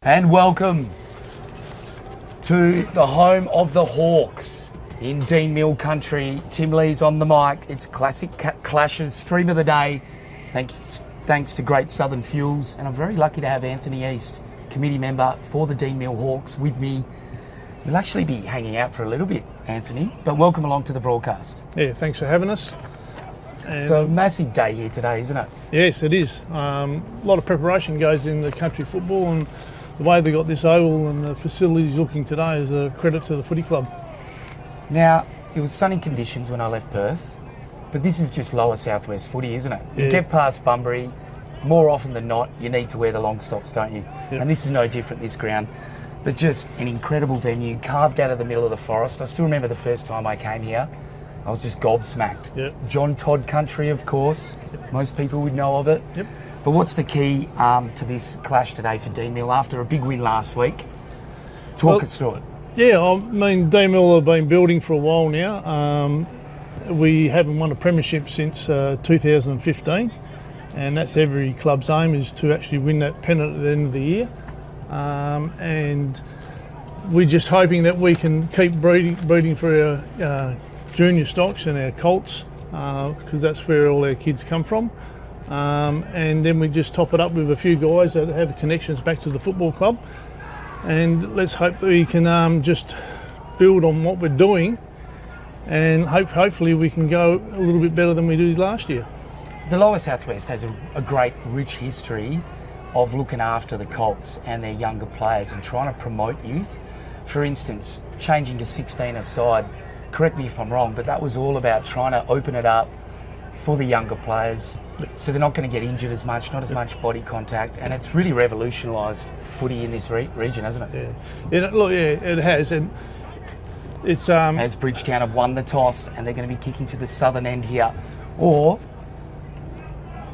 And welcome to the home of the Hawks in Deanmill country. Tim Lee's on the mic. It's classic clashes, stream of the day. Thanks to Great Southern Fuels. And I'm very lucky to have Anthony East, committee member for the Deanmill Hawks, with me. We'll actually be hanging out for a little bit, Anthony, but welcome along to the broadcast. Yeah, thanks for having us. And so, massive day here today, isn't it? Yes, it is. A lot of preparation goes into country football, and the way they got this oval and the facilities looking today is a credit to the footy club. Now, it was sunny conditions when I left Perth, but this is just lower southwest footy, isn't it? You get past Bunbury, more often than not, you need to wear the long stops, don't you? Yep. And this is no different, this ground. But just an incredible venue, carved out of the middle of the forest. I still remember the first time I came here, I was just gobsmacked. Yep. John Todd country, of course. Yep. Most people would know of it. Yep. But what's the key to this clash today for Deanmill after a big win last week? Talk us through it. Yeah, I mean, Deanmill have been building for a while now. We haven't won a premiership since 2015, and that's every club's aim, is to actually win that pennant at the end of the year. And we're just hoping that we can keep breeding for our junior stocks and our colts, because that's where all our kids come from. And then we just top it up with a few guys that have connections back to the football club. And let's hope that we can just build on what we're doing, and hopefully we can go a little bit better than we did last year. The Lower Southwest has a great, rich history of looking after the Colts and their younger players and trying to promote youth. For instance, changing to 16 aside, correct me if I'm wrong, but that was all about trying to open it up for the younger players, so they're not going to get injured as much, not as much body contact, and it's really revolutionised footy in this region, hasn't it? Yeah, it has, and it's as Bridgetown have won the toss and they're going to be kicking to the southern end here, or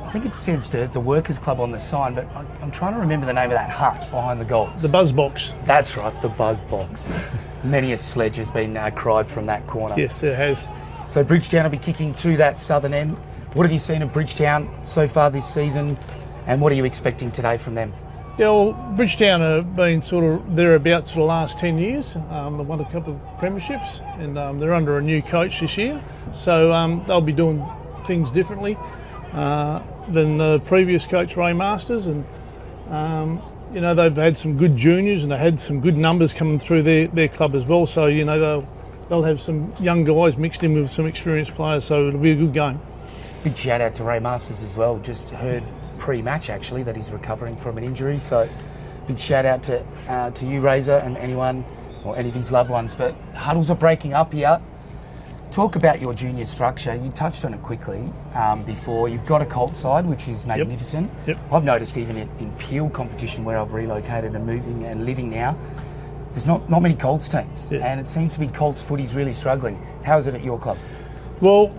I think it says the Workers Club on the sign, but I'm trying to remember the name of that hut behind the goals. The Buzz Box. That's right, the Buzz Box. Many a sledge has been cried from that corner. Yes, it has. So Bridgetown will be kicking to that southern end. What have you seen of Bridgetown so far this season, and what are you expecting today from them? Yeah, well, Bridgetown have been sort of thereabouts for the last 10 years. They've won a couple of premierships, and they're under a new coach this year. So they'll be doing things differently than the previous coach, Ray Masters. And, they've had some good juniors, and they had some good numbers coming through their club as well. So, they'll have some young guys mixed in with some experienced players, so it'll be a good game. Big shout out to Ray Masters as well. Just heard pre-match actually that he's recovering from an injury, so big shout out to you, Razor, and anyone or any of his loved ones. But huddles are breaking up here. Talk about your junior structure. You touched on it quickly before. You've got a Colt side, which is magnificent. Yep. I've noticed even in Peel competition, where I've relocated and moving and living now, there's not many Colts teams, and it seems to be Colts footy's really struggling. How is it at your club? Well,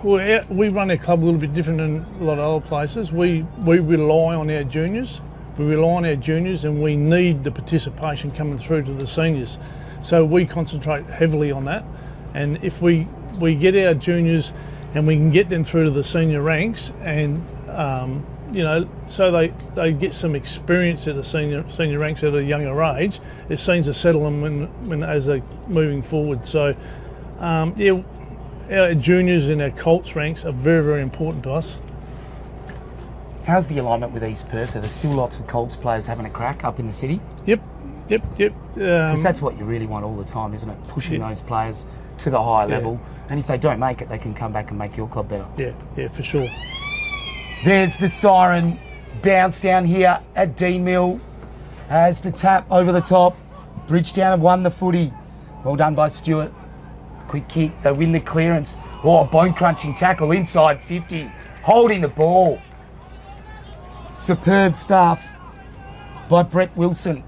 we run our club a little bit different than a lot of other places. We rely on our juniors. And we need the participation coming through to the seniors. So we concentrate heavily on that. And if we get our juniors and we can get them through to the senior ranks, and so they get some experience at the senior ranks at a younger age, it seems to settle them when as they're moving forward. So our juniors in our Colts ranks are very, very important to us. How's the alignment with East Perth? Are there still lots of Colts players having a crack up in the city? Yep. Because that's what you really want all the time, isn't it? Pushing those players to the higher level, and if they don't make it, they can come back and make your club better. Yeah, for sure. There's the siren bounce down here at Deanmill as the tap over the top. Bridgetown have won the footy. Well done by Stewart. Quick kick, they win the clearance. Oh, bone-crunching tackle inside 50, holding the ball. Superb stuff by Brett Wilson.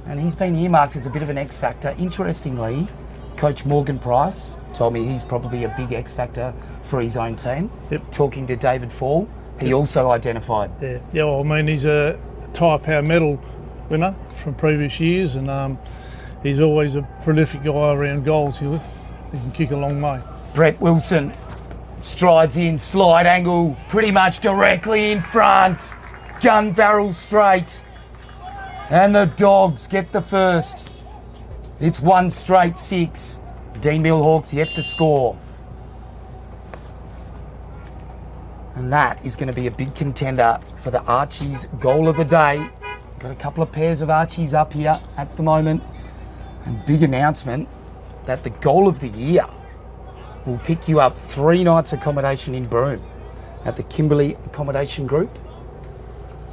And he's been earmarked as a bit of an X-factor. Interestingly, Coach Morgan Price told me he's probably a big X-factor for his own team. Yep. Talking to David Fall, he also identified. Yeah, well, I mean, he's a Tyre Power medal winner from previous years, and he's always a prolific guy around goals. He can kick a long way. Brett Wilson strides in, slide angle, pretty much directly in front. Gun barrel straight. And the Dogs get the first. It's 1 straight 6. Deanmill Hawks yet to score. And that is going to be a big contender for the Archies goal of the day. Got a couple of pairs of Archies up here at the moment. And big announcement that the goal of the year will pick you up 3 nights accommodation in Broome at the Kimberley Accommodation Group.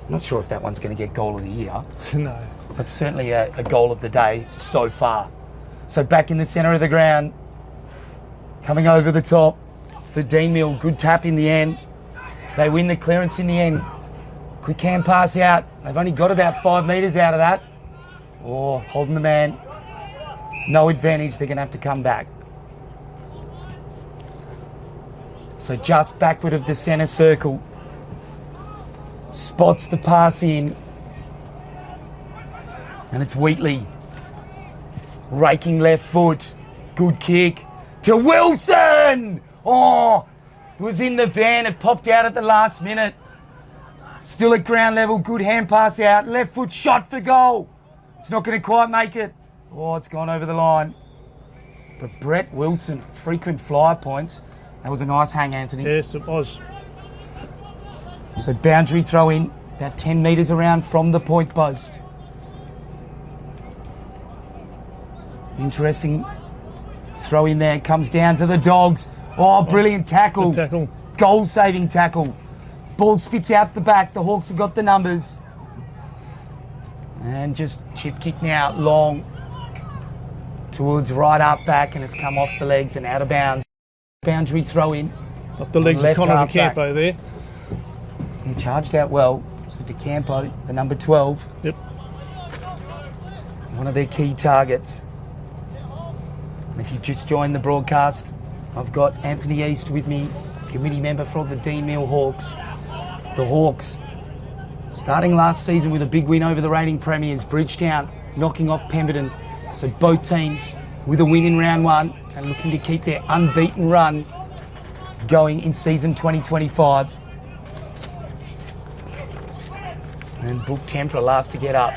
I'm not sure if that one's going to get goal of the year. No. But certainly a goal of the day so far. So back in the centre of the ground, coming over the top for Deanmill. Good tap in the end. They win the clearance in the end. Quick hand pass out. They've only got about 5 metres out of that. Oh, holding the man. No advantage. They're going to have to come back. So just backward of the centre circle. Spots the pass in. And it's Wheatley. Raking left foot. Good kick to Wilson. Oh, it was in the van. It popped out at the last minute. Still at ground level. Good hand pass out. Left foot shot for goal. It's not going to quite make it. Oh, it's gone over the line. But Brett Wilson, frequent flyer points. That was a nice hang, Anthony. Yes, it was. So boundary throw in, about 10 metres around from the point post. Interesting throw in there. Comes down to the Dogs. Oh, brilliant tackle. Good tackle. Goal-saving tackle. Ball spits out the back. The Hawks have got the numbers. And just chip kick now, long towards right up back, and it's come off the legs and out of bounds. Boundary throw in. Off the legs of Connor DeCampo there. He charged out well. So DeCampo, the number 12. Yep. One of their key targets. And if you just joined the broadcast, I've got Anthony East with me, committee member for the Deanmill Hawks. The Hawks, starting last season with a big win over the reigning premiers, Bridgetown, knocking off Pemberton. So both teams with a win in round 1 and looking to keep their unbeaten run going in season 2025. And Brooke Tempera last to get up.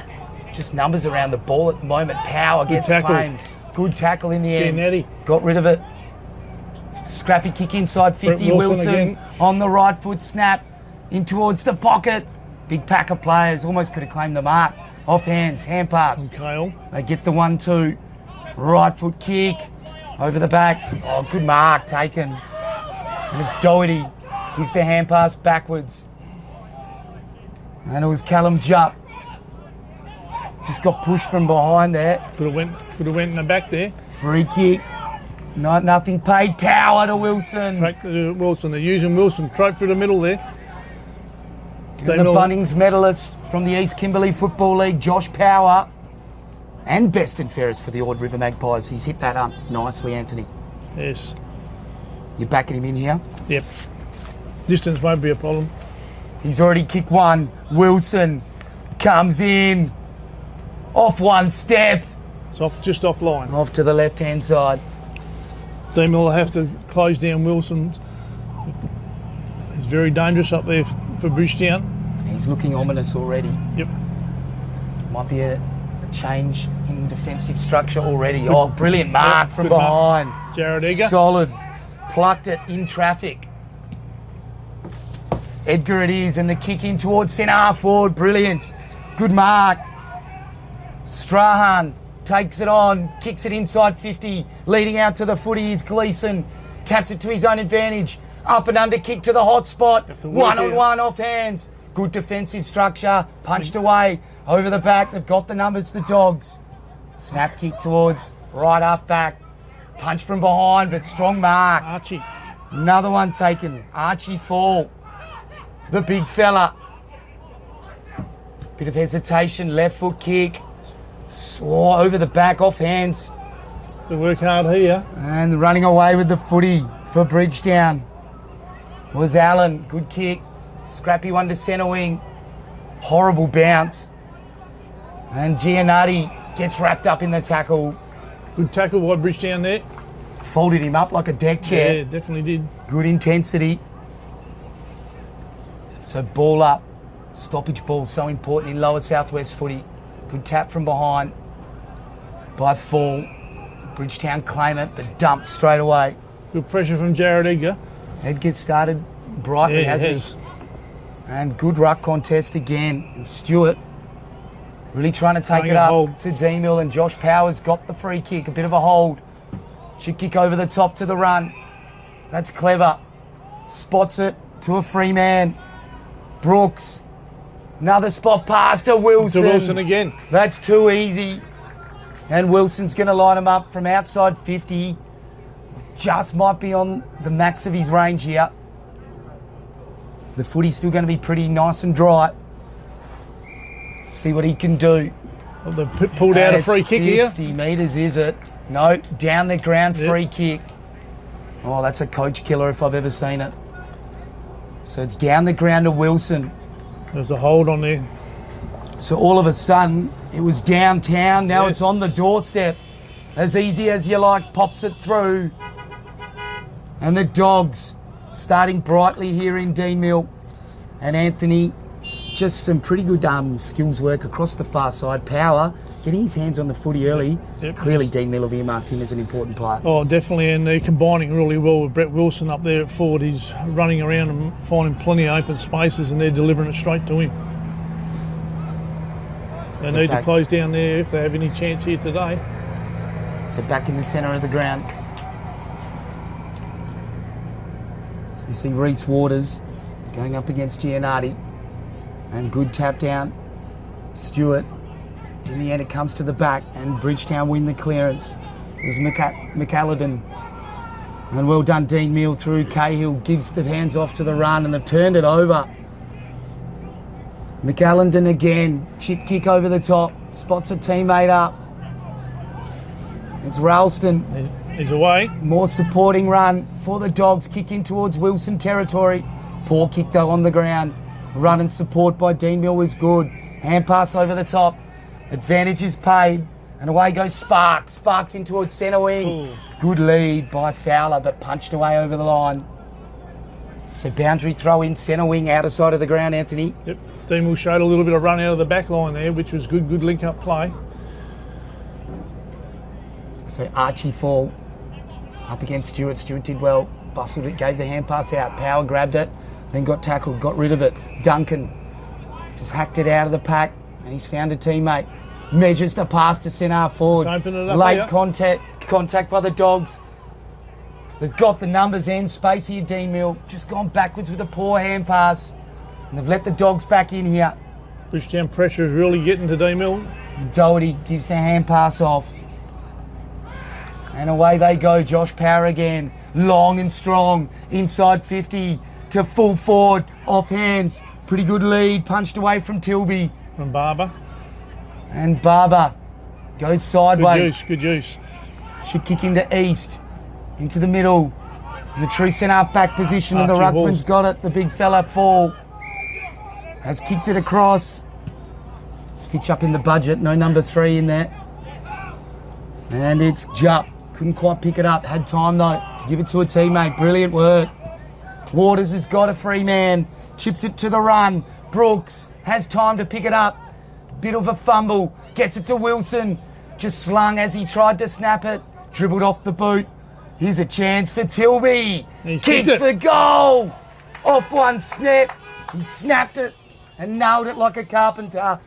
Just numbers around the ball at the moment. Power gets claimed. Good tackle in the end. Giannetti. Got rid of it. Scrappy kick inside 50. Brett Wilson on the right foot snap. In towards the pocket. Big pack of players. Almost could have claimed the mark. Off hands. Hand pass. From Kale. They get the 1-2. Right foot kick. Over the back. Oh, good mark taken. And it's Doherty. Gives the hand pass backwards. And it was Callum Jupp. Just got pushed from behind there. Could have went in the back there. Free kick. Nothing paid. Power to Wilson. Track to Wilson. They're using Wilson. Straight through the middle there. And the Bunnings medalist from the East Kimberley Football League, Josh Power. And best and fairest for the Ord River Magpies. He's hit that up nicely, Anthony. Yes. You're backing him in here? Yep. Distance won't be a problem. He's already kicked one. Wilson comes in. Off one step. It's just off line. Off to the left-hand side. Deanmill will have to close down Wilson. He's very dangerous up there for Bridgetown. He's looking ominous already. Yep. Might be a change in defensive structure already. Oh, brilliant mark from behind. Mark. Jared Egger. Solid. Plucked it in traffic. Edgar it is, and the kick in towards centre half forward. Brilliant. Good mark. Strahan takes it on, kicks it inside 50, leading out to the footy is Gleeson. Taps it to his own advantage. Up and under kick to the hot spot. One-on-one off hands. Good defensive structure. Punched away. Over the back. They've got the numbers, the Dogs. Snap kick towards right half back. Punch from behind, but strong mark. Archie. Another one taken. Archie fall. The big fella. Bit of hesitation. Left foot kick. Oh, over the back, off hands. They work hard here. And running away with the footy for Bridgetown was Allen. Good kick. Scrappy one to centre wing. Horrible bounce. And Giannetti gets wrapped up in the tackle. Good tackle by Bridgetown there. Folded him up like a deck chair. Yeah, definitely did. Good intensity. So ball up. Stoppage ball so important in lower southwest footy. Good tap from behind by Fall. Bridgetown claim it, but dump straight away. Good pressure from Jared Edgar. Head gets started brightly, hasn't he? And good ruck contest again. And Stewart really trying to take it up to Deanmill, and Josh Powers got the free kick. A bit of a hold. Chip kick over the top to the run. That's clever. Spots it to a free man. Brooks. Another spot pass to Wilson. To Wilson again. That's too easy. And Wilson's going to line him up from outside 50. Just might be on the max of his range here. The footy's still going to be pretty nice and dry. See what he can do. Well, they've pulled out a free kick here. 50 metres, is it? No, down the ground, free kick. Oh, that's a coach killer if I've ever seen it. So it's down the ground to Wilson. There's a hold on there. So all of a sudden, it was downtown. Now it's on the doorstep. As easy as you like, pops it through. And the Dogs starting brightly here in Deanmill. And Anthony, just some pretty good skills work across the far side. Power, getting his hands on the footy early. Yep. Clearly Deanmill have earmarked him as an important player. Oh, definitely, and they're combining really well with Brett Wilson up there at forward. He's running around and finding plenty of open spaces, and they're delivering it straight to him. They need to close down there if they have any chance here today. So back in the centre of the ground. So you see Reece Waters going up against Gianardi. And good tap down. Stewart. In the end, it comes to the back, and Bridgetown win the clearance. It was McAlladon. And well done, Deanmill through. Cahill gives the hands off to the run, and they've turned it over. McAlladon again. Chip kick over the top. Spots a teammate up. It's Ralston. He's away. More supporting run for the Dogs. Kick in towards Wilson territory. Poor kick though on the ground. Run and support by Deanmill was good. Hand pass over the top. Advantage is paid. And away goes Sparks. Sparks in towards centre wing. Ooh. Good lead by Fowler, but punched away over the line. So boundary throw in centre wing, outer side of the ground, Anthony. Yep. Deanmill showed a little bit of run out of the back line there, which was good link up play. So Archie Fall up against Stewart. Stewart did well. Bustled it, gave the hand pass out. Power grabbed it, then got tackled, got rid of it. Duncan just hacked it out of the pack, and he's found a teammate. Measures the pass to centre forward. Late contact by the Dogs. They've got the numbers and space here, Deanmill. Just gone backwards with a poor hand pass. And they've let the Dogs back in here. Bridgetown pressure is really getting to Deanmill. Doherty gives the hand pass off. And away they go. Josh Power again. Long and strong. Inside 50 to full forward. Off hands. Pretty good lead. Punched away from Tilby. From Barber. And Barber goes sideways. Good use. Should kick into East. Into the middle. In the true centre back position. And the Ruckman's got it. The big fella Fall has kicked it across. Stitch up in the budget. No number 3 in there. And it's Jupp. Couldn't quite pick it up. Had time though to give it to a teammate. Brilliant work. Waters has got a free man. Chips it to the run. Brooks has time to pick it up. Bit of a fumble. Gets it to Wilson. Just slung as he tried to snap it. Dribbled off the boot. Here's a chance for Tilby. Kicks for goal. Off one snap. He snapped it and nailed it like a carpenter.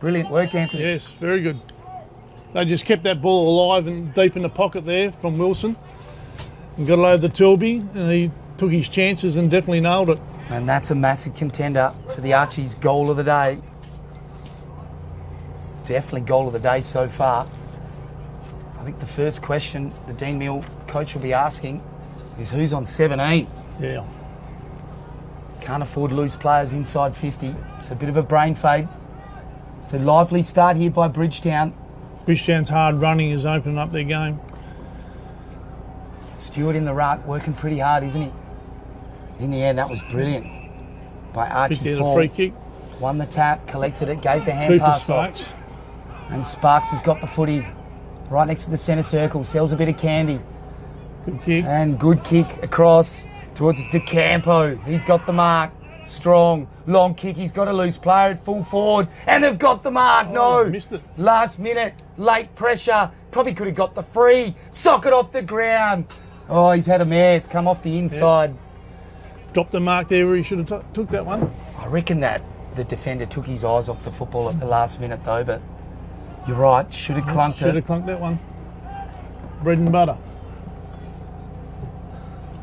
Brilliant work, Anthony. Yes, very good. They just kept that ball alive and deep in the pocket there from Wilson. And got it over the Tilby, and he took his chances and definitely nailed it. And that's a massive contender for the Archies' goal of the day. Definitely goal of the day so far. I think the first question the Deanmill coach will be asking is who's on 17? Yeah. Can't afford loose players inside 50. It's a bit of a brain fade. So lively start here by Bridgetown. Bridgetown's hard running is opening up their game. Stewart in the ruck, working pretty hard, isn't he? In the end, that was brilliant by Archie Fall. Free kick. Won the tap, collected it, gave the hand pass Sparks. off. And Sparks has got the footy right next to the centre circle, sells a bit of candy. Good kick. And good kick across towards DeCampo. He's got the mark. strong, long kick. He's got a loose player at full forward, and they've got the mark. Oh, no, missed it. Last minute, late pressure. Probably could have got the free. Sock it off the ground. Oh, he's had a mare. It's come off the inside. Dropped the mark there where he should have took that one. I reckon that the defender took his eyes off the football at the last minute, though. But you're right. Should have clunked Should it. have clunked that one. Bread and butter.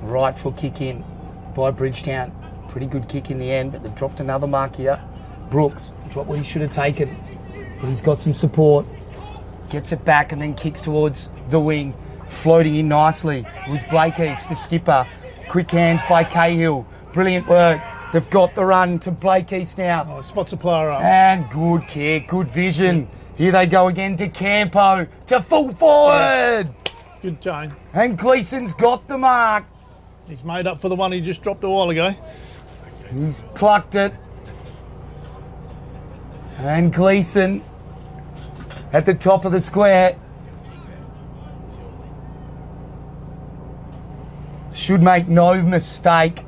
Right foot kick in by Bridgetown. Pretty good kick in the end, but they've dropped another mark here. Brooks dropped what he should have taken, but he's got some support. Gets it back and then kicks towards the wing. Floating in nicely. It was Blake East, the skipper. Quick hands by Cahill. Brilliant work. They've got the run to Blake East now. Oh, spots a player up. And good kick, good vision. Here they go again to Campo, to full forward. Yes. Good chain. And Gleason's got the mark. He's made up for the one he just dropped a while ago. He's plucked it. And Gleason at the top of the square. Should make no mistake.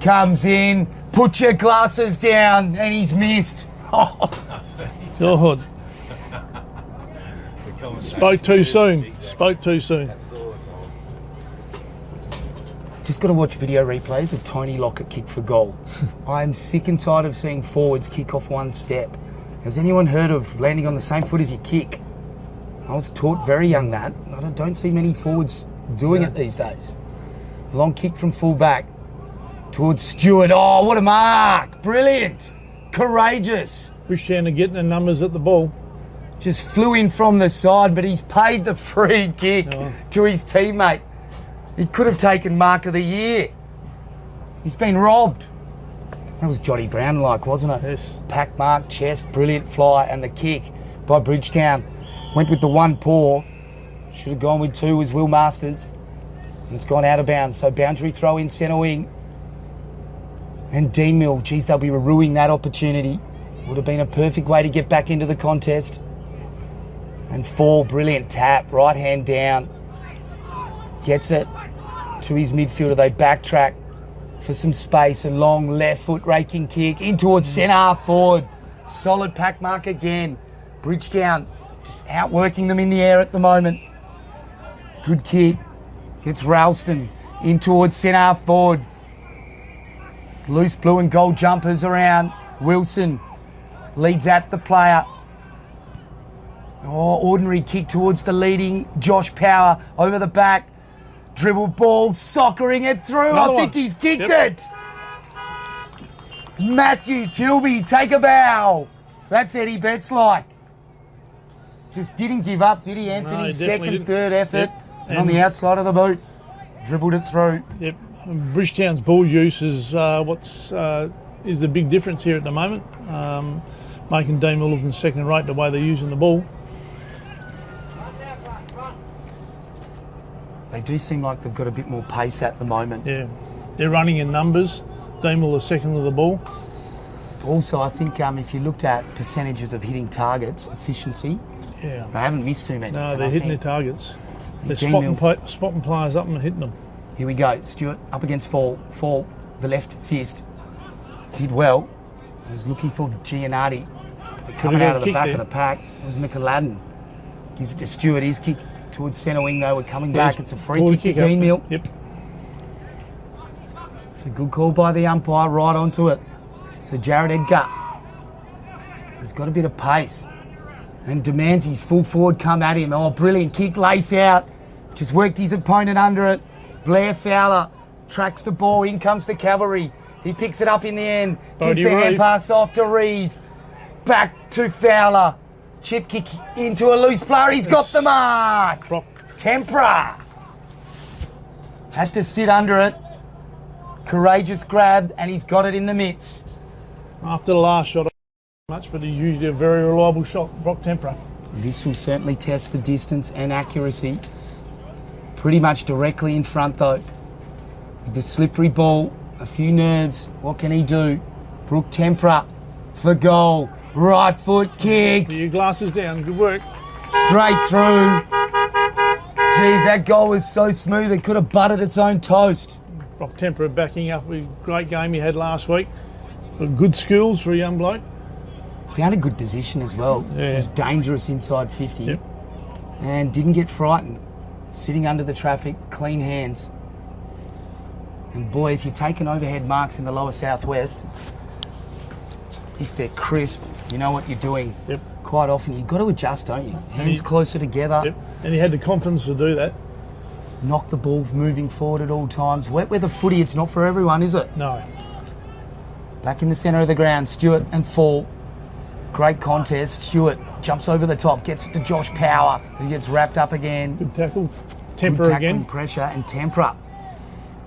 Comes in, put your glasses down, and he's missed. God. Spoke too soon. Spoke too soon. Just got to watch video replays of Tony Lockett kick for goal. I'm sick and tired of seeing forwards kick off one step. Has anyone heard of landing on the same foot as you kick? I was taught very young that. I don't see many forwards doing it these days. Long kick from full back towards Stewart. Oh, what a mark. Brilliant. Courageous. Bridgetown are getting the numbers at the ball. Just flew in from the side, but he's paid the free kick to his teammate. He could have taken mark of the year. He's been robbed. That was Jotty Brown-like, wasn't it? Yes. Pack mark, chest, brilliant fly, and the kick by Bridgetown. Went with the one paw. Should have gone with two, was Will Masters. And it's gone out of bounds. So boundary throw in centre wing. And Deanmill, geez, they'll be ruining that opportunity. Would have been a perfect way to get back into the contest. And Fall, brilliant tap, right hand down. Gets it to his midfielder. They backtrack for some space. A long left foot raking kick in towards centre forward. Solid pack mark again. Bridgetown just outworking them in the air at the moment. Good kick. Gets Ralston in towards centre forward. Loose blue and gold jumpers around. Wilson leads at the player. Oh, ordinary kick towards the leading Josh Power over the back. Dribble ball, soccering it through. I think he's kicked it. Matthew Tilby, take a bow. That's Eddie Betts like. Just didn't give up, did he, Anthony? No, he Second, didn't. third effort. Yep. And on the outside of the boot. Dribbled it through. Yep. Bridgetown's ball use is is the big difference here at the moment. Making Deanmill look in second rate the way they're using the ball. They do seem like they've got a bit more pace at the moment. Yeah. They're running in numbers. Deanmill are second with the ball. Also, I think if you looked at percentages of hitting targets, efficiency, Yeah. they haven't missed too many. No, And they're I hitting their think targets. They're Deanmill- spotting players up and hitting them. Here we go. Stewart up against Fall. Fall, the left fist. Did well. I was looking for Gianardi. Coming got out a of the kick back there. of the pack. It was McAladden. Gives it to Stewart. His kick towards centre wing, though. We're coming back. It's a free Forward kick to up. Deanmill. Yep. It's a good call by the umpire. Right onto it. So Jared Edgar has got a bit of pace and demands his full forward come at him. Oh, brilliant kick, lace out. Just worked his opponent under it. Blair Fowler tracks the ball. In comes the cavalry. He picks it up in the end. Gives Bodie the hand Reeve. pass off to Reeve. Back to Fowler. Chip kick into a loose player. He's got the mark. Brock. Tempera. Had to sit under it. Courageous grab, and he's got it in the mitts. After the last shot, much, but he's usually a very reliable shot, Brock Tempera. This will certainly test the distance and accuracy. Pretty much directly in front though. With the slippery ball, a few nerves. What can he do? Brook Tempera for goal. Right foot kick. Your glasses down, good work. Straight through. Geez, that goal was so smooth it could have buttered its own toast. Brock Temper backing up a great game he had last week. Good skills for a young bloke. Found a good position as well. Yeah. It was dangerous inside 50. Yep. And didn't get frightened. Sitting under the traffic, clean hands. And boy, if you're taking overhead marks in the lower southwest, if they're crisp, you know what you're doing. Yep. Quite often you've got to adjust, don't you? Hands closer together. Yep. And he had the confidence to do that. Knock the ball moving forward at all times. Wet weather footy, it's not for everyone, is it? No. Back in the centre of the ground, Stewart and Fall. Great contest. Stewart jumps over the top, gets it to Josh Power, who gets wrapped up again. Good tackle. Temper Good tackling again. Pressure and temper.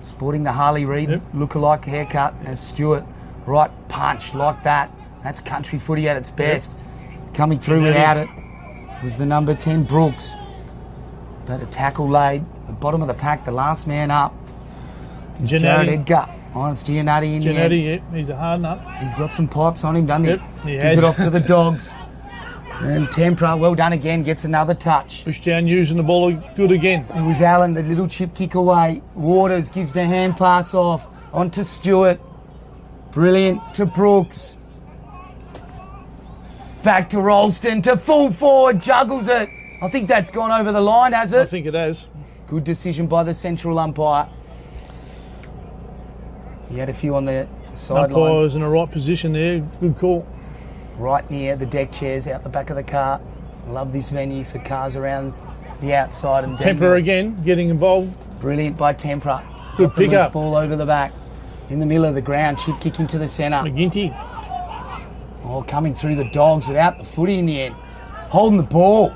Sporting the Harley Reid look-alike haircut as Stewart. Right punch like that. That's country footy at its best. Coming through without it was the number 10 Brooks. But a tackle laid. The bottom of the pack, the last man up. Is Jared Edgar. Oh, it's Giannotti in the end. Yeah, he's a hard nut. He's got some pipes on him, doesn't he? Yep, he Gives has. it off to the Dogs. And Tempera, well done again, gets another touch. Bridgetown using the ball good again. It was Allen, the little chip kick away. Waters gives the hand pass off onto Stewart. Brilliant to Brooks. Back to Ralston, to full forward, juggles it. I think that's gone over the line, has it? I think it has. Good decision by the central umpire. He had a few on the sidelines. Umpire was in the right position there. Good call. Right near the deck chairs out the back of the car. Love this venue for cars around the outside. And Temper Deanmill. again, getting involved. Brilliant by Tempera. Good Got the pick loose up. ball over the back. In the middle of the ground, chip kicking to the centre. McGinty. Oh, coming through the Dogs without the footy in the end. Holding the ball.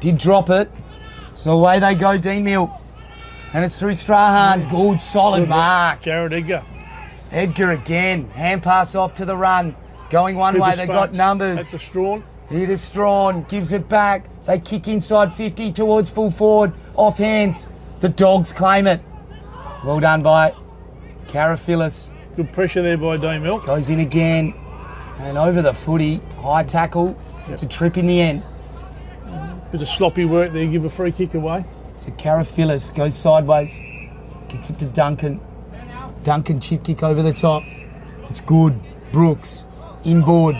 Did drop it. So away they go, Deanmill. And it's through Strahan. Good, solid mark. Jared Edgar. Edgar again. Hand pass off to the run. Going one way, they got numbers. At the Strawn. It is Strawn, gives it back. They kick inside 50 towards full forward. Off hands. The Dogs claim it. Well done by Carafilis. Good pressure there by Deanmill. Goes in again. And over the footy. High tackle. It's a trip in the end. Bit of sloppy work there, give a free kick away. So Carafilis goes sideways. Kicks it to Duncan. Duncan chip kick over the top. It's good. Brooks. Inboard.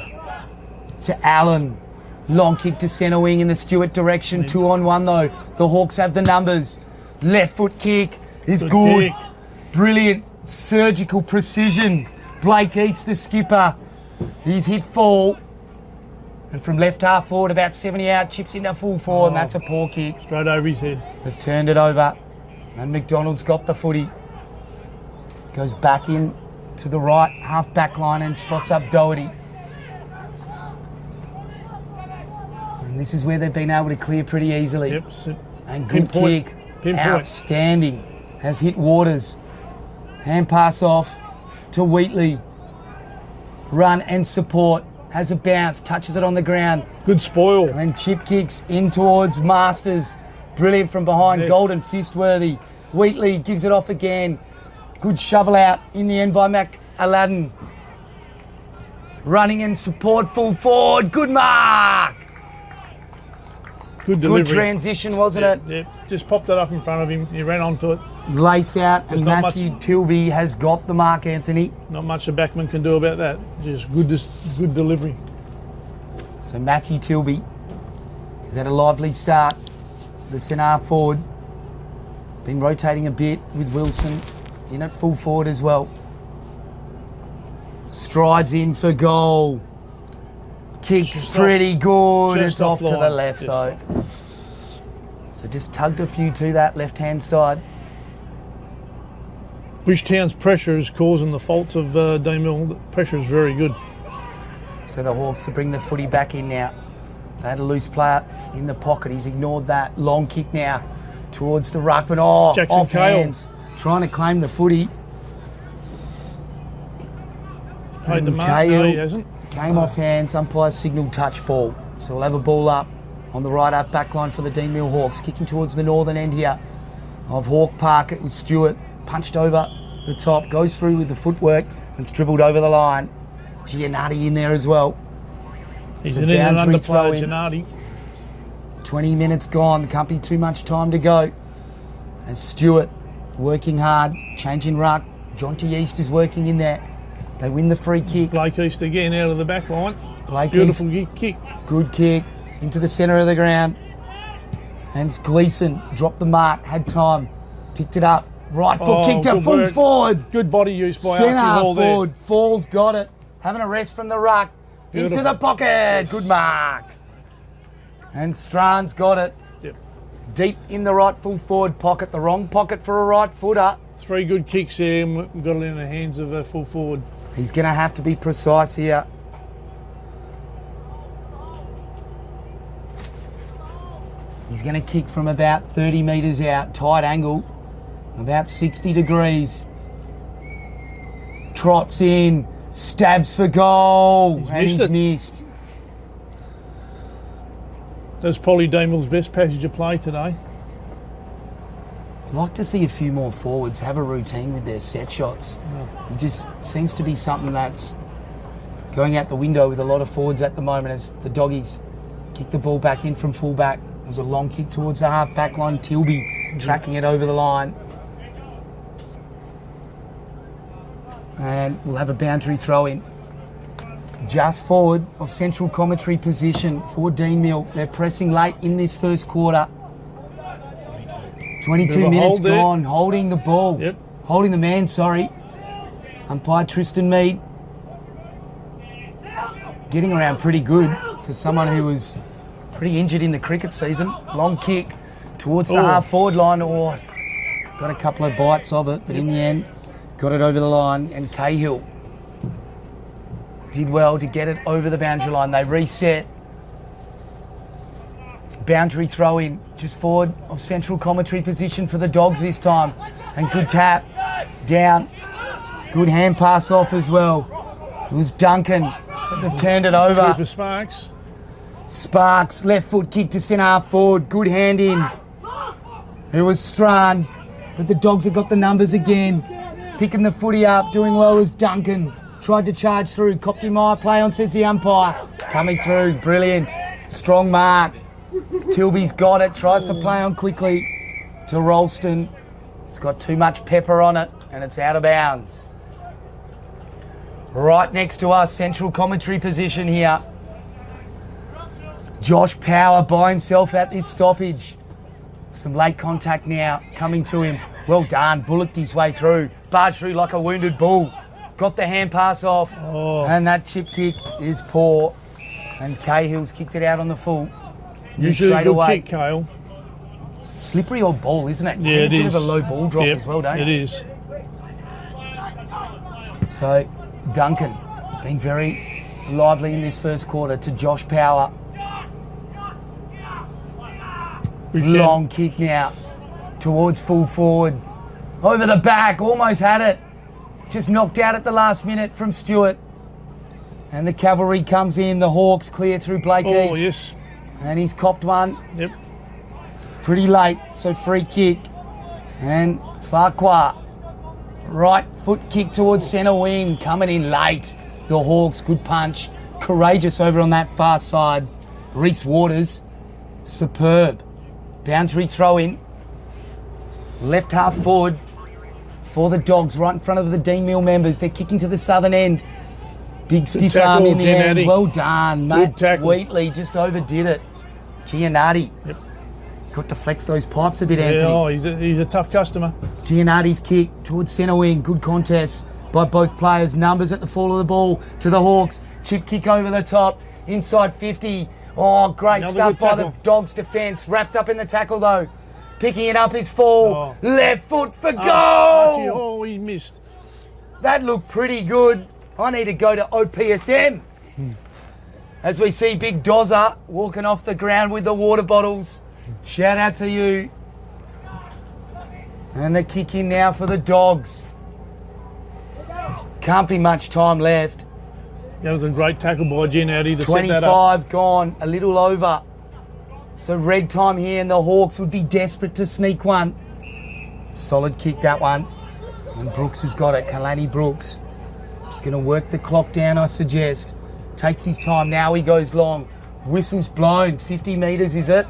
To Allen. Long kick to centre wing in the Stewart direction. 2-on-1 though. The Hawks have the numbers. Left foot kick is good. Kick. Brilliant surgical precision. Blake East, the skipper. He's hit full. And from left half forward, about 70 out, chips into full forward, and that's a poor kick. Straight over his head. They've turned it over. And McDonald's got the footy. Goes back in to the right, half back line, and spots up Doherty. And this is where they've been able to clear pretty easily. Yep. And good Pinpoint. kick. Pinpoint. Outstanding. Has hit Waters. Hand pass off to Wheatley. Run and support. Has a bounce. Touches it on the ground. Good spoil. And then chip kicks in towards Masters. Brilliant from behind. Yes. Golden fist worthy. Wheatley gives it off again. Good shovel out in the end by Mac Aladdin. Running and support full forward. Good mark. Good delivery. Good transition, wasn't it? Yep. Just popped it up in front of him. He ran onto it. Lace out, and not Matthew Tilby has got the mark, Anthony. Not much a backman can do about that. Just good delivery. So Matthew Tilby has had a lively start. The centre forward. Been rotating a bit with Wilson in at full forward as well. Strides in for goal. Kicks Just pretty good. just It's off to the offline. left Just though. So just tugged a few to that left-hand side. Bridgetown's pressure is causing the faults of Deanmill. The pressure is very good. So the Hawks to bring the footy back in now. They had a loose player in the pocket. He's ignored that. Long kick now towards the ruck, but Jackson off Cale. hands. Trying to claim the footy. Played the And mark. No, he Cale hasn't. came off hands. Umpire signalled touch ball. So we'll have a ball up on the right half back line for the Deanmill Hawks. Kicking towards the northern end here of Hawke Park. It was Stewart. Punched over the top. Goes through with the footwork. And it's dribbled over the line. Giannotti in there as well. He's So an in and boundary under throw player, in. Giannotti. 20 minutes gone. There can't be too much time to go. As Stewart working hard, changing ruck. Jonty East is working in there. They win the free kick. Blake East again out of the back line. Blake Beautiful East, kick. good kick into the centre of the ground. And it's Gleeson, dropped the mark, had time, picked it up. Right foot kick to full work. forward. Good body use by Centre Archie Hall forward. Falls got it. Having a rest from the ruck. Into Beautiful. the pocket. Yes. Good mark. And Strahn's got it. there. Yep. Deep in the right full forward pocket. The wrong pocket for a right footer. 3 good kicks there, and we've got it in the hands of a full forward. He's going to have to be precise here. He's going to kick from about 30 metres out. Tight angle. About 60 degrees. Trots in. Stabs for goal. He's missed. That's probably Deanmill's best passage of play today. I'd like to see a few more forwards have a routine with their set shots. It just seems to be something that's going out the window with a lot of forwards at the moment as the doggies kick the ball back in from fullback. It was a long kick towards the half-back line. Tilby tracking it over the line. And we'll have a boundary throw in. Just forward of central commentary position for Deanmill. They're pressing late in this first quarter. 22 minutes gone, holding the ball. Yep. Holding the man, sorry. Umpire Tristan Mead. Getting around pretty good for someone who was pretty injured in the cricket season. Long kick towards the half-forward line. Got a couple of bites of it, but in the end, got it over the line. And Cahill did well to get it over the boundary line. They reset. Boundary throw in, just forward of central commentary position for the Dogs this time. And good tap, down. Good hand pass off as well. It was Duncan, but they've turned it over. Cooper Sparks. Sparks, left foot kick to centre half forward. Good hand in. It was Strachan, but the Dogs have got the numbers again. Picking the footy up, doing well was Duncan. Tried to charge through, copped him eye, play on, says the umpire. Coming through, brilliant. Strong mark. Tilby's got it, tries to play on quickly to Ralston. It's got too much pepper on it and it's out of bounds. Right next to our central commentary position here. Josh Power by himself at this stoppage. Some late contact now coming to him. Well done, bullocked his way through. Barged through like a wounded bull. Got the hand pass off. And that chip kick is poor. And Cahill's kicked it out on the full. Usually a good kick, Cale. Slippery old ball, isn't it? Yeah, it is. A bit of a low ball drop as well, don't it? It is. So, Duncan being very lively in this first quarter to Josh Power. Long kick now towards full forward. Over the back, almost had it. Just knocked out at the last minute from Stewart. And the cavalry comes in. The Hawks clear through Blake East. Oh, yes. And he's copped one. Yep. Pretty late, so free kick. And Farquhar, right foot kick towards centre wing, coming in late. The Hawks, good punch. Courageous over on that far side. Reece Waters, superb. Boundary throw in. Left half forward for the Dogs, right in front of the Deanmill members. They're kicking to the southern end. Big stiff arm in the end. Well done, mate. Wheatley just overdid it. Giannatti. Yep. Got to flex those pipes a bit, Anthony. Oh, he's a tough customer. Giannatti's kick towards centre wing. Good contest by both players. Numbers at the fall of the ball to the Hawks. Chip kick over the top. Inside 50. Oh, great stuff by the Dogs' defence. Wrapped up in the tackle, though. Picking it up is Fall. Oh. Left foot for goal. Oh, he missed. That looked pretty good. I need to go to OPSM. As we see Big Dozza walking off the ground with the water bottles. Shout out to you. And the kick in now for the Dogs. Can't be much time left. That was a great tackle by Giannatti to set that up. 25 gone, a little over. So red time here and the Hawks would be desperate to sneak one. Solid kick, that one. And Brooks has got it, Kalani Brooks. Just going to work the clock down, I suggest. Takes his time, now he goes long. Whistle's blown, 50 metres is it?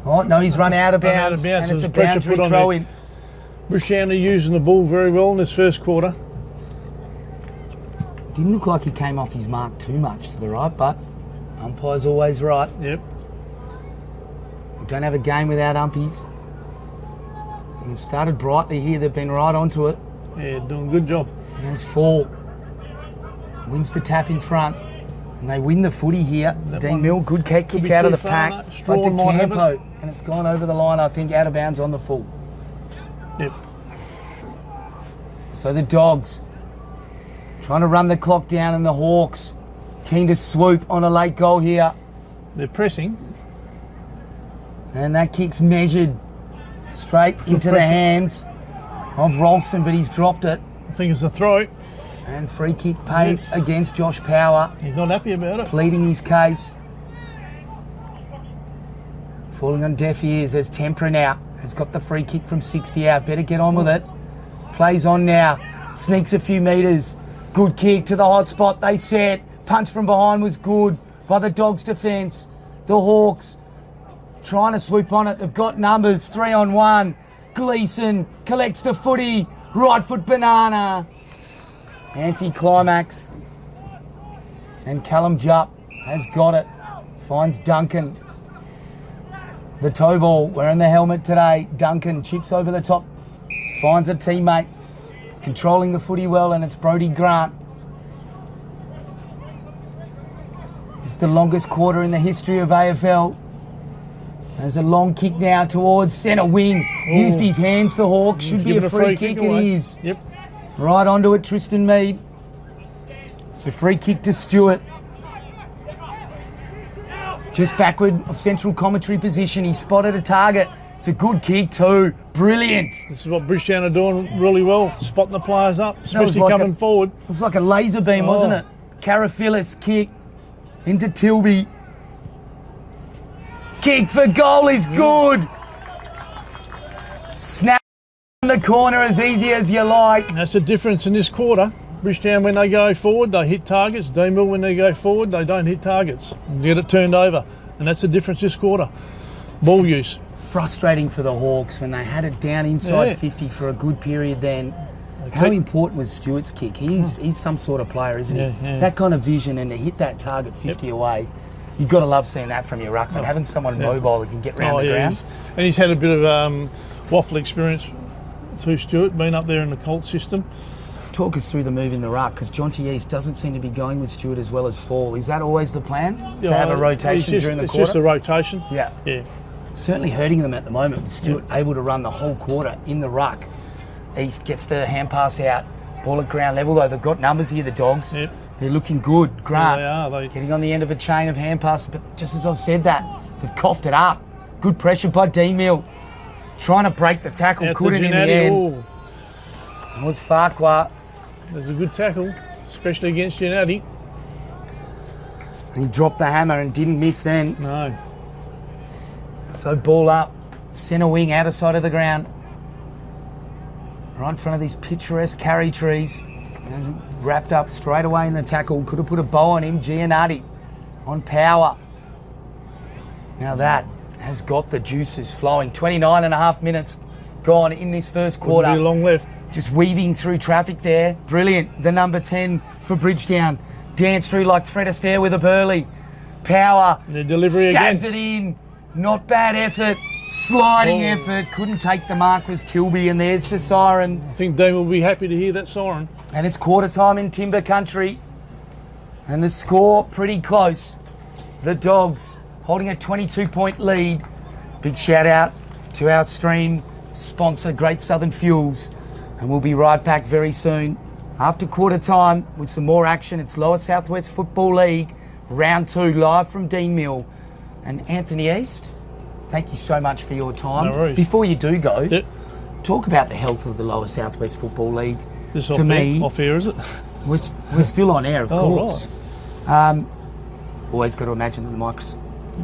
Oh, no, he's run out of bounds. And it's a boundary throw in. Bridgetown are using the ball very well in this first quarter. Didn't look like he came off his mark too much to the right, but umpire's always right. Yep. We don't have a game without umpies. They've started brightly here. They've been right onto it. Yeah, doing a good job. And there's Fall. Wins the tap in front. And they win the footy here. Deanmill, good kick out of the pack. Straw might have it. And it's gone over the line, I think, out of bounds on the full. Yep. So the Dogs trying to run the clock down, and the Hawks keen to swoop on a late goal here. They're pressing. And that kick's measured straight into the hands of Ralston, but he's dropped it. I think it's a throw. And free kick paid against Josh Power. He's not happy about it. Pleading his case. Falling on deaf ears as Tempera now has got the free kick from 60 out. Better get on with it. Plays on now. Sneaks a few metres. Good kick to the hot spot. They set. Punch from behind was good by the Dogs' defence. The Hawks trying to swoop on it. They've got numbers. 3-on-1. Gleeson collects the footy. Right foot banana. Anti-climax. And Callum Jupp has got it. Finds Duncan. The toe ball. Wearing the helmet today. Duncan chips over the top. Finds a teammate. Controlling the footy well, and it's Brodie Grant. This is the longest quarter in the history of AFL. There's a long kick now towards centre wing. Ooh. Used his hands, the Hawk. Should be a free kick. It is. Yep. Right onto it, Tristan Mead. So free kick to Stewart. Just backward of central commentary position. He spotted a target. It's a good kick too. Brilliant. This is what Bridgetown are doing really well, spotting the players up, especially like coming forward. It was like a laser beam, wasn't it? Carafilis kick into Tilby. Kick for goal is good. Snap in the corner as easy as you like. That's the difference in this quarter. Bridgetown, when they go forward, they hit targets. Deanmill, when they go forward, they don't hit targets. Get it turned over. And that's the difference this quarter. Ball use. Frustrating for the Hawks when they had it down inside 50 for a good period then. How important was Stewart's kick? He's some sort of player, isn't he? Yeah. That kind of vision, and to hit that target 50 away, you've got to love seeing that from your ruckman. Having someone mobile that can get round the ground. He's had a bit of waffle experience too, Stewart, been up there in the Colt system. Talk us through the move in the ruck, because Jonty East doesn't seem to be going with Stewart as well as Fall. Is that always the plan? To have a rotation during the quarter? It's just a rotation. Yeah. Certainly hurting them at the moment with Stewart able to run the whole quarter in the ruck. East gets the hand pass out. Ball at ground level though. They've got numbers here, the Dogs. Yep. They're looking good. Grant They getting on the end of a chain of hand passes. But just as I've said that, they've coughed it up. Good pressure by Deanmill. Trying to break the tackle. Couldn't in the end. It was Farquhar. There's a good tackle, especially against Giannetti. He dropped the hammer and didn't miss then. No. So ball up. Centre wing, outer side of the ground. Right in front of these picturesque carry trees. And wrapped up straight away in the tackle. Could have put a bow on him. Giannetti on Power. Now that has got the juices flowing. 29 and a half minutes gone in this first quarter. Wouldn't be long left. Just weaving through traffic there. Brilliant. The number 10 for Bridgetown. Dance through like Fred Astaire with a Burley. Power. The delivery stabs again. it in. Not bad effort. Sliding effort. Couldn't take the mark was Tilby, and there's the siren. I think Dean will be happy to hear that siren. And it's quarter time in Timber Country. And the score pretty close. The Dogs holding a 22-point lead. Big shout out to our stream sponsor, Great Southern Fuels. And we'll be right back very soon. After quarter time with some more action, it's Lower Southwest Football League, round 2, live from Deanmill. And Anthony East, thank you so much for your time. No worries. Before you do go, talk about the health of the Lower Southwest Football League. This is off air, is it? We're still on air, of course. Right. Always got to imagine that the mic's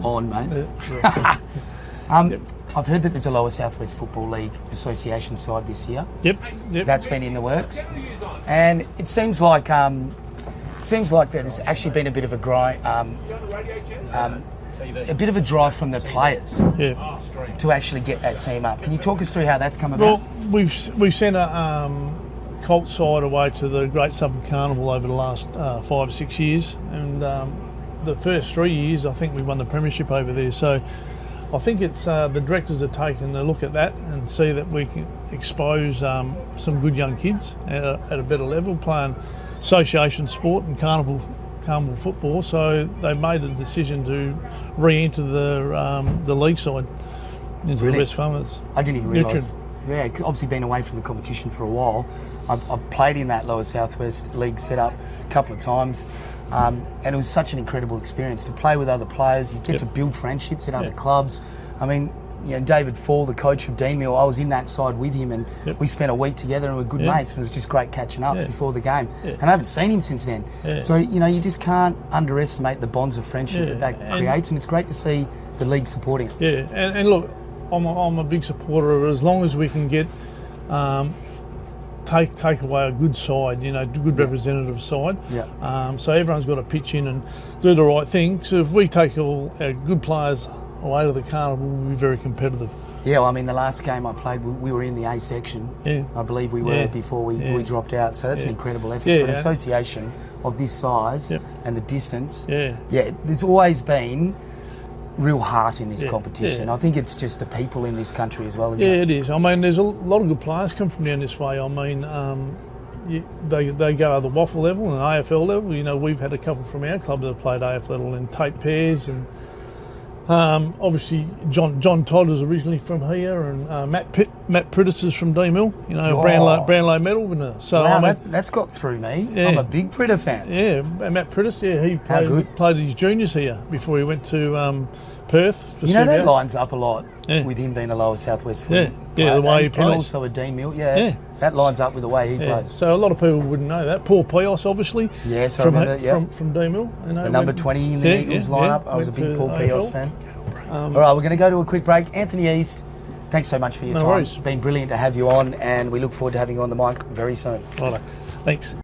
on, mate. Yeah. I've heard that there's a Lower Southwest Football League Association side this year. Yep. That's been in the works, and it seems like there's actually been a bit of a a bit of a drive from the players Yeah. to actually get that team up. Can you talk us through how that's come about? Well, we've sent a Colt side away to the Great Southern Carnival over the last 5 or 6 years, and the first 3 years I think we won the premiership over there. So I think it's the directors are taking a look at that and see that we can expose some good young kids at a better level, playing association sport and carnival football. So they made a decision to re-enter the league side into the West Farmers. I didn't even realise. Yeah, obviously been away from the competition for a while. I've played in that Lower Southwest League setup a couple of times, and it was such an incredible experience to play with other players. You get to build friendships at other clubs. I mean, you know, David Fall, the coach of Deanmill, I was in that side with him, and we spent a week together and we're good mates. And it was just great catching up before the game. And I haven't seen him since then. So, you know, you just can't underestimate the bonds of friendship that creates, and it's great to see the league supporting it. Yeah, and look, I'm a big supporter of it as long as we can get take away a good side, you know, good representative side. So everyone's got to pitch in and do the right thing. So if we take all our good players away to the carnival, we'll be very competitive. Yeah, well, I mean, the last game I played, we were in the A section. I believe we were before we dropped out. So that's an incredible effort for an association of this size and the distance. There's always been real heart in this competition. I think it's just the people in this country as well, isn't it? It is. I mean, there's a lot of good players come from down this way. I mean, they go at the waffle level and AFL level. You know, we've had a couple from our club that have played AFL level, and Tate Pears, and obviously John Todd was originally from here, and Matt Prittis is from Deanmill. You know, Brownlow medal winner. So wow, I mean, that's got through me. I'm a big Pritter fan. Yeah, and Matt Prittis. Yeah, he played his juniors here before he went to Perth. For that lines up a lot with him being a Lower Southwest footy player, the way he plays. And also a Deanmill, that lines up with the way he plays. So a lot of people wouldn't know that. Paul Pios, obviously. Yes, I from remember, from Deanmill. You know, the number 20 in the Eagles lineup. I was a big Paul Pios fan. All right, we're going to go to a quick break. Anthony East, thanks so much for your time. Worries. It's been brilliant to have you on, and we look forward to having you on the mic very soon. Right, thanks.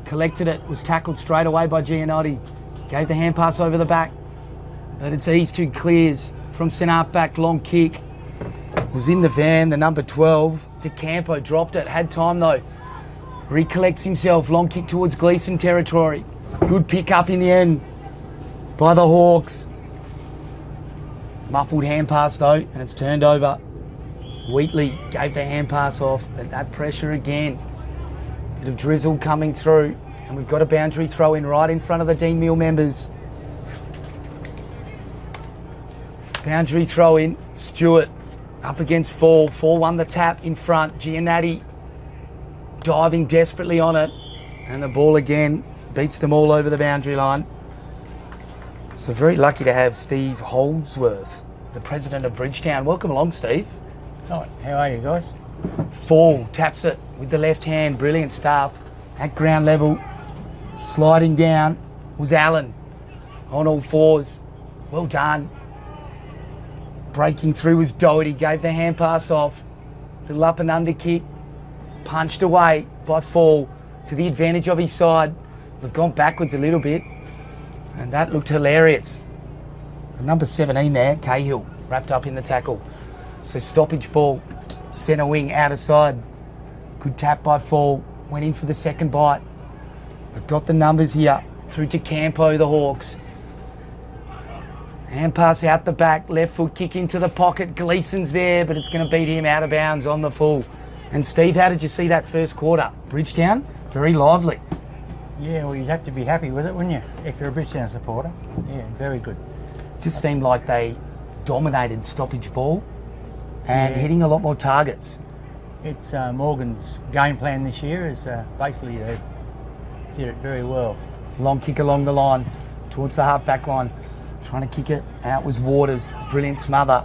collected it, was tackled straight away by Giannotti. Gave the hand pass over the back. But it's East who clears from centre half back, long kick. Was in the van, the number 12. DeCampo dropped it, had time though. Recollects himself, long kick towards Gleeson territory. Good pick up in the end by the Hawks. Muffled hand pass though, and it's turned over. Wheatley gave the hand pass off, but that pressure again. Bit of drizzle coming through, and we've got a boundary throw in right in front of the Deanmill members. Boundary throw in, Stewart up against Fall. Fall won the tap in front. Giannotti diving desperately on it, and the ball again beats them all over the boundary line. So very lucky to have Steve Holdsworth, the president of Bridgetown. Welcome along, Steve. How are you guys? Fall taps it with the left hand. Brilliant stuff. At ground level, sliding down was Allen on all fours. Well done. Breaking through was Doherty. Gave the hand pass off. Little up and under kick. Punched away by Fall to the advantage of his side. They've gone backwards a little bit, and that looked hilarious. The number 17 there, Cahill, wrapped up in the tackle. So stoppage ball, centre wing, outer side. Good tap by Fall. Went in for the second bite. They've got the numbers here. Through to Campo, the Hawks. Hand pass out the back. Left foot kick into the pocket. Gleeson's there, but it's going to beat him out of bounds on the full. And Steve, how did you see that first quarter? Bridgetown, very lively. Yeah, well, you'd have to be happy with it, wouldn't you, if you're a Bridgetown supporter? Yeah, very good. Just seemed like they dominated stoppage ball and hitting a lot more targets. It's Morgan's game plan this year is basically they did it very well. Long kick along the line towards the half-back line. Trying to kick it out was Waters. Brilliant smother.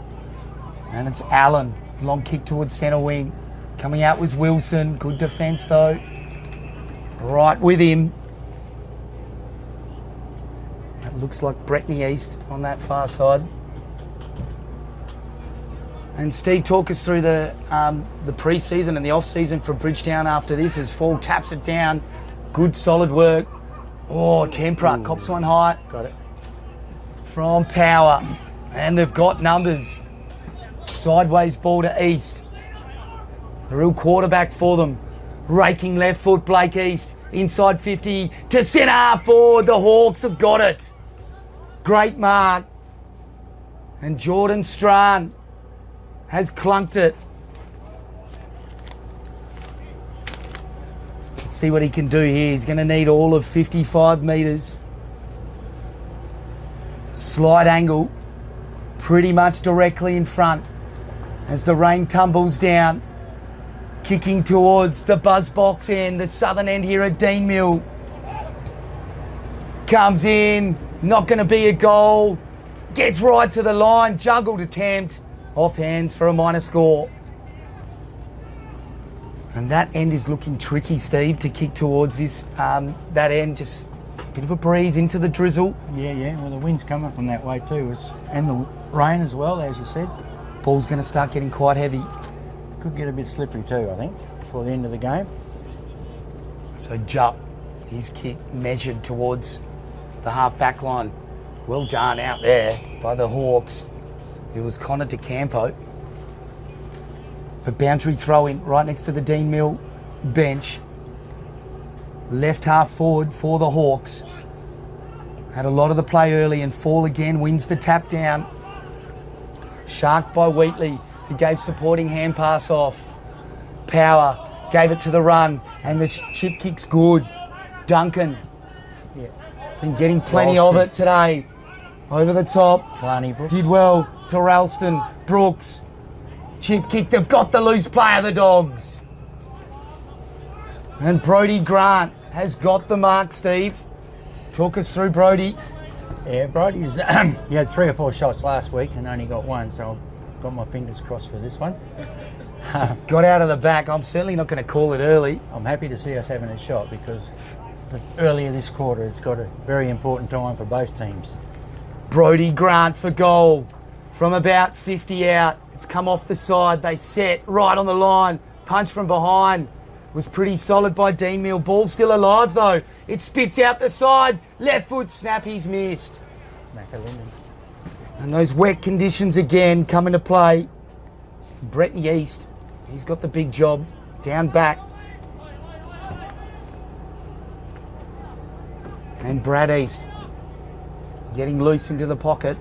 And it's Allen. Long kick towards centre wing. Coming out was Wilson. Good defence though. Right with him. That looks like Bretney East on that far side. And Steve, talk us through the pre-season and the off-season for Bridgetown after this as Fall taps it down. Good solid work. Oh, Tempera cops one high. Got it. From Power. And they've got numbers. Sideways ball to East. The real quarterback for them. Raking left foot, Blake East. Inside 50 to centre forward. The Hawks have got it. Great mark. And Jordan Strachan has clunked it. Let's see what he can do here. He's going to need all of 55 metres. Slight angle. Pretty much directly in front as the rain tumbles down. Kicking towards the buzz box end, the southern end here at Deanmill. Comes in, not going to be a goal. Gets right to the line, juggled attempt. Off hands for a minor score. And that end is looking tricky, Steve, to kick towards this. That end, just a bit of a breeze into the drizzle. Yeah. Well, the wind's coming from that way too, and the rain as well, as you said. Ball's going to start getting quite heavy. Could get a bit slippery too, I think, before the end of the game. So Jupp, his kick measured towards the half-back line. Well done out there by the Hawks. It was Connor DeCampo. A boundary throw in right next to the Deanmill bench. Left half forward for the Hawks. Had a lot of the play early and Fall again wins the tap down. Sharked by Wheatley, who gave supporting hand pass off. Power gave it to the run and the chip kick's good. Duncan been getting plenty of it today. Over the top. Kalani Brooks. Did well to Ralston. Brooks. Chip kick. They've got the loose player, the Dogs. And Brodie Grant has got the mark, Steve. Talk us through Brodie. Yeah, Brodie's he had 3 or 4 shots last week and only got 1, so I've got my fingers crossed for this one. Got out of the back. I'm certainly not going to call it early. I'm happy to see us having a shot because earlier this quarter it's got a very important time for both teams. Brodie Grant for goal from about 50 out. It's come off the side. They set right on the line. Punch from behind. was pretty solid by Deanmill. Ball still alive though. It spits out the side. Left foot snap, he's missed. And those wet conditions again come into play. Bretton East, he's got the big job. Down back. And Brad East getting loose into the pocket.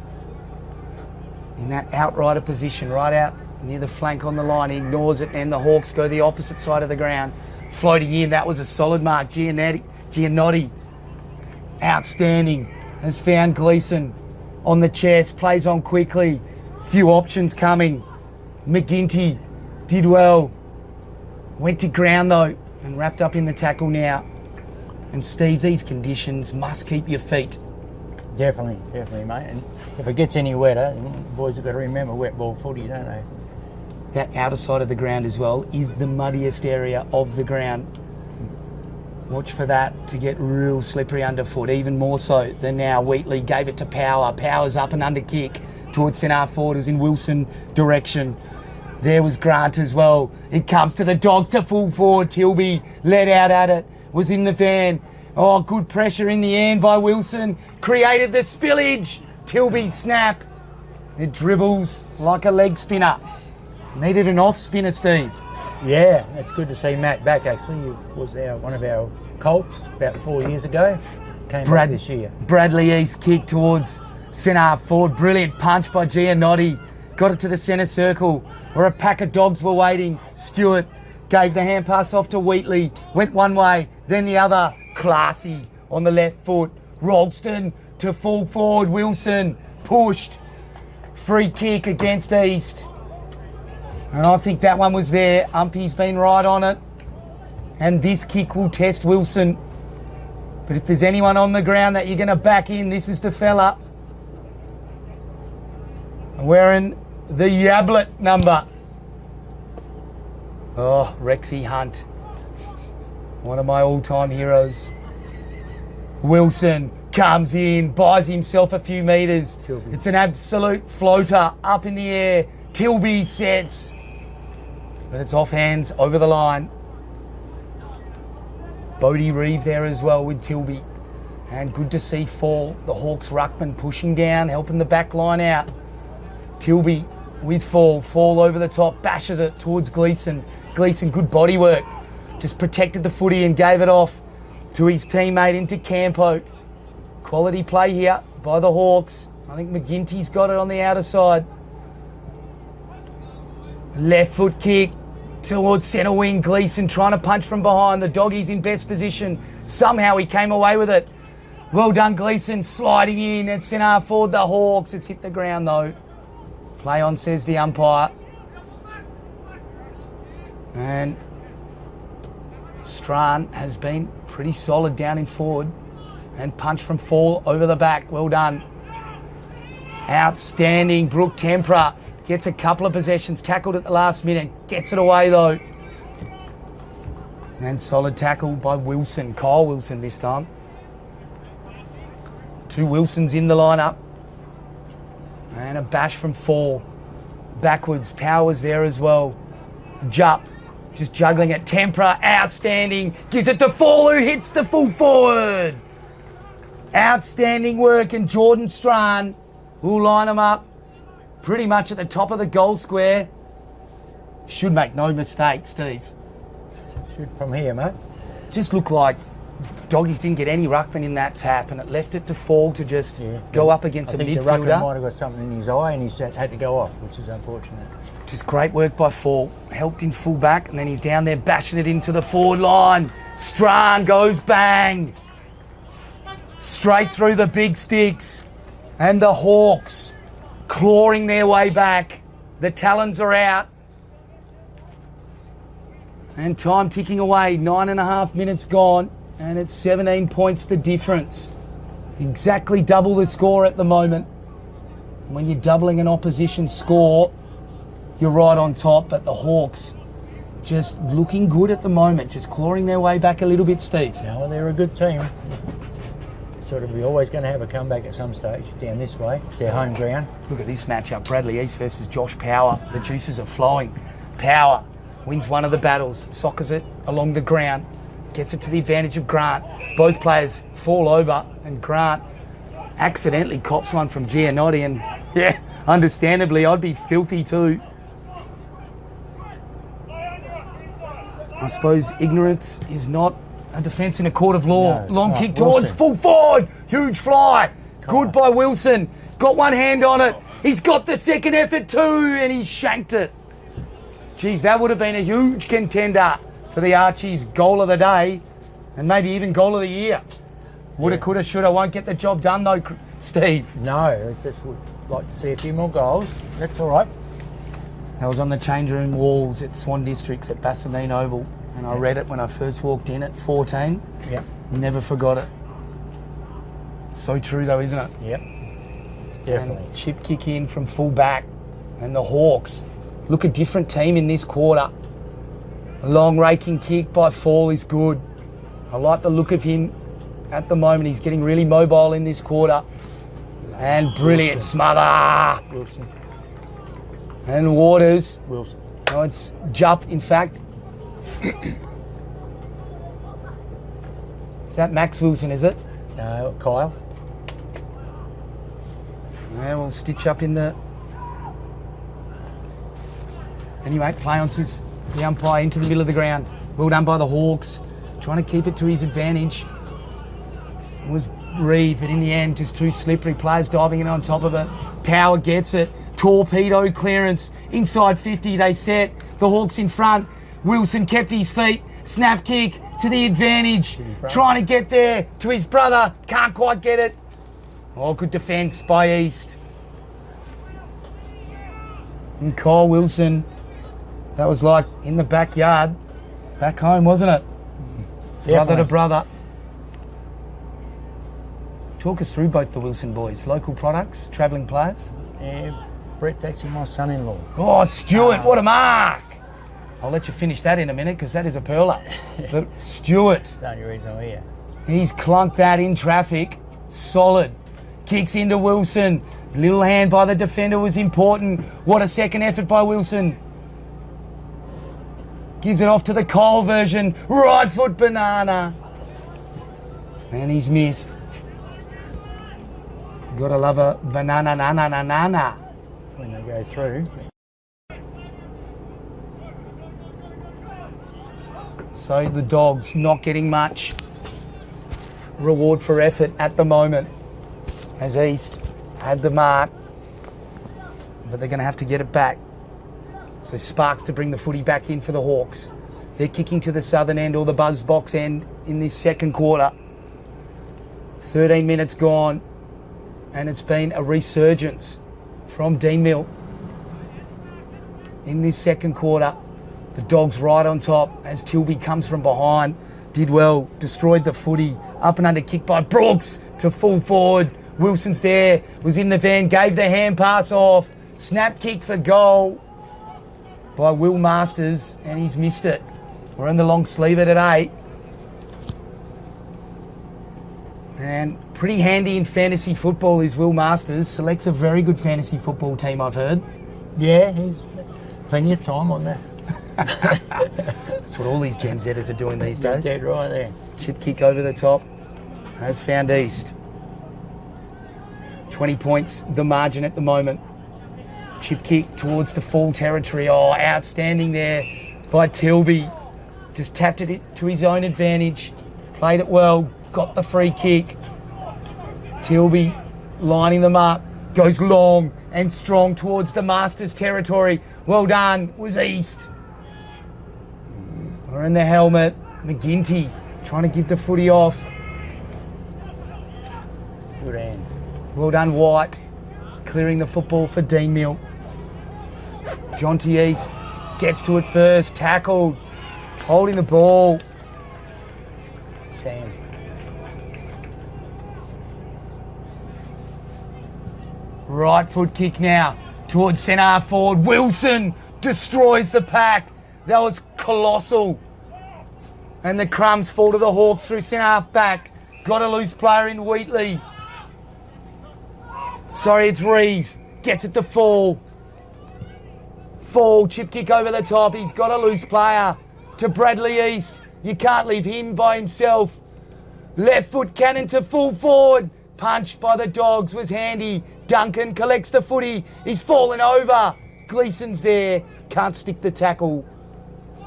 In that outrider position, right out near the flank on the line. He ignores it and the Hawks go the opposite side of the ground. Floating in, that was a solid mark. Giannotti, outstanding, has found Gleeson on the chest, plays on quickly. Few options coming. McGinty did well. Went to ground though and wrapped up in the tackle now. And Steve, these conditions must keep your feet. Definitely, mate. And if it gets any wetter, the boys have got to remember wet ball footy, don't they? That outer side of the ground as well is the muddiest area of the ground. Watch for that to get real slippery underfoot, even more so than now. Wheatley gave it to Power. Power's up and under kick towards centre forward. It was in Wilson direction. There was Grant as well. It comes to the Dogs to full forward. Tilby led out at it. Was in the van. Oh, good pressure in the end by Wilson. Created the spillage. Tilby snap. It dribbles like a leg spinner. Needed an off spinner, Steve. Yeah, it's good to see Matt back actually. He was one of our Colts about 4 years ago. Came back this year. Bradley East kick towards centre forward. Brilliant punch by Giannotti. Got it to the centre circle where a pack of Dogs were waiting. Stewart gave the hand pass off to Wheatley. Went one way, then the other. Classy on the left foot. Ralston to full forward. Wilson pushed. Free kick against East. And I think that one was there. Umpy's been right on it. And this kick will test Wilson. But if there's anyone on the ground that you're going to back in, this is the fella. Wearing the Yablet number. Oh, Rexy Hunt. One of my all-time heroes. Wilson comes in, buys himself a few metres. Tilby. It's an absolute floater up in the air. Tilby sets. But it's off hands, over the line. Bodie Reeve there as well with Tilby. And good to see Fall, the Hawks ruckman, pushing down, helping the back line out. Tilby with Fall. Fall over the top, bashes it towards Gleeson. Gleeson, good body work. Just protected the footy and gave it off to his teammate into Campo. Quality play here by the Hawks. I think McGinty's got it on the outer side. Left foot kick towards centre wing. Gleeson trying to punch from behind. The Doggies in best position. Somehow he came away with it. Well done, Gleeson. Sliding in at centre forward, the Hawks. It's hit the ground though. Play on, says the umpire. And Strahan has been pretty solid down in forward. And punch from Fall over the back. Well done. Outstanding. Brooke Tempera gets a couple of possessions. Tackled at the last minute. Gets it away though. And solid tackle by Wilson. Kyle Wilson this time. Two Wilsons in the lineup. And a bash from Fall. Backwards. Powers there as well. Jupp. Just juggling it. Tempera. Outstanding. Gives it to Fall, who hits the full forward. Outstanding work. And Jordan Strahan will line them up pretty much at the top of the goal square. Should make no mistake, Steve. Should from here, mate. Just looked like Doggies didn't get any ruckman in that tap, and it left it to Fall to just go up against a midfielder. I think the ruckman might have got something in his eye and he's had to go off, which is unfortunate. Just great work by Fall. Helped in full back, and then he's down there bashing it into the forward line. Strahan goes bang. Straight through the big sticks. And the Hawks clawing their way back. The Talons are out. And time ticking away. 9.5 minutes gone. And it's 17 points the difference. Exactly double the score at the moment. When you're doubling an opposition score, you're right on top. But the Hawks just looking good at the moment. Just clawing their way back a little bit, Steve. Yeah, well, they're a good team. Sort of, we're always going to have a comeback at some stage down this way. It's their home ground. Look at this matchup. Bradley East versus Josh Power. The juices are flowing. Power wins one of the battles, soccers it along the ground, gets it to the advantage of Grant. Both players fall over, and Grant accidentally cops one from Giannotti, and yeah, understandably, I'd be filthy too. I suppose ignorance is not a defence in a court of law. No, Long right, kick towards Wilson. full forward. Huge fly. Good by Wilson. Got one hand on it. He's got the second effort too, and he shanked it. Geez, that would have been a huge contender for the Archies' goal of the day, and maybe even goal of the year. Woulda, coulda, shoulda. Won't get the job done though, Steve. No, it's just would like to see a few more goals. That's all right. That was on the change room walls at Swan Districts at Bassendean Oval, and I read it when I first walked in at 14. Yep. Never forgot it. So true though, isn't it? Yep. Definitely. And chip kick in from full back, and the Hawks look a different team in this quarter. A long raking kick by Fall is good. I like the look of him at the moment. He's getting really mobile in this quarter. And brilliant Wilson. smother. Wilson. And Waters. Wilson. Oh, it's Jupp, in fact. Is that Max Wilson, is it? No, Kyle. Yeah, we'll stitch up in the... Anyway, play on says the umpire into the middle of the ground. Well done by the Hawks. Trying to keep it to his advantage. It was Reed, but in the end, just too slippery. Players diving in on top of it. Power gets it. Torpedo clearance. Inside 50, they set. The Hawks in front. Wilson kept his feet. Snap kick to the advantage. Trying to get there to his brother. Can't quite get it. Oh, good defence by East. And Kyle Wilson. That was like in the backyard. Back home, wasn't it? Definitely. Brother to brother. Talk us through both the Wilson boys. Local products, travelling players. Yeah, Brett's actually my son-in-law. Oh, Stewart, what a mark. I'll let you finish that in a minute because that is a perler. But Stewart, That's the only reason I'm here. he's clunked that in traffic. Solid. Kicks into Wilson. Little hand by the defender was important. What a second effort by Wilson. Gives it off to the Cole version. Right foot banana. And he's missed. Gotta love a banana na na na na na. When they go through. So the Dogs not getting much reward for effort at the moment, as East had the mark, but they're going to have to get it back. So Sparks to bring the footy back in for the Hawks. They're kicking to the southern end or the Buzz box end in this second quarter. 13 minutes gone, and it's been a resurgence from Deanmill in this second quarter. The Dogs right on top as Tilby comes from behind. Did well, destroyed the footy. Up and under kick by Brooks to full forward. Wilson's there, was in the van, gave the hand pass off. Snap kick for goal by Will Masters, and he's missed it. We're in the long sleeve at 8. And pretty handy in fantasy football is Will Masters. Selects a very good fantasy football team, I've heard. Yeah, he's plenty of time on that. That's what all these Gen Zers are doing these days. Dead right there. Chip kick over the top. Has found East. 20 points, the margin at the moment. Chip kick towards the full territory. Oh, outstanding there by Tilby. Just tapped it to his own advantage. Played it well. Got the free kick. Tilby lining them up. Goes long and strong towards the Masters territory. Well done. Was East. We're in the helmet. McGinty trying to give the footy off. Good hands. Well done, White. Clearing the football for Deanmill. Jonty East gets to it first. Tackled. Holding the ball. Sam. Right foot kick now towards centre half forward. Wilson destroys the pack. That was colossal. And the crumbs fall to the Hawks through centre half back. Got a loose player in Wheatley. Sorry, it's Reeve. Gets it to fall. fall. Chip kick over the top. He's got a loose player to Bradley East. You can't leave him by himself. Left foot cannon to full forward. Punch by the Dogs was handy. Duncan collects the footy. He's fallen over. Gleeson's there. Can't stick the tackle.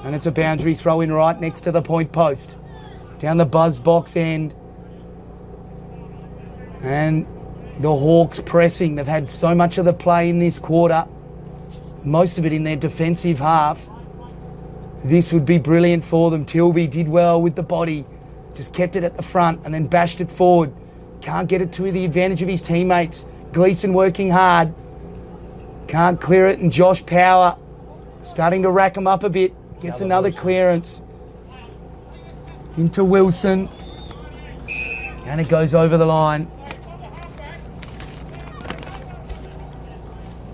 And it's a boundary throw in right next to the point post. Down the buzz box end. And the Hawks pressing. They've had so much of the play in this quarter. Most of it in their defensive half. This would be brilliant for them. Tilby did well with the body. Just kept it at the front and then bashed it forward. Can't get it to the advantage of his teammates. Gleeson working hard. Can't clear it, and Josh Power starting to rack him up a bit. Gets another clearance. Into Wilson. And it goes over the line.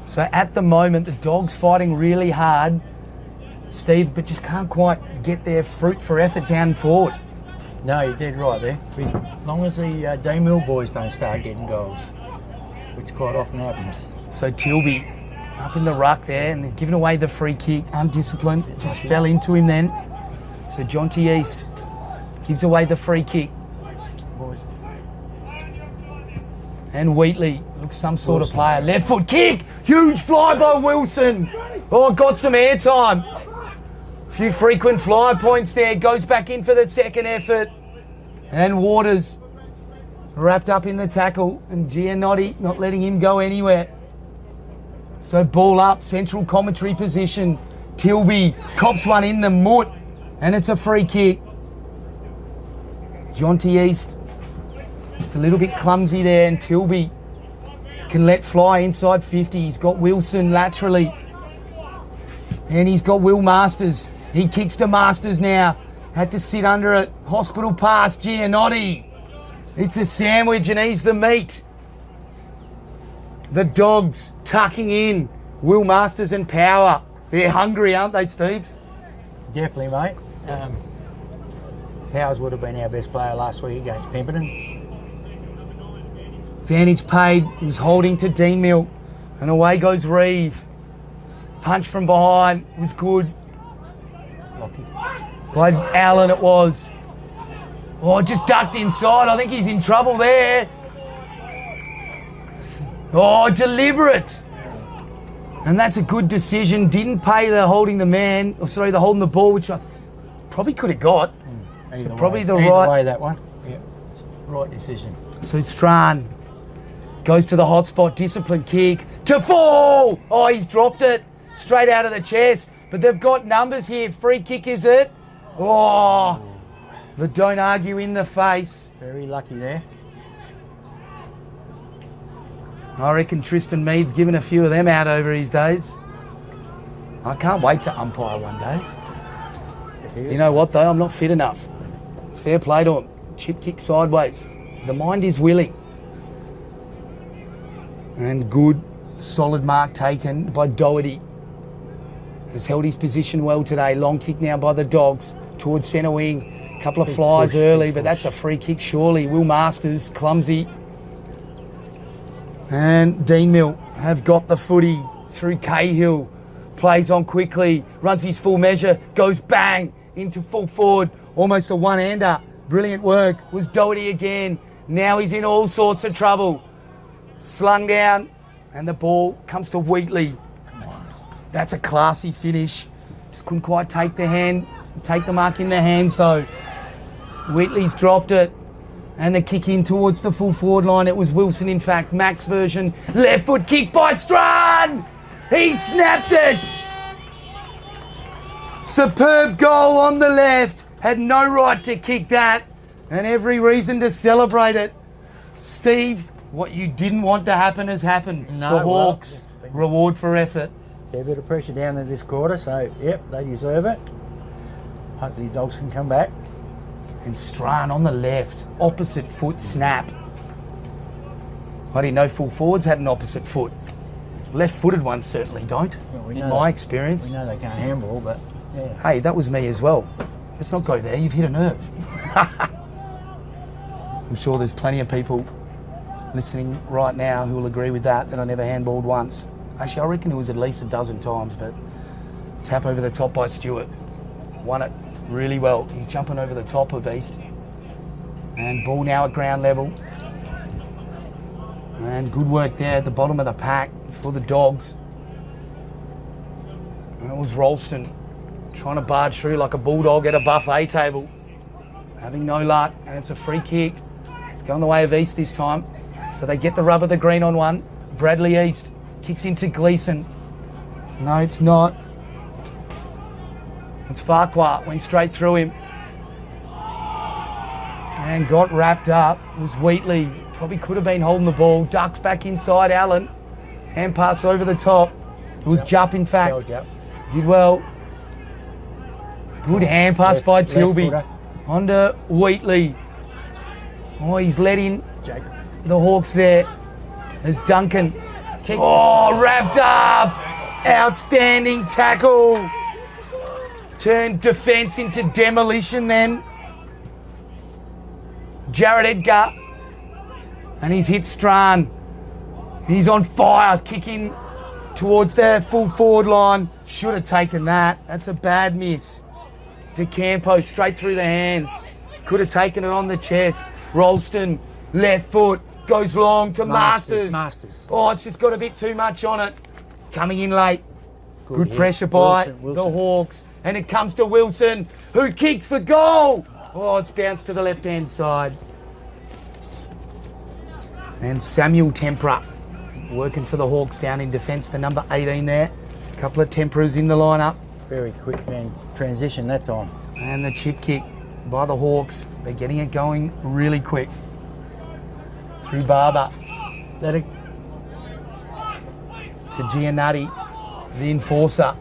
So at the moment, the Dogs fighting really hard, Steve, but just can't quite get their fruit for effort down forward. No, you did right there. As long as the Deanmill boys don't start getting goals, which quite often happens. So Tilby up in the ruck there, and they've given away the free kick. Undisciplined, just fell into him then. So Jonty East gives away the free kick. Boys. And Wheatley looks some sort of player. Left foot kick, huge fly by Wilson. Oh, got some airtime. A few frequent fly points there. Goes back in for the second effort. And Waters wrapped up in the tackle, and Giannotti not letting him go anywhere. So ball up, central commentary position. Tilby cops one in the moot, and it's a free kick. Jonty East just a little bit clumsy there, and Tilby can let fly inside 50. He's got Wilson laterally, and he's got Will Masters. He kicks to Masters now. Had to sit under it. Hospital pass, Giannotti. It's a sandwich, and he's the meat. The Dogs tucking in. Will Masters and Power. They're hungry, aren't they, Steve? Definitely, mate. Powers would have been our best player last week against Pemberton. Vantage paid. He was holding to Deanmill. And away goes Reeve. Punch from behind was good. Lucky. By Allen it was. Oh, just ducked inside. I think he's in trouble there. Oh, deliberate. And that's a good decision. Didn't pay the holding the man, or sorry, the holding the ball, which I probably could have got. So probably the Either right way, that one. Yeah, right decision. So Strachan goes to the hot spot, discipline kick to fall. Oh, he's dropped it straight out of the chest. But they've got numbers here. Free kick, is it? Oh, the don't argue in the face. Very lucky there. I reckon Tristan Mead's given a few of them out over his days. I can't wait to umpire one day. You know what, though? I'm not fit enough. Fair play to him. Chip kick sideways. The mind is willing. And good, solid mark taken by Doherty. Has held his position well today. Long kick now by the Dogs towards centre wing. Couple of big flies push, early, but that's a free kick surely. Will Masters, clumsy. And Deanmill have got the footy through Cahill. Plays on quickly, runs his full measure, goes bang into full forward. Almost a one-hander. Brilliant work. Was Doherty again. Now he's in all sorts of trouble. Slung down, and the ball comes to Wheatley. Come on. That's a classy finish. Just couldn't quite take the mark in the hands though. Wheatley's dropped it. And the kick in towards the full forward line. It was Wilson, in fact. Max version. Left foot kick by Strachan. He snapped it. Superb goal on the left. Had no right to kick that. And every reason to celebrate it. Steve, what you didn't want to happen has happened. No, the Hawks, reward for effort. Yeah, a bit of pressure down there this quarter. So, yep, they deserve it. Hopefully the Dogs can come back. And Strachan on the left, opposite foot snap. I didn't know full forwards had an opposite foot. Left-footed ones certainly don't, well, in my experience. We know they can't handball, but yeah. Hey, that was me as well. Let's not go there, you've hit a nerve. I'm sure there's plenty of people listening right now who will agree with that I never handballed once. Actually, I reckon it was at least a dozen times, but tap over the top by Stewart. Won it really well. He's jumping over the top of East. And ball now at ground level. And good work there at the bottom of the pack for the Dogs. And it was Ralston trying to barge through like a bulldog at a buffet table. Having no luck, and it's a free kick. It's going the way of East this time. So they get the rub of the green on one. Bradley East kicks into Gleeson. No, it's not. It's Farquhar, went straight through him. And got wrapped up. It was Wheatley. Probably could have been holding the ball. Ducks back inside Allen. Hand pass over the top. It was Jupp, in fact. Did well. Good hand pass by Tilby. Onto Wheatley. Oh, he's let in the Hawks there. There's Duncan. Oh, wrapped up. Outstanding tackle. Turned defence into demolition then. Jared Edgar. And he's hit Strachan. He's on fire, kicking towards the full forward line. Should have taken that. That's a bad miss. DeCampo straight through the hands. Could have taken it on the chest. Ralston, left foot, goes long to Masters. Oh, it's just got a bit too much on it. Coming in late. Good pressure by the Hawks. And it comes to Wilson, who kicks for goal. Oh, it's bounced to the left-hand side. And Samuel Tempera working for the Hawks down in defence, the number 18 there. A couple of Temperas in the lineup. Very quick, man. Transition that time. And the chip kick by the Hawks. They're getting it going really quick. Through Barber. Let it to Giannotti, the enforcer.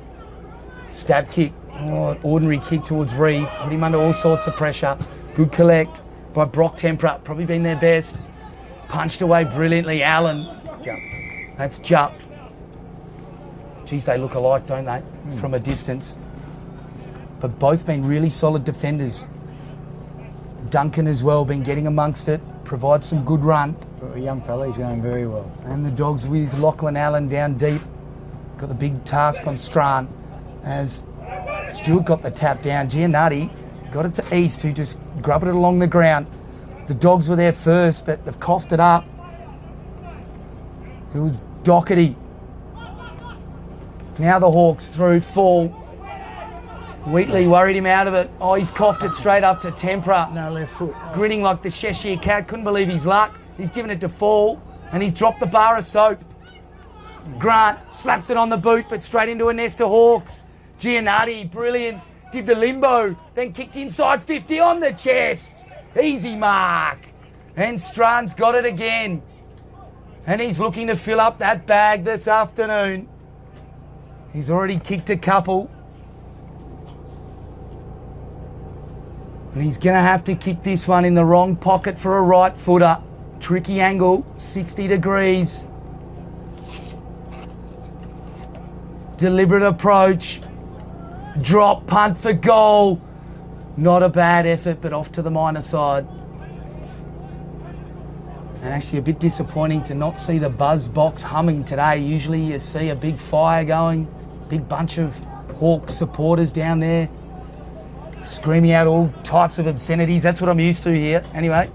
Stab kick. Oh, ordinary kick towards Reeve. Put him under all sorts of pressure. Good collect by Brock Tempera. Probably been their best. Punched away brilliantly. Allen. jump. That's Jupp. Geez, they look alike, don't they? From a distance. But both been really solid defenders. Duncan as well, been getting amongst it. Provides some good run. For a young fella, he's going very well. And the Dogs with Lachlan Allen down deep. Got the big task on Strachan as Stewart got the tap down. Giannotti got it to East, who just grubbed it along the ground. The Dogs were there first, but they've coughed it up. It was Doherty. Now the Hawks through full. Wheatley worried him out of it. Oh, he's coughed it straight up to Tempera. No left foot. Grinning like the Cheshire Cat. Couldn't believe his luck. He's given it to Fall, and he's dropped the bar of soap. Grant slaps it on the boot, but straight into a nest of Hawks. Giannotti, brilliant. Did the limbo, then kicked inside 50 on the chest. Easy mark. And Strahan's got it again. And he's looking to fill up that bag this afternoon. He's already kicked a couple. And he's going to have to kick this one in the wrong pocket for a right footer. Tricky angle, 60 degrees. Deliberate approach. Drop punt for goal. Not a bad effort, but off to the minor side. And actually a bit disappointing to not see the buzz box humming today. Usually you see a big fire going, big bunch of Hawk supporters down there screaming out all types of obscenities. That's what I'm used to here. Anyway,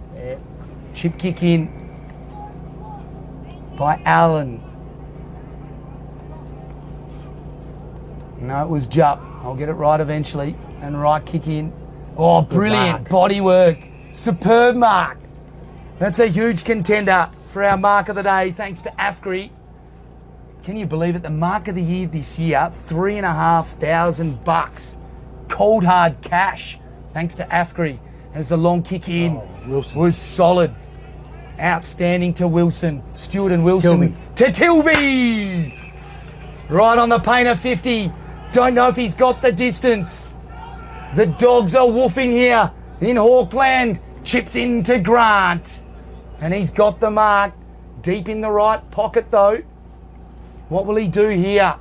chip kick in by Allen. No, it was Jupp. I'll get it right eventually. And right kick in. Oh, brilliant body work. Superb mark. That's a huge contender for our mark of the day, thanks to AFGRI. Can you believe it? The mark of the year this year, $3,500. Cold hard cash, thanks to AFGRI. As the long kick in was solid. Outstanding to Wilson. Stewart and Wilson to Tilby. Right on the painter 50. Don't know if he's got the distance. The Dogs are woofing here in Hawkland. Chips into Grant. And he's got the mark. Deep in the right pocket though. What will he do here?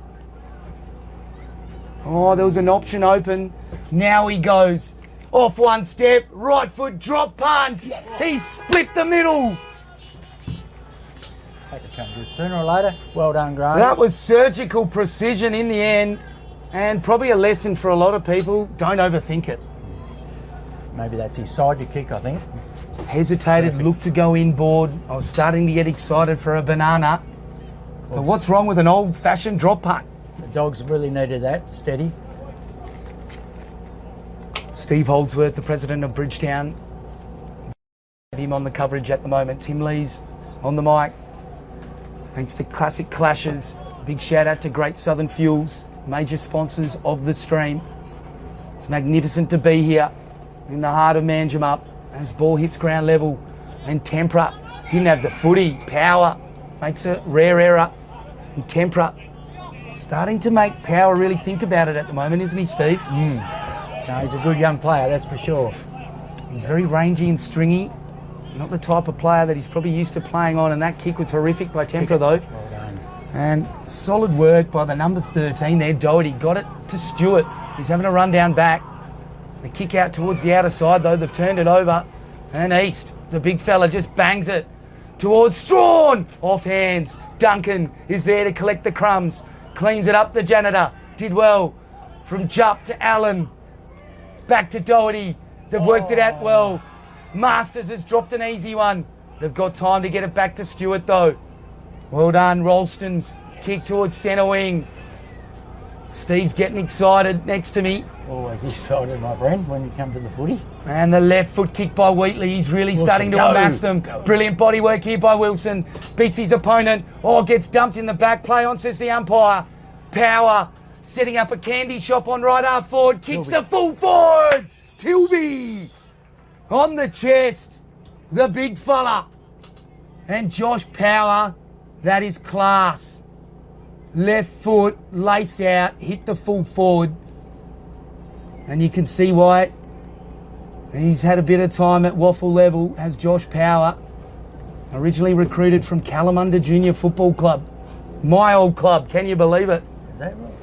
Oh, there was an option open. Now he goes. Off one step. Right foot drop punt. He split the middle. That could come good sooner or later. Well done, Graham. That was surgical precision in the end, and probably a lesson for a lot of people. Don't overthink it. Maybe that's his side to kick, I think. Hesitated, looked to go inboard. I was starting to get excited for a banana. But what's wrong with an old-fashioned drop punt? The dogs really needed that. Steady. Steve Holdsworth, the president of Bridgetown. Have him on the coverage at the moment. Tim Lee's on the mic. Thanks to Classic Clashes. Big shout out to Great Southern Fuels, major sponsors of the stream. It's magnificent to be here in the heart of Manjimup as ball hits ground level. And Tempera didn't have the footy. Power makes a rare error. And Tempera starting to make Power really think about it at the moment, isn't he, Steve? No, he's a good young player, that's for sure. He's very rangy and stringy. Not the type of player that he's probably used to playing on, and that kick was horrific by Tempera, though. Well done. And solid work by the number 13 there, Doherty. Got it to Stewart. He's having a run down back. The kick out towards the outer side, though. They've turned it over. And East, the big fella, just bangs it towards Strawn. Off hands. Duncan is there to collect the crumbs. Cleans it up, the janitor. Did well. From Jupp to Allen. Back to Doherty. They've worked it out well. Masters has dropped an easy one. They've got time to get it back to Stewart, though. Well done. Ralston's kick towards centre wing. Steve's getting excited next to me. Always excited, my friend, when you come to the footy. And the left foot kick by Wheatley. He's really Wilson, starting to go. amass them. Brilliant body work here by Wilson. Beats his opponent. Gets dumped in the back. Play on, says the umpire. Power setting up a candy shop on right half forward. Kicks to full forward. Tilby on the chest. The big fella. And Josh Power. That is class. Left foot, lace out, hit the full forward. And you can see why he's had a bit of time at waffle level, has Josh Power. Originally recruited from Kalamunda Junior Football Club. My old club, can you believe it? Is that right?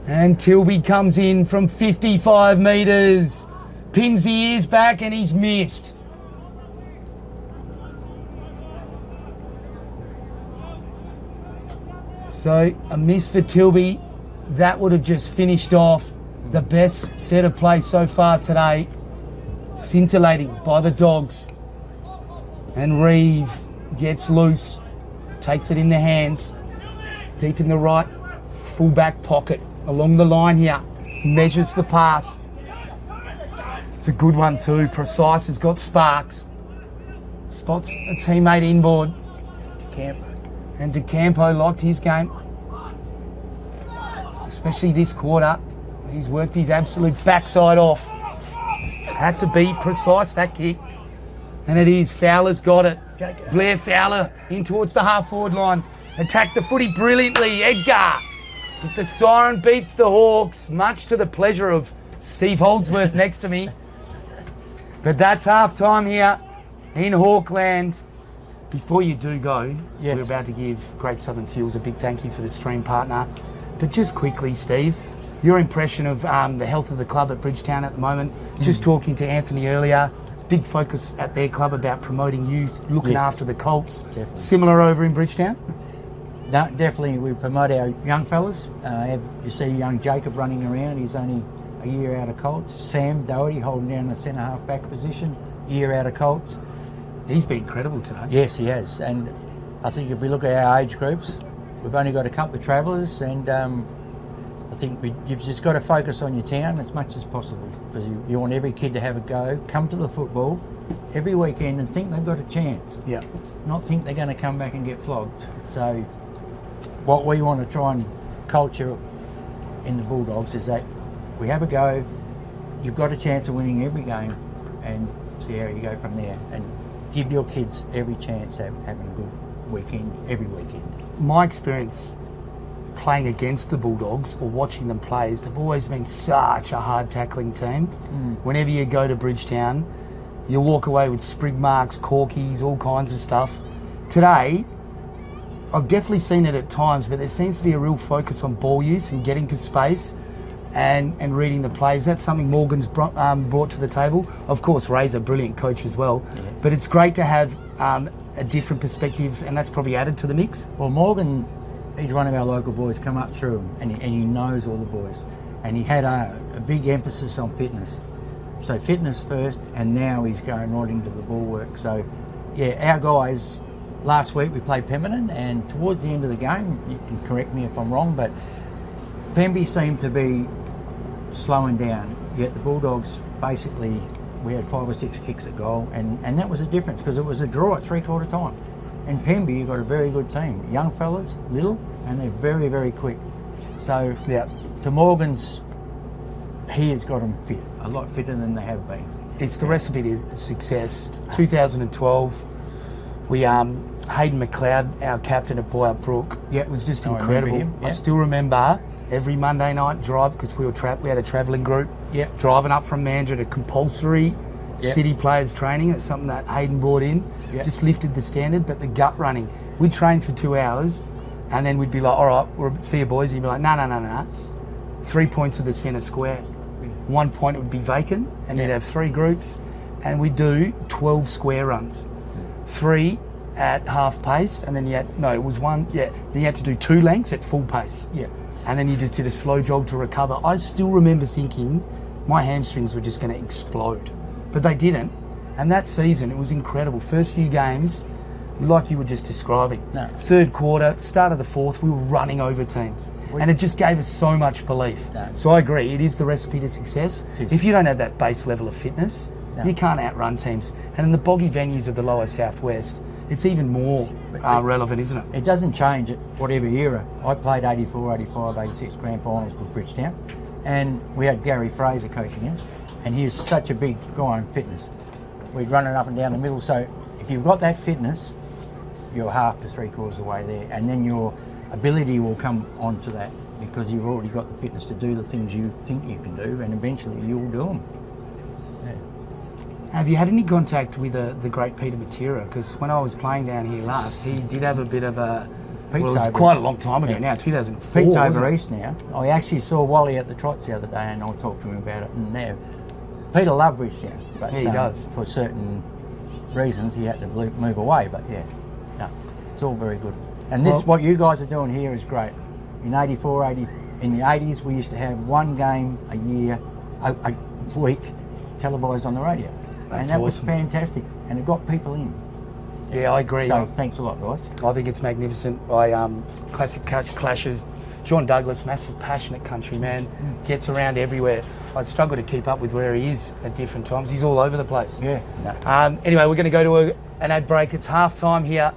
And Tilby comes in from 55 metres. Pins the ears back and he's missed. So a miss for Tilby. That would have just finished off the best set of play so far today. Scintillating by the Dogs. And Reeve gets loose. Takes it in the hands. Deep in the right full back pocket. Along the line here. Measures the pass. It's a good one too. Precise has got sparks. Spots a teammate inboard. Camp. And DeCampo liked his game. Especially this quarter. He's worked his absolute backside off. Had to be precise, that kick. And it is. Fowler's got it. Blair Fowler in towards the half-forward line. Attacked the footy brilliantly. Edgar. But the siren beats the Hawks, much to the pleasure of Steve Holdsworth next to me. But that's half-time here in Hawkland. Before you do go, we're about to give Great Southern Fuels a big thank you for the stream partner. But just quickly, Steve, your impression of the health of the club at Bridgetown at the moment. Just talking to Anthony earlier, big focus at their club about promoting youth, looking after the Colts. Definitely. Similar over in Bridgetown? No, definitely, we promote our young fellas. You see young Jacob running around, he's only a year out of Colts. Sam Doherty holding down the centre half back position, year out of Colts. He's been incredible today. Yes, he has. And I think if we look at our age groups, we've only got a couple of travellers, and I think you've just got to focus on your town as much as possible, because you want every kid to have a go, come to the football every weekend and think they've got a chance. Yeah. Not think they're going to come back and get flogged. So what we want to try and culture in the Bulldogs is that we have a go, you've got a chance of winning every game, and see how you go from there. And give your kids every chance of having a good weekend, every weekend. My experience playing against the Bulldogs or watching them play is they've always been such a hard tackling team. Whenever you go to Bridgetown, you walk away with sprig marks, corkies, all kinds of stuff. Today, I've definitely seen it at times, but there seems to be a real focus on ball use and getting to space and reading the plays. That's something Morgan's brought to the table. Of course, Ray's a brilliant coach as well. Yeah. But it's great to have a different perspective, and that's probably added to the mix? Well, Morgan, he's one of our local boys, come up through him, and he knows all the boys. And he had a big emphasis on fitness. So fitness first, and now he's going right into the ball work. So, yeah, our guys, last week we played Pemberton, and towards the end of the game, you can correct me if I'm wrong, but Pemby seemed to be slowing down, yet the Bulldogs basically, we had 5 or 6 kicks at goal, and that was a difference because it was a draw at 3/4 time. In Pemby, you've got a very good team, young fellas, little, and they're very, very quick. So, to Morgan's, he has got them fit, a lot fitter than they have been. It's the recipe to success. 2012, we Hayden McLeod, our captain at Boyup Brook, it was just incredible. I still remember every Monday night drive, because we had a travelling group, driving up from Mandurah to compulsory city players training. It's something that Hayden brought in, just lifted the standard. But the gut running, we'd train for 2 hours, and then we'd be like, all right, we'll see you boys. And he'd be like, no. 3 points of the centre square. 1 point it would be vacant, and you'd have 3 groups, and we'd do 12 square runs. 3 at half pace, and then it was 1, then you had to do 2 lengths at full pace. And then you just did a slow jog to recover. I still remember thinking my hamstrings were just going to explode, but they didn't. And that season, it was incredible. First few games, like you were just describing. Third quarter, start of the fourth, we were running over teams. And it just gave us so much belief. So I agree, it is the recipe to success. If you don't have that base level of fitness, you can't outrun teams. And in the boggy venues of the lower southwest, it's even more relevant, isn't it? It doesn't change at whatever era. I played 84, 85, 86 grand finals with Bridgetown, and we had Gary Fraser coaching us, and he's such a big guy on fitness. We'd run it up and down the middle, so if you've got that fitness, you're half to 3/4 of the way there, and then your ability will come onto that because you've already got the fitness to do the things you think you can do, and eventually you'll do them. Have you had any contact with the great Peter Matera? Because when I was playing down here last, he did have a bit of a... it was quite a long time ago now, 2004. Pete's over east now. I actually saw Wally at the Trots the other day, and I talked to him about it. And now, Peter loved Bridgetown, but he does. For certain reasons, he had to move away. But it's all very good. And what you guys are doing here is great. In 84, 80, in the 80s, we used to have 1 game a year, a week, televised on the radio. And that was fantastic, and it got people in. Yeah, I agree. So thanks a lot, guys. I think it's magnificent. Classic clashes. John Douglas, massive, passionate country man, gets around everywhere. I struggle to keep up with where he is at different times. He's all over the place. Anyway, we're going to go to an ad break. It's half time here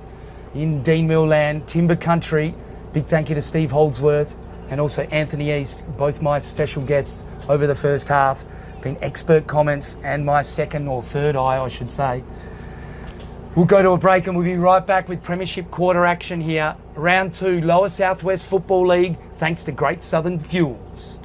in Deanmill land, Timber Country. Big thank you to Steve Holdsworth and also Anthony East, both my special guests over the first half. Been expert comments and my second or third eye, I should say. We'll go to a break and we'll be right back with Premiership quarter action here. Round 2, Lower Southwest Football League, thanks to Great Southern Fuels.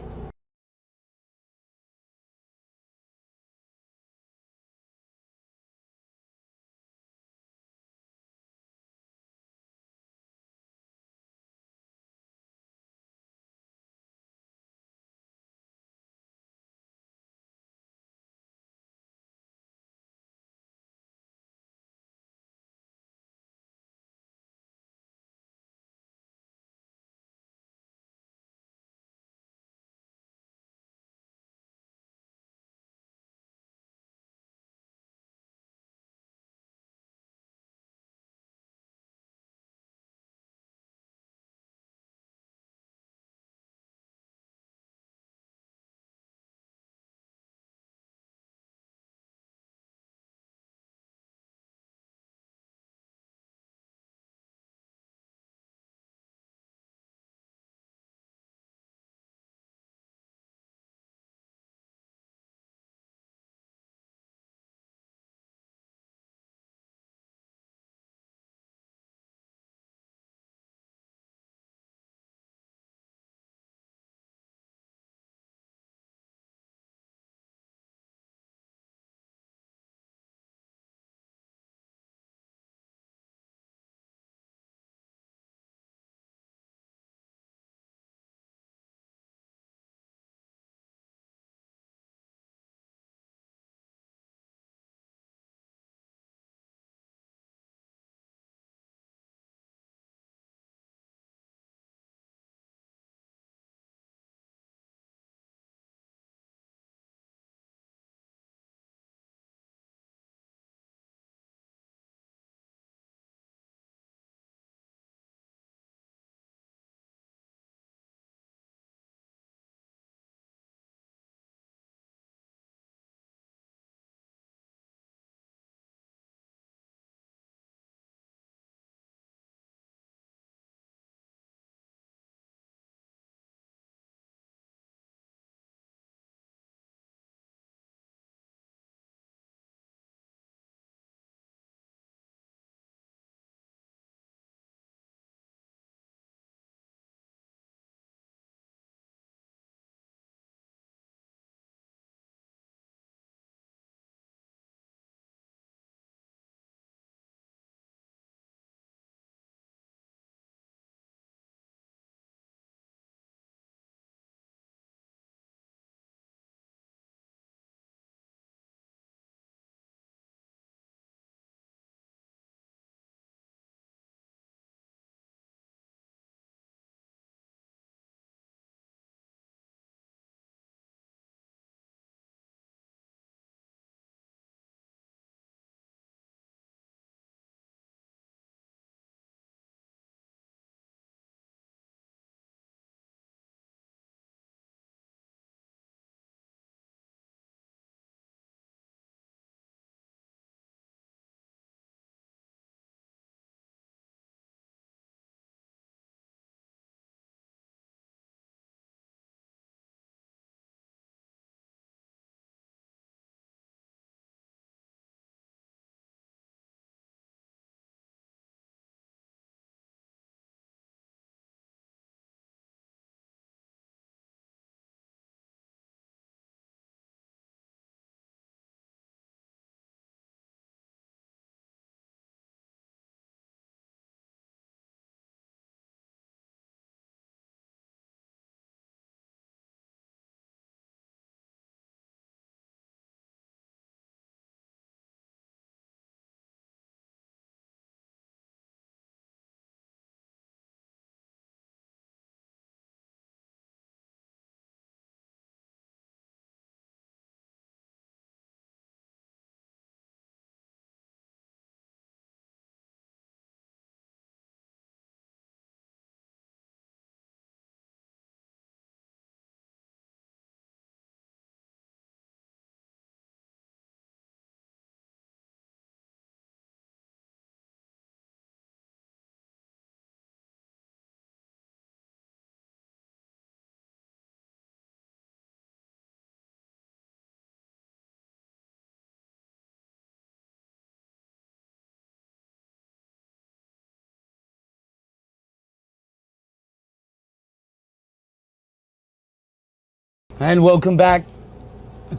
And welcome back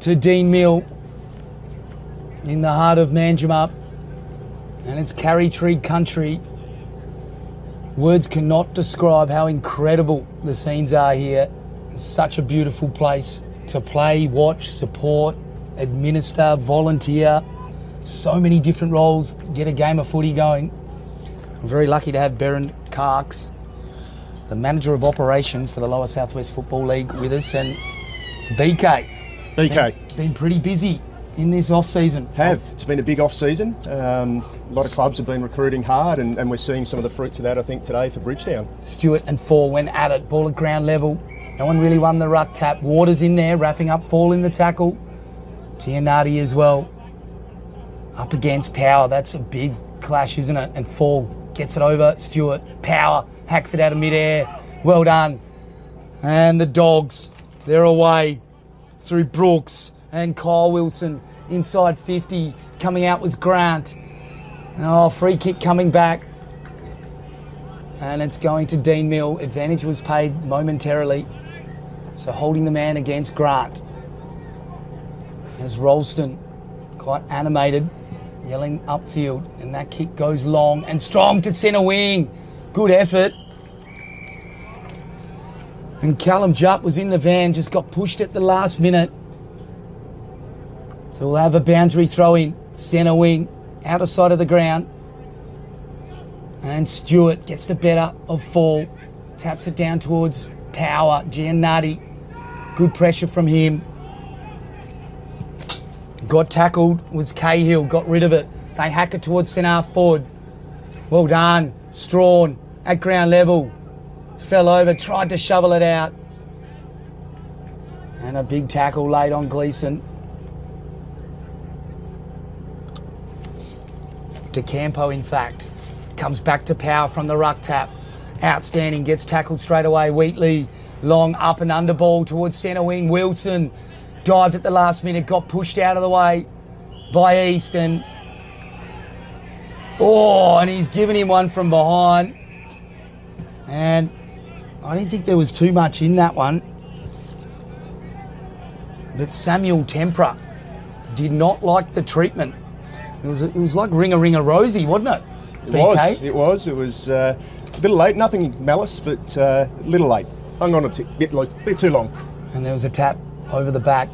to Deanmill in the heart of Manjimup, and it's Carry Tree country. Words cannot describe how incredible the scenes are here. It's such a beautiful place to play, watch, support, administer, volunteer. So many different roles, get a game of footy going. I'm very lucky to have Berin Karks, the manager of operations for the Lower Southwest Football League, with us, and BK. Been pretty busy in this off-season. It's been a big off-season. A lot of clubs have been recruiting hard, and we're seeing some of the fruits of that, I think, today for Bridgetown. Stewart and Fall went at it, ball at ground level. No one really won the ruck tap. Waters in there, wrapping up Fall in the tackle. Giannardi as well. Up against Power. That's a big clash, isn't it? And Fall gets it over. Stewart, Power, hacks it out of midair. Well done. And the Dogs, they're away through Brooks and Kyle Wilson inside 50. Coming out was Grant. Oh, free kick coming back. And it's going to Deanmill. Advantage was paid momentarily. So holding the man against Grant. As Ralston, quite animated, yelling upfield. And that kick goes long and strong to centre wing. Good effort. And Callum Jupp was in the van, just got pushed at the last minute. So we'll have a boundary throw in, centre wing, outer side of the ground. And Stewart gets the better of Fall, taps it down towards Power. Giannardi, good pressure from him. Got tackled, was Cahill, got rid of it. They hack it towards centre half forward. Well done, Strawn at ground level. Fell over, tried to shovel it out. And a big tackle laid on Gleeson. DeCampo, in fact, comes back to Power from the ruck tap. Outstanding, gets tackled straight away. Wheatley, long up and under ball towards centre wing. Wilson dived at the last minute, got pushed out of the way by Easton. Oh, and he's given him one from behind. And I didn't think there was too much in that one. But Samuel Tempera did not like the treatment. It was like Ringa Rosie, wasn't it? It was a little late. Nothing malice, but a little late. Hung on a bit too long. And there was a tap over the back.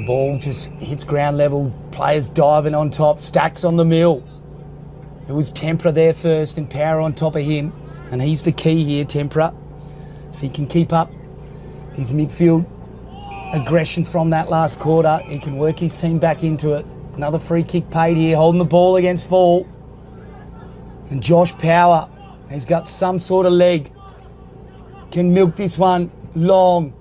Ball just hits ground level. Players diving on top. Stacks on the mill. It was Tempera there first and Power on top of him. And he's the key here, Tempera. If he can keep up his midfield aggression from that last quarter, he can work his team back into it. Another free kick paid here, holding the ball against Fall. And Josh Power, he's got some sort of leg. Can milk this one long.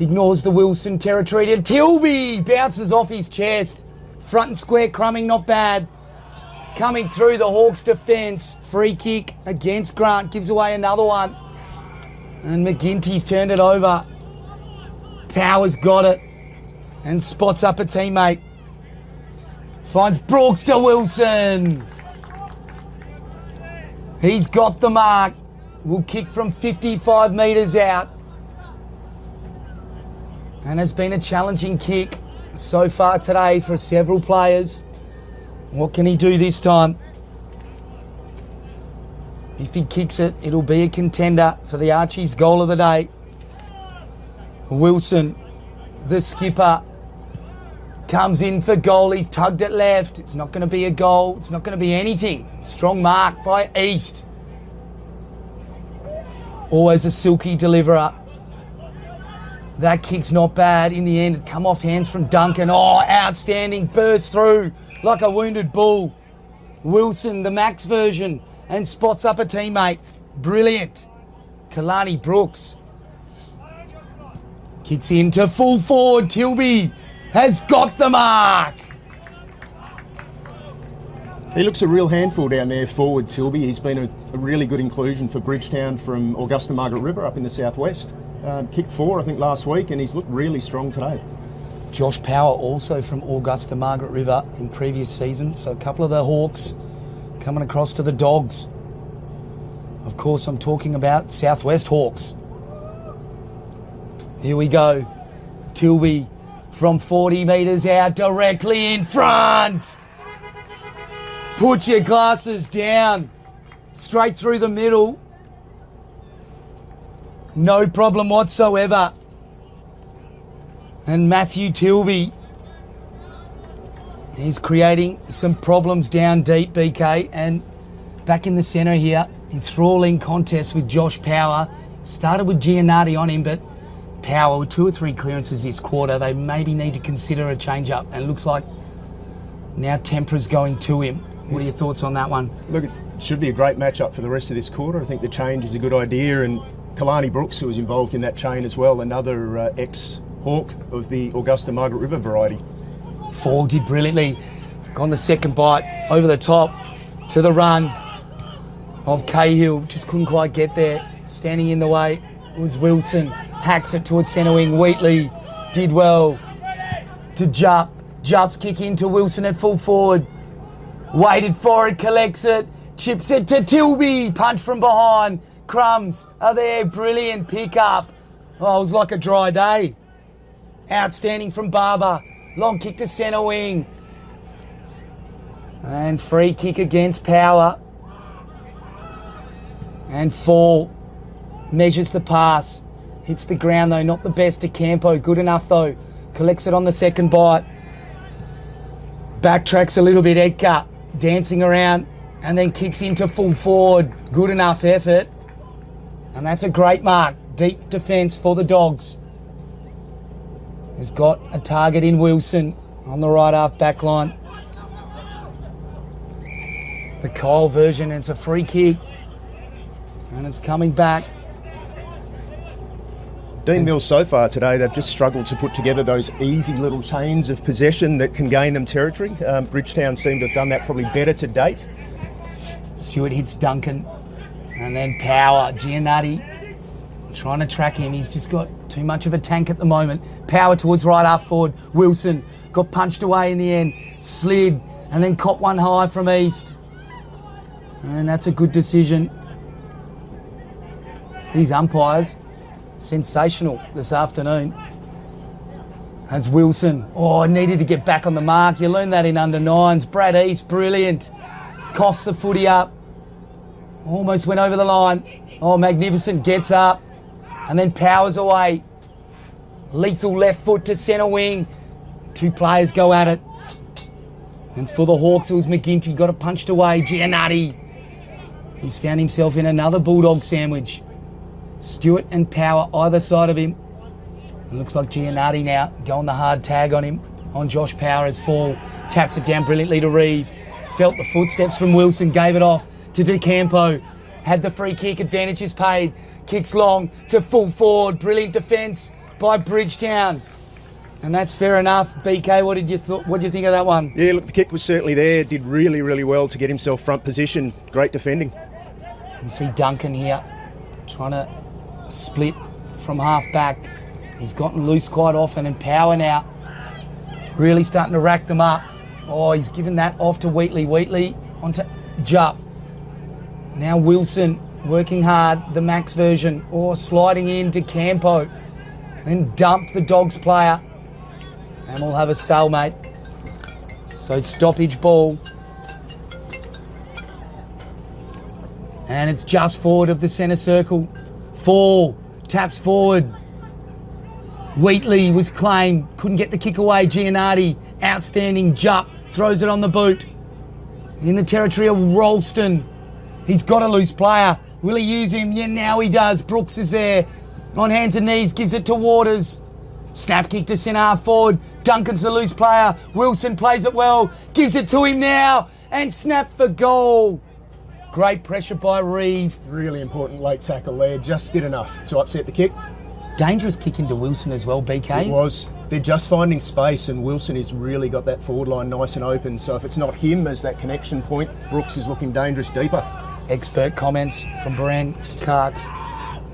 Ignores the Wilson territory to Tilby. Bounces off his chest. Front and square crumbing, not bad. Coming through the Hawks' defence. Free kick against Grant. Gives away another one. And McGinty's turned it over. Power's got it. And spots up a teammate. Finds Brooks to Wilson. He's got the mark. Will kick from 55 metres out. And has been a challenging kick so far today for several players. What can he do this time? If he kicks it, it'll be a contender for the Archies' goal of the day. Wilson, the skipper, comes in for goal. He's tugged it left. It's not going to be a goal. It's not going to be anything. Strong mark by East. Always a silky deliverer. That kick's not bad. In the end, it come off hands from Duncan. Oh, outstanding. Bursts through like a wounded bull. Wilson, the max version, and spots up a teammate. Brilliant. Kalani Brooks kicks into full forward. Tilby has got the mark. He looks a real handful down there forward, Tilby. He's been a really good inclusion for Bridgetown from Augusta Margaret River up in the southwest. Kicked 4, I think, last week, and he's looked really strong today. Josh Power also from Augusta Margaret River in previous seasons. So a couple of the Hawks coming across to the Dogs. Of course, I'm talking about Southwest Hawks. Here we go. Tilby from 40 metres out, directly in front. Put your glasses down. Straight through the middle. No problem whatsoever. And Matthew Tilby, he's creating some problems down deep, BK. And back in the centre here, enthralling contest with Josh Power. Started with Giannatti on him, but Power with 2 or 3 clearances this quarter. They maybe need to consider a change-up. And it looks like now Tempra's going to him. What are your thoughts on that one? Look, it should be a great matchup for the rest of this quarter. I think the change is a good idea, and Kalani Brooks, who was involved in that chain as well, another ex-hawk of the Augusta Margaret River variety. Fall did brilliantly. Gone the second bite, over the top, to the run of Cahill. Just couldn't quite get there. Standing in the way was Wilson. Hacks it towards centre wing. Wheatley did well to Jupp. Jupp's kick into Wilson at full forward. Waited for it, collects it, chips it to Tilby. Punch from behind. Crumbs are there. Brilliant pickup. Oh, it was like a dry day. Outstanding from Barber. Long kick to centre wing. And free kick against Power. And Fall measures the pass. Hits the ground though, not the best to Campo. Good enough though. Collects it on the second bite. Backtracks a little bit, Edgar. Dancing around and then kicks into full forward. Good enough effort. And that's a great mark. Deep defence for the Dogs. Has got a target in Wilson on the right half back line. The Kyle version, and it's a free kick. And it's coming back. Deanmill so far today, they've just struggled to put together those easy little chains of possession that can gain them territory. Bridgetown seem to have done that probably better to date. Stewart hits Duncan. And then Power. Giannatti trying to track him. He's just got too much of a tank at the moment. Power towards right half forward. Wilson got punched away in the end. Slid and then caught one high from East. And that's a good decision. These umpires, sensational this afternoon. As Wilson, needed to get back on the mark. You learn that in under nines. Brad East, brilliant. Coughs the footy up. Almost went over the line. Magnificent, gets up. And then powers away. Lethal left foot to centre wing. 2 players go at it. And for the Hawks, it was McGinty. Got it punched away. Giannatti. He's found himself in another Bulldog sandwich. Stewart and Power either side of him. It looks like Giannatti now going the hard tag on him. On Josh Power as Fall. Taps it down brilliantly to Reeve. Felt the footsteps from Wilson. Gave it off to DeCampo. Had the free kick. Advantage is paid. Kicks long to full forward. Brilliant defence by Bridgetown. And that's fair enough. BK, what do you think of that one? Yeah, look, the kick was certainly there. Did really, really well to get himself front position. Great defending. You see Duncan here trying to split from half back. He's gotten loose quite often, and Power now really starting to rack them up. He's given that off to Wheatley. Wheatley onto Jupp. Now Wilson working hard, the Max version, sliding in to Campo. Then dump the Dogs player. And we'll have a stalemate. So stoppage ball. And it's just forward of the centre circle. Fall. Taps forward. Wheatley was claimed. Couldn't get the kick away. Giannatti. Outstanding. Jupp. Throws it on the boot. In the territory of Ralston. He's got a loose player. Will he use him? Yeah, now he does. Brooks is there. On hands and knees. Gives it to Waters. Snap kick to centre half forward. Duncan's the loose player. Wilson plays it well. Gives it to him now. And snap for goal. Great pressure by Reeve. Really important late tackle there. Just did enough to upset the kick. Dangerous kick into Wilson as well, BK. It was. They're just finding space, and Wilson has really got that forward line nice and open. So if it's not him as that connection point, Brooks is looking dangerous deeper. Expert comments from Bran Karks,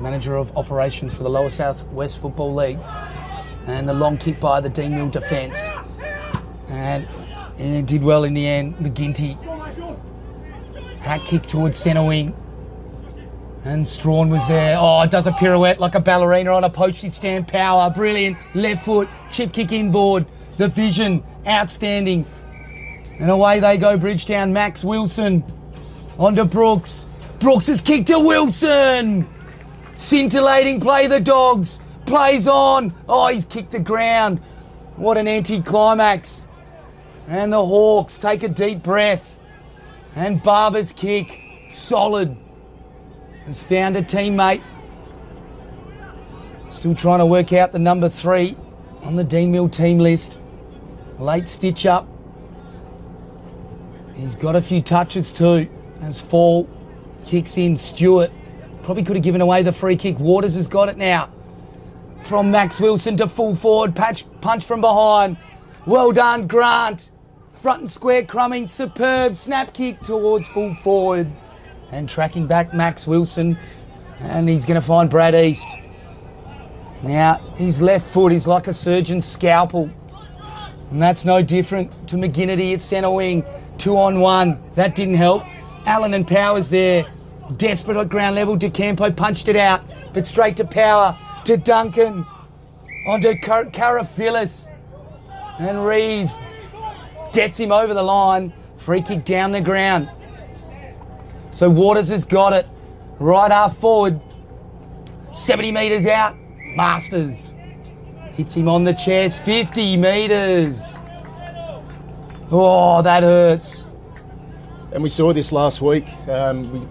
manager of operations for the Lower South West Football League. And the long kick by the Deanmill defence. And it did well in the end. McGinty. Hat kick towards centre wing. And Strawn was there. Oh, does a pirouette like a ballerina on a postage stamp. Power, brilliant. Left foot, chip kick inboard. The vision, outstanding. And away they go, Bridgetown. Max Wilson onto Brooks. Brooks has kicked to Wilson. Scintillating play, the Dogs. Plays on. Oh, he's kicked the ground. What an anti-climax. And the Hawks take a deep breath. And Barber's kick, solid. Has found a teammate. Still trying to work out the number 3 on the Deanmill team list. Late stitch up. He's got a few touches too. As Fall kicks in, Stewart. Probably could have given away the free kick. Waters has got it now. From Max Wilson to full forward. Punch from behind. Well done, Grant. Front and square, Crumming. Superb snap kick towards full forward. And tracking back Max Wilson. And he's going to find Brad East. Now, his left foot is like a surgeon's scalpel. And that's no different to McGinnity at centre wing. 2-on-1. That didn't help. Allen and Powers there. Desperate at ground level. DeCampo punched it out. But straight to Power. To Duncan. Onto Carafilis. And Reeve gets him over the line. Free kick down the ground. So Waters has got it. Right half forward. 70 metres out. Masters. Hits him on the chest. 50 metres. Oh, that hurts. And we saw this last week.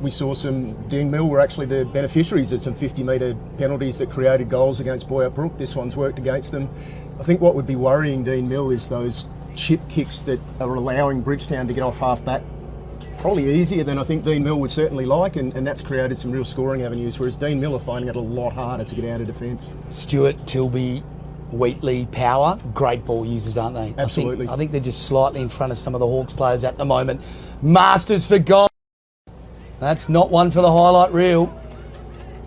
We saw some Deanmill were actually the beneficiaries of some 50-metre penalties that created goals against Boyup Brook. This one's worked against them. I think what would be worrying Deanmill is those chip kicks that are allowing Bridgetown to get off half-back. Probably easier than I think Deanmill would certainly like, and that's created some real scoring avenues, whereas Deanmill are finding it a lot harder to get out of defence. Stewart, Tilby, Wheatley, Power, great ball users, aren't they? Absolutely. I think they're just slightly in front of some of the Hawks players at the moment. Masters for goal. That's not one for the highlight reel.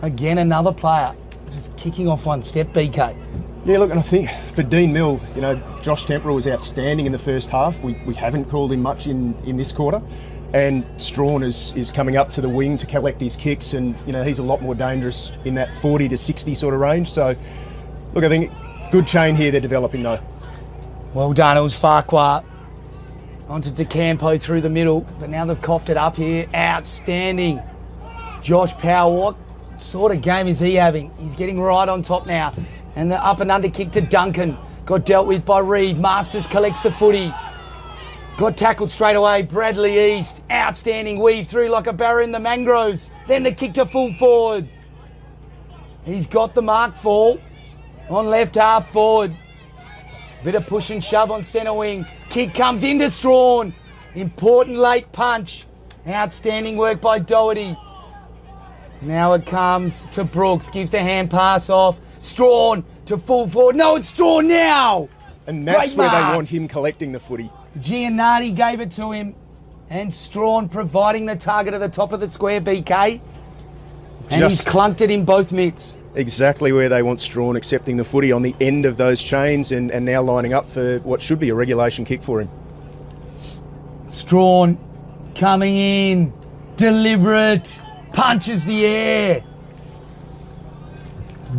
Again, another player just kicking off one step, BK. Yeah, look, and I think for Deanmill, you know, Josh Temperell was outstanding in the first half. We haven't called him much in this quarter. And Strawn is coming up to the wing to collect his kicks, and, you know, he's a lot more dangerous in that 40 to 60 sort of range. So, look, I think good chain here they're developing though. Well done, it was Farquhar. Onto DeCampo through the middle, but now they've coughed it up here. Outstanding. Josh Power, what sort of game is he having? He's getting right on top now. And the up and under kick to Duncan. Got dealt with by Reeve. Masters collects the footy. Got tackled straight away. Bradley East. Outstanding weave through like a barra in the mangroves. Then the kick to full forward. He's got the mark Fall. On left half forward. Bit of push and shove on centre wing. Kick comes into Strawn. Important late punch. Outstanding work by Doherty. Now it comes to Brooks. Gives the hand pass off. Strawn to full forward. No, it's Strawn now. And that's where they want him collecting the footy. Giannatti gave it to him. And Strawn providing the target at the top of the square, BK. And he's clunked it in both mitts. Exactly where they want Strawn, accepting the footy on the end of those chains and now lining up for what should be a regulation kick for him. Strawn coming in. Deliberate. Punches the air.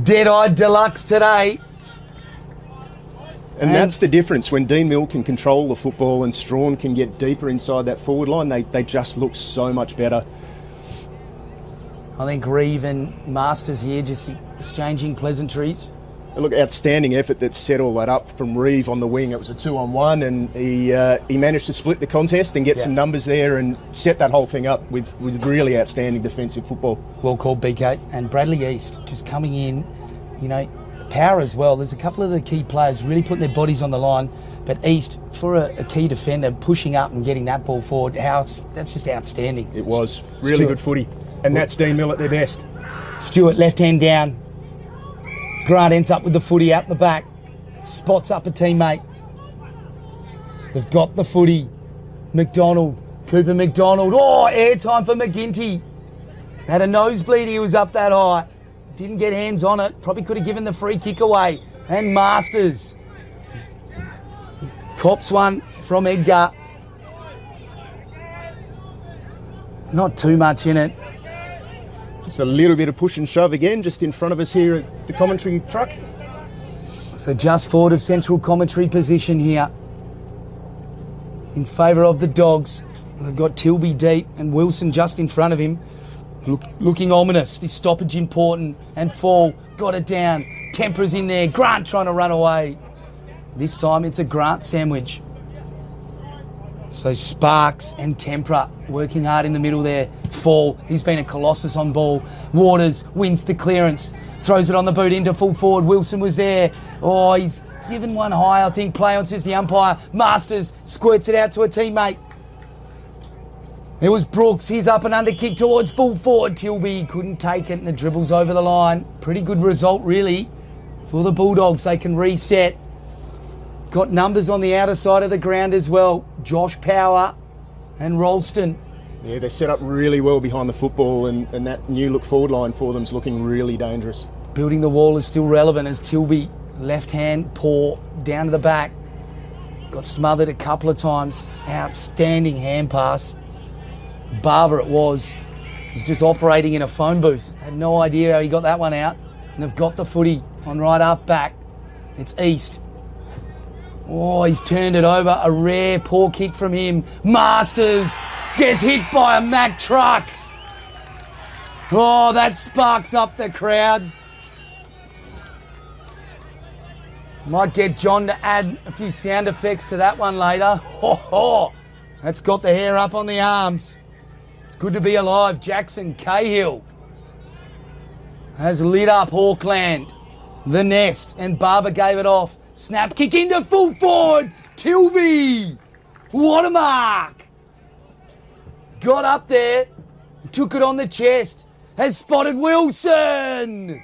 Dead-eyed deluxe today. And that's the difference. When Deanmill can control the football and Strawn can get deeper inside that forward line, they just look so much better. I think Reeve and Masters here just exchanging pleasantries. And look, outstanding effort that set all that up from Reeve on the wing. It was a 2-on-1 and he managed to split the contest and get some numbers there and set that whole thing up with really outstanding defensive football. Well called, BK. And Bradley East just coming in, you know, Power as well. There's a couple of the key players really putting their bodies on the line, but East, for a key defender, pushing up and getting that ball forward, that's just outstanding. It was. Really good footy. And that's Deanmill at their best. Stewart, left hand down. Grant ends up with the footy out the back. Spots up a teammate. They've got the footy. McDonald. Cooper McDonald. Oh, airtime for McGinty. Had a nosebleed, he was up that high. Didn't get hands on it. Probably could have given the free kick away. And Masters. Cops one from Edgar. Not too much in it. Just a little bit of push and shove again, just in front of us here at the commentary truck. So just forward of central commentary position here in favour of the Dogs. They've got Tilby deep and Wilson just in front of him. Looking ominous. This stoppage important. And Fall got it down. Temper's in there. Grant trying to run away. This time it's a Grant sandwich. So Sparks and Tempera working hard in the middle there. Fall, he's been a colossus on ball. Waters wins the clearance. Throws it on the boot into full forward. Wilson was there. Oh, he's given one high, I think. Play on, says the umpire. Masters squirts it out to a teammate. It was Brooks. He's up and under kick towards full forward. Tilby couldn't take it and it dribbles over the line. Pretty good result, really, for the Bulldogs. They can reset. Got numbers on the outer side of the ground as well. Josh Power and Ralston. Yeah, they're set up really well behind the football, and that new look forward line for them is looking really dangerous. Building the wall is still relevant as Tilby, left hand paw down to the back. Got smothered a couple of times. Outstanding hand pass. Barber it was. He's just operating in a phone booth. Had no idea how he got that one out. And they've got the footy on right half back. It's East. Oh, he's turned it over. A rare poor kick from him. Masters gets hit by a Mack truck. Oh, that sparks up the crowd. Might get John to add a few sound effects to that one later. Oh, that's got the hair up on the arms. It's good to be alive. Jackson Cahill has lit up Hawkland. The nest, and Barber gave it off. Snap kick into full forward. Tilby. What a mark. Got up there. Took it on the chest. Has spotted Wilson.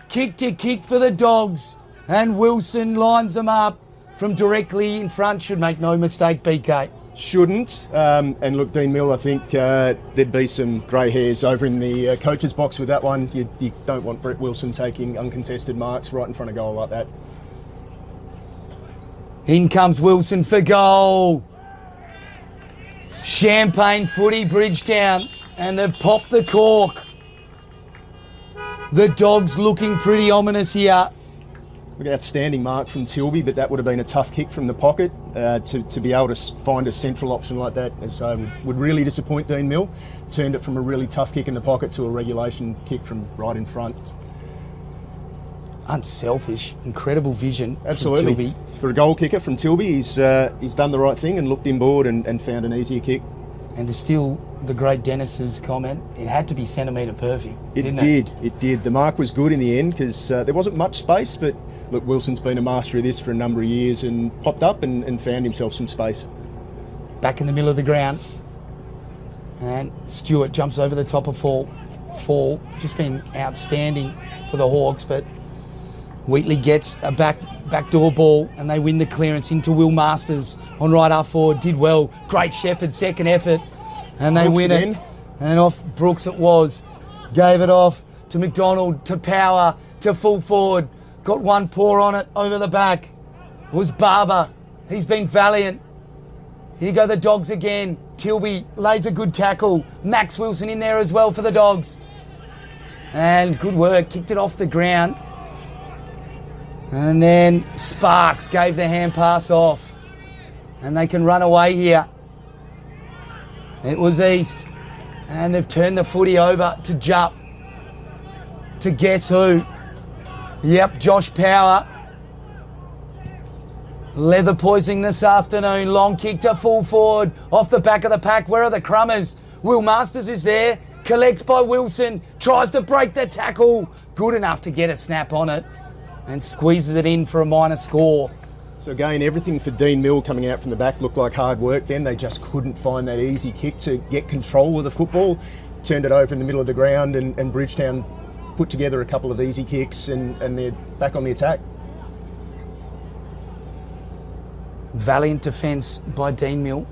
Kick to kick for the Dogs. And Wilson lines them up from directly in front. Should make no mistake, BK. Shouldn't. And look, Deanmill, I think there'd be some grey hairs over in the coach's box with that one. You don't want Brett Wilson taking uncontested marks right in front of goal like that. In comes Wilson for goal. Champagne footy, Bridgetown, and they've popped the cork. The Dogs looking pretty ominous here. Look, outstanding mark from Tilby, but that would have been a tough kick from the pocket. To be able to find a central option like that would really disappoint Deanmill. Turned it from a really tough kick in the pocket to a regulation kick from right in front. Unselfish, incredible vision. Absolutely. From Tilby. For a goal kicker from Tilby, he's done the right thing and looked inboard and found an easier kick. And to steal the great Dennis's comment, it had to be centimetre perfect. It did. The mark was good in the end because there wasn't much space, but look, Wilson's been a master of this for a number of years and popped up and found himself some space. Back in the middle of the ground. And Stewart jumps over the top of Fall. Just been outstanding for the Hawks, but Wheatley gets a backdoor ball and they win the clearance into Will Masters on right half forward. Did well. Great Shepherd, second effort. And they win it. And off Brooks it was. Gave it off to McDonald, to Power, to full forward. Got one paw on it over the back. It was Barber. He's been valiant. Here go the Dogs again. Tilby lays a good tackle. Max Wilson in there as well for the Dogs. And good work. Kicked it off the ground. And then Sparks gave the hand pass off. And they can run away here. It was East. And they've turned the footy over to Jupp. To guess who? Yep, Josh Power. Leather poisoning this afternoon. Long kick to full forward. Off the back of the pack. Where are the Crummers? Will Masters is there. Collects by Wilson. Tries to break the tackle. Good enough to get a snap on it. And squeezes it in for a minor score. So again, everything for Deanmill coming out from the back looked like hard work then. They just couldn't find that easy kick to get control of the football. Turned it over in the middle of the ground and Bridgetown put together a couple of easy kicks and they're back on the attack. Valiant defence by Deanmill.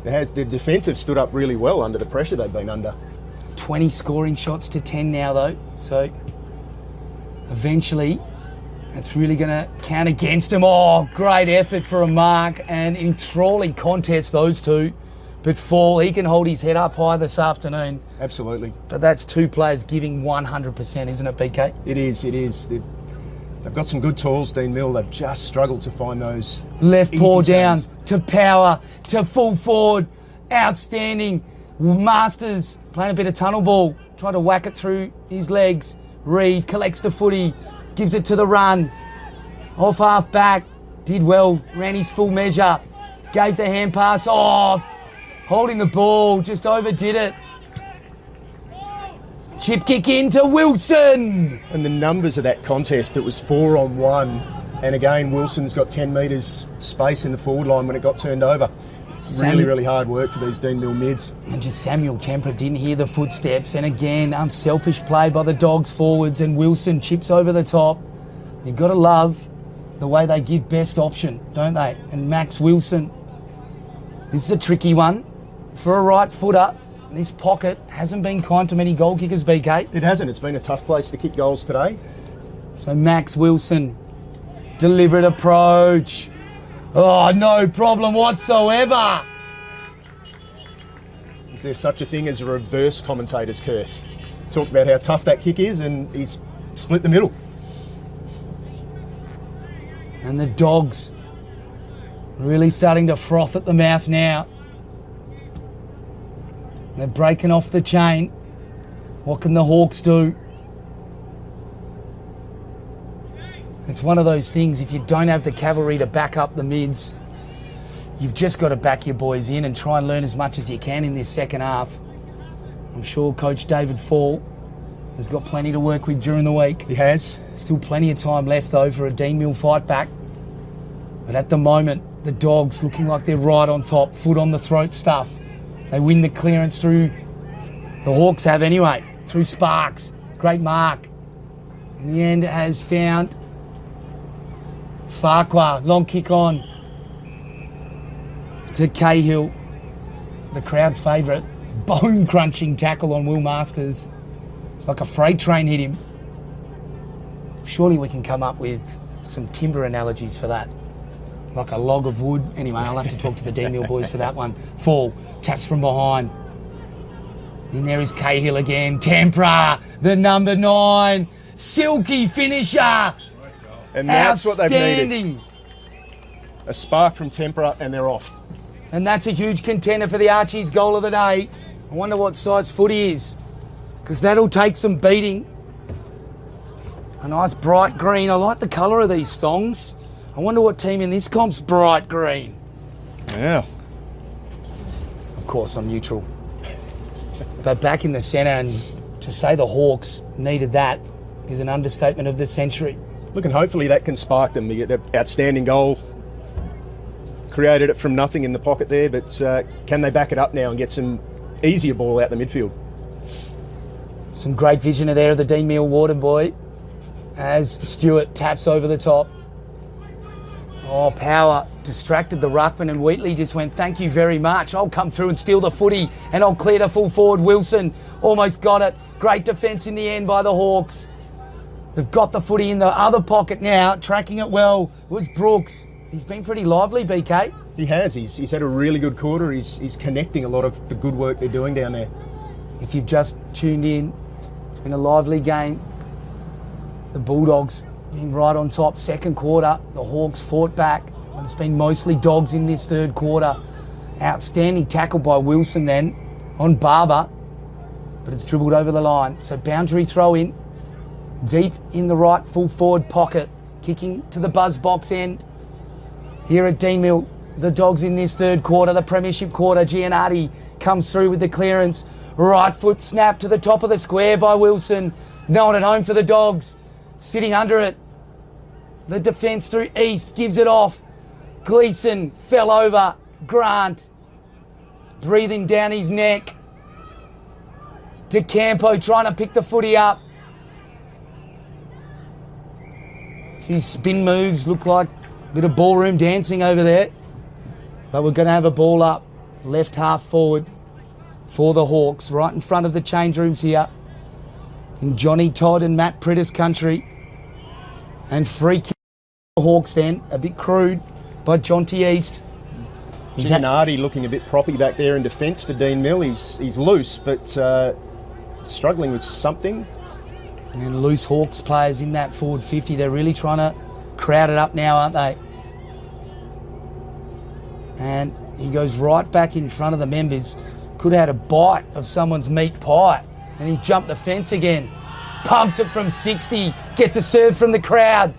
The defence have stood up really well under the pressure they've been under. 20 scoring shots to 10 now though. So eventually it's really going to count against them. Oh, great effort for a mark and enthralling contest, those two. But Fall, he can hold his head up high this afternoon. Absolutely. But that's two players giving 100%, isn't it, BK? It is, it is. They've got some good tools, Deanmill. They've just struggled to find those Left easy paw down turns. to power, to full forward. Outstanding. Masters playing a bit of tunnel ball. Trying to whack it through his legs. Reeve collects the footy. Gives it to the run. Off half back. Did well. Ran his full measure. Gave the hand pass off. Holding the ball, just overdid it. Chip kick into Wilson. And the numbers of that contest, it was 4-on-1. And again, Wilson's got 10 metres space in the forward line when it got turned over. Really, really hard work for these Deanmill mids. And just Samuel Tempera didn't hear the footsteps. And again, unselfish play by the Dogs forwards. And Wilson chips over the top. You've got to love the way they give best option, don't they? And Max Wilson. This is a tricky one. For a right footer, this pocket hasn't been kind to many goal kickers, BK. It hasn't. It's been a tough place to kick goals today. So Max Wilson, deliberate approach. Oh, no problem whatsoever. Is there such a thing as a reverse commentator's curse? Talk about how tough that kick is, and he's split the middle. And the Dogs really starting to froth at the mouth now. They're breaking off the chain. What can the Hawks do? It's one of those things, if you don't have the cavalry to back up the mids, you've just got to back your boys in and try and learn as much as you can in this second half. I'm sure Coach David Fall has got plenty to work with during the week. He has. Still plenty of time left, though, for a Deanmill fight back. But at the moment, the Dogs looking like they're right on top, foot on the throat stuff. They win the clearance through, the Hawks have anyway, through Sparks. Great mark. In the end, it has found Farquhar. Long kick on to Cahill. The crowd favourite. Bone-crunching tackle on Will Masters. It's like a freight train hit him. Surely we can come up with some timber analogies for that. Like a log of wood. Anyway, I'll have to talk to the Deanmill boys for that one. Fall, taps from behind. And there is Cahill again. Tempera, the number 9. Silky finisher. And that's what they've needed. Outstanding. A spark from Tempera, and they're off. And that's a huge contender for the Archie's goal of the day. I wonder what size foot he is, because that'll take some beating. A nice bright green. I like the colour of these thongs. I wonder what team in this comp's bright green. Yeah. Of course, I'm neutral. But back in the centre, and to say the Hawks needed that is an understatement of the century. Look, and hopefully that can spark them. You get that outstanding goal. Created it from nothing in the pocket there, but can they back it up now and get some easier ball out the midfield? Some great vision there of the Deanmill water boy as Stewart taps over the top. Oh, power distracted the ruckman, and Wheatley just went, thank you very much. I'll come through and steal the footy, and I'll clear to full forward. Wilson almost got it. Great defence in the end by the Hawks. They've got the footy in the other pocket now, tracking it well. It was Brooks. He's been pretty lively, BK. He has. He's had a really good quarter. He's connecting a lot of the good work they're doing down there. If you've just tuned in, it's been a lively game. The Bulldogs being right on top. Second quarter, the Hawks fought back. And it's been mostly Dogs in this third quarter. Outstanding tackle by Wilson then on Barber, but it's dribbled over the line. So boundary throw in, deep in the right full forward pocket, kicking to the buzz box end. Here at Deanmill, the Dogs in this third quarter, the premiership quarter. Gianardi comes through with the clearance. Right foot snap to the top of the square by Wilson. No one at home for the Dogs. Sitting under it. The defence through East gives it off. Gleeson fell over. Grant breathing down his neck. DeCampo trying to pick the footy up. A few spin moves, look like a bit of ballroom dancing over there. But we're going to have a ball up. Left half forward for the Hawks. Right in front of the change rooms here. In Johnny Todd and Matt Prittis country. And free kick for the Hawks then. A bit crude by Jonty East. Giannardi looking a bit proppy back there in defence for Deanmill. He's loose, but struggling with something. And loose Hawks players in that forward 50. They're really trying to crowd it up now, aren't they? And he goes right back in front of the members. Could have had a bite of someone's meat pie. And he's jumped the fence again. Pumps it from 60. Gets a serve from the crowd.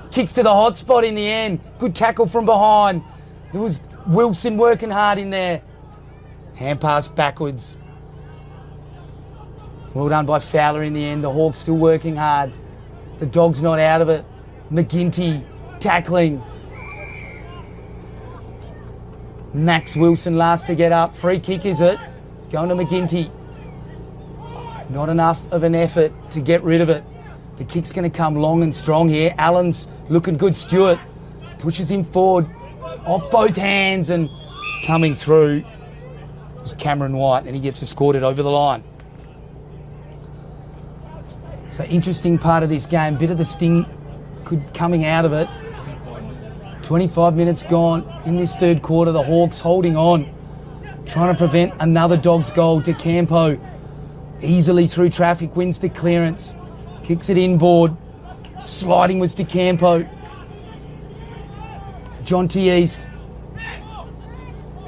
Kicks to the hot spot in the end. Good tackle from behind. There was Wilson working hard in there. Hand pass backwards. Well done by Fowler in the end. The Hawks still working hard. The Dogs not out of it. McGinty tackling. Max Wilson last to get up. Free kick, is it? It's going to McGinty. Not enough of an effort to get rid of it. The kick's going to come long and strong here. Allen's looking good. Stewart pushes him forward off both hands and coming through is Cameron White, and he gets escorted over the line. So interesting part of this game. Bit of the sting coming out of it. 25 minutes gone in this third quarter. The Hawks holding on, trying to prevent another Dogs goal. DeCampo easily through traffic, wins the clearance, kicks it inboard. Sliding was DeCampo. John T. East.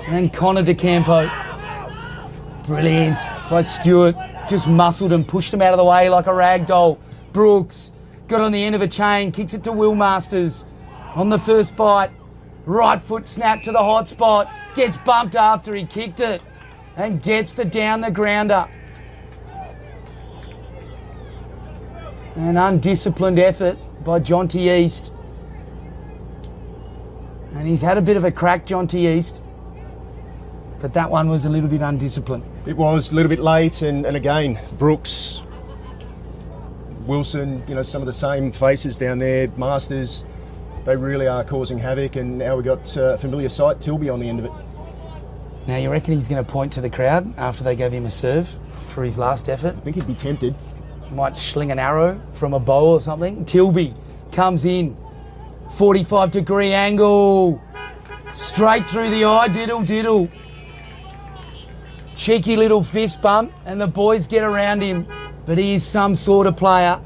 And Connor DeCampo. Brilliant by Stewart. Just muscled and pushed him out of the way like a rag doll. Brooks got on the end of a chain, kicks it to Will Masters. On the first bite, right foot snap to the hot spot. Gets bumped after he kicked it and gets the down the grounder. An undisciplined effort by John T. East. And he's had a bit of a crack, John T. East. But that one was a little bit undisciplined. It was a little bit late, and again, Brooks, Wilson, some of the same faces down there, Masters, they really are causing havoc, and now we've got a familiar sight, Tilby on the end of it. Now, you reckon he's going to point to the crowd after they gave him a serve for his last effort? I think he'd be tempted. Might sling an arrow from a bow or something. Tilby comes in, 45-degree angle, straight through the eye, diddle. Cheeky little fist bump, and the boys get around him, but he is some sort of player.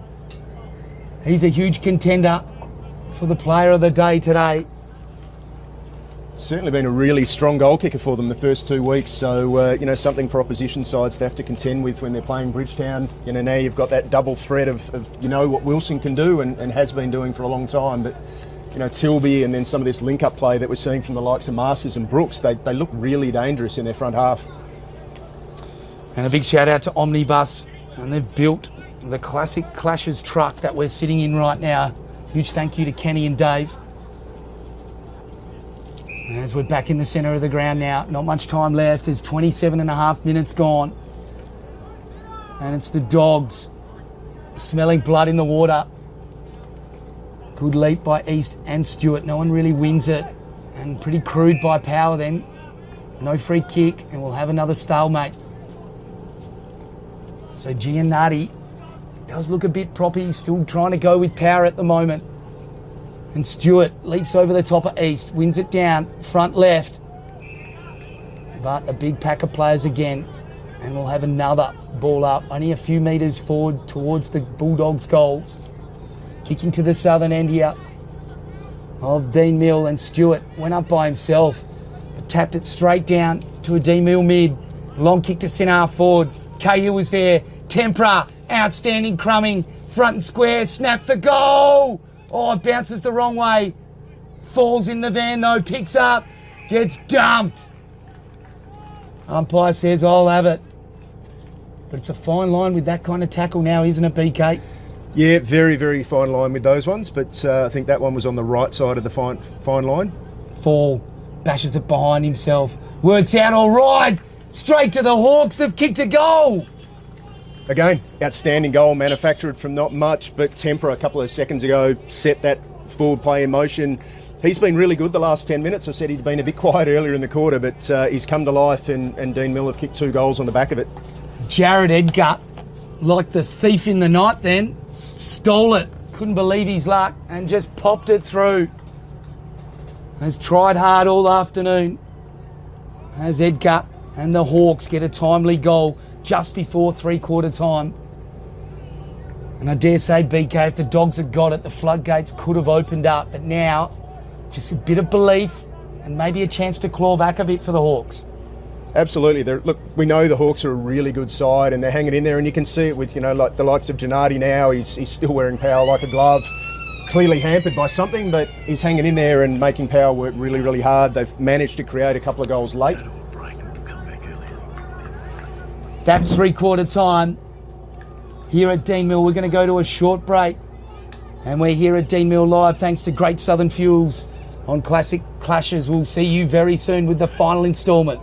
He's a huge contender for the player of the day today. Certainly been a really strong goal kicker for them the first 2 weeks, so something for opposition sides to have to contend with when they're playing Bridgetown. Now you've got that double threat of what Wilson can do and has been doing for a long time, but Tilby and then some of this link-up play that we're seeing from the likes of Masters and Brooks, they look really dangerous in their front half. And a big shout out to Omnibus, and they've built the classic Clashes truck that we're sitting in right now. Huge thank you to Kenny and Dave. As we're back in the centre of the ground now, not much time left. There's 27 and a half minutes gone. And it's the Dogs smelling blood in the water. Good leap by East and Stewart. No one really wins it. And pretty crude by Power then. No free kick, and we'll have another stalemate. So Giannardi does look a bit proppy. He's still trying to go with Power at the moment. And Stewart leaps over the top of East, wins it down, front left. But a big pack of players again. And we'll have another ball up, only a few metres forward towards the Bulldogs' goals. Kicking to the southern end here of Deanmill, and Stewart went up by himself, but tapped it straight down to a Deanmill mid. Long kick to centre forward. Cahill was there. Tempera, outstanding crumbing, front and square, snap for goal. Oh, it bounces the wrong way. Falls in the van though, picks up, gets dumped. Umpire says, I'll have it. But it's a fine line with that kind of tackle now, isn't it, BK? Yeah, very, very fine line with those ones, but I think that one was on the right side of the fine line. Fall, bashes it behind himself, works out all right. Straight to the Hawks, they've kicked a goal. Again, outstanding goal, manufactured from not much, but Tempera a couple of seconds ago set that forward play in motion. He's been really good the last 10 minutes. I said he'd been a bit quiet earlier in the quarter, but he's come to life, and Deanmill have kicked 2 goals on the back of it. Jared Edgar, like the thief in the night then, stole it. Couldn't believe his luck and just popped it through. Has tried hard all afternoon. as Edgar and the Hawks get a timely goal just before three-quarter time. And I dare say, BK, if the Dogs had got it, the floodgates could have opened up. But now, just a bit of belief and maybe a chance to claw back a bit for the Hawks. Absolutely. Look, we know the Hawks are a really good side and they're hanging in there, and you can see it with, like the likes of Gennady now. He's still wearing power like a glove. Clearly hampered by something, but he's hanging in there and making power work really, really hard. They've managed to create a couple of goals late. That's three-quarter time. Here at Deanmill, we're going to go to a short break. And we're here at Deanmill Live thanks to Great Southern Fuels on Classic Clashes. We'll see you very soon with the final instalment.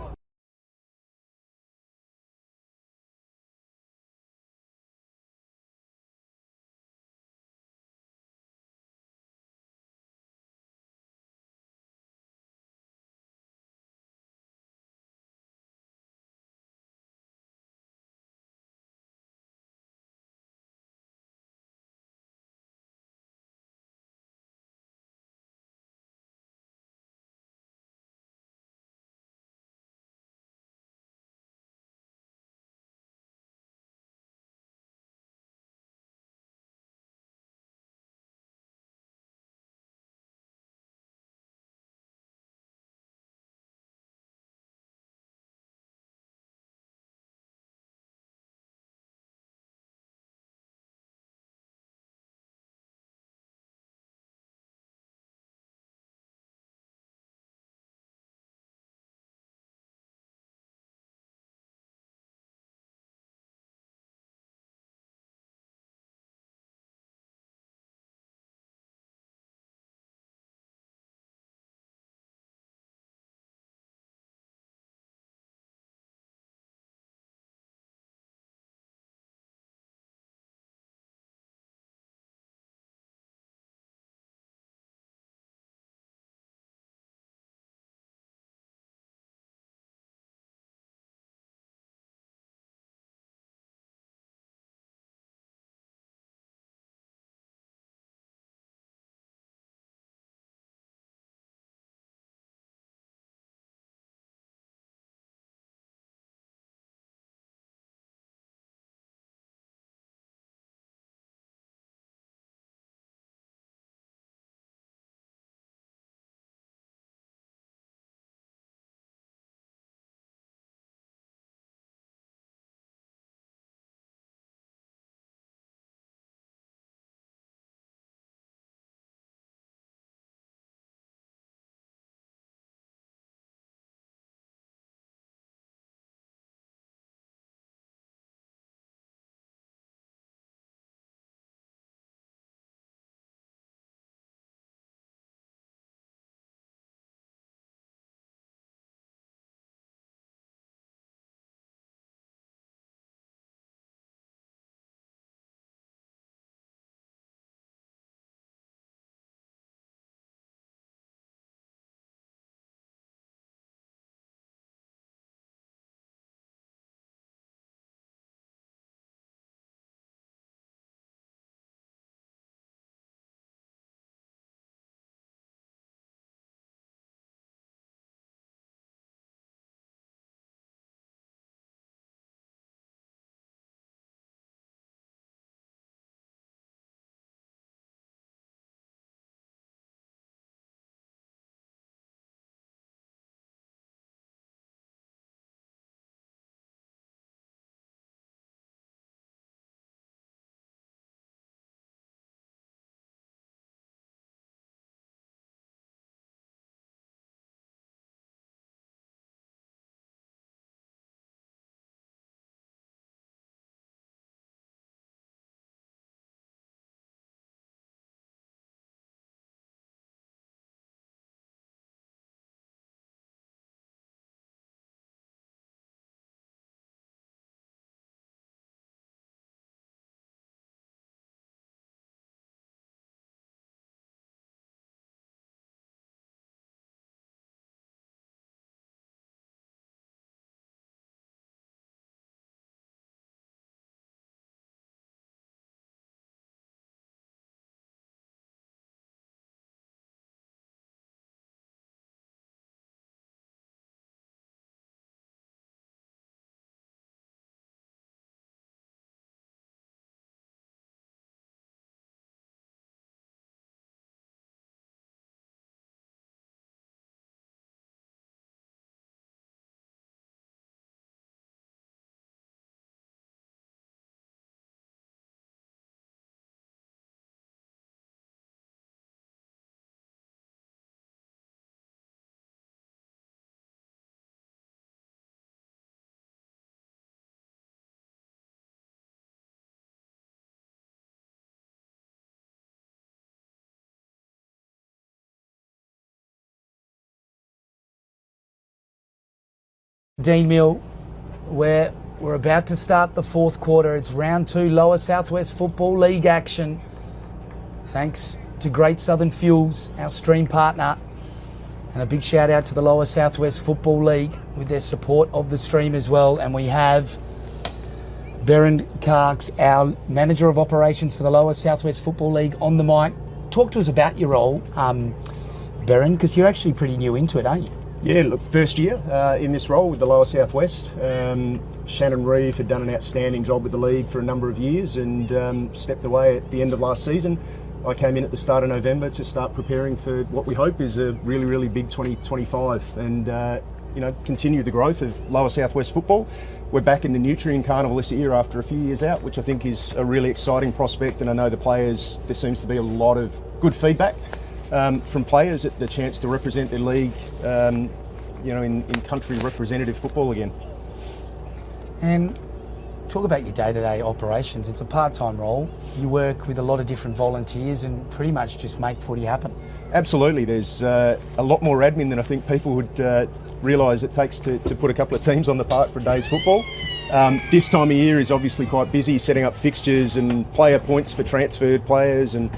Deanmill, where we're about to start the fourth quarter. It's round 2 Lower Southwest Football League action. Thanks to Great Southern Fuels, our stream partner. And a big shout out to the Lower Southwest Football League with their support of the stream as well. And we have Berin Karks, our Manager of Operations for the Lower Southwest Football League, on the mic. Talk to us about your role, Berin, because you're actually pretty new into it, aren't you? Yeah, look, first year in this role with the Lower Southwest. Shannon Reeve had done an outstanding job with the league for a number of years and stepped away at the end of last season. I came in at the start of November to start preparing for what we hope is a really, really big 2025 and continue the growth of Lower Southwest football. We're back in the Nutrient Carnival this year after a few years out, which I think is a really exciting prospect, and I know the players, there seems to be a lot of good feedback from players at the chance to represent their league in country representative football again. And talk about your day-to-day operations. It's a part-time role. You work with a lot of different volunteers and pretty much just make footy happen. Absolutely. There's a lot more admin than I think people would realise it takes to put a couple of teams on the park for a day's football. This time of year is obviously quite busy, setting up fixtures and player points for transferred players and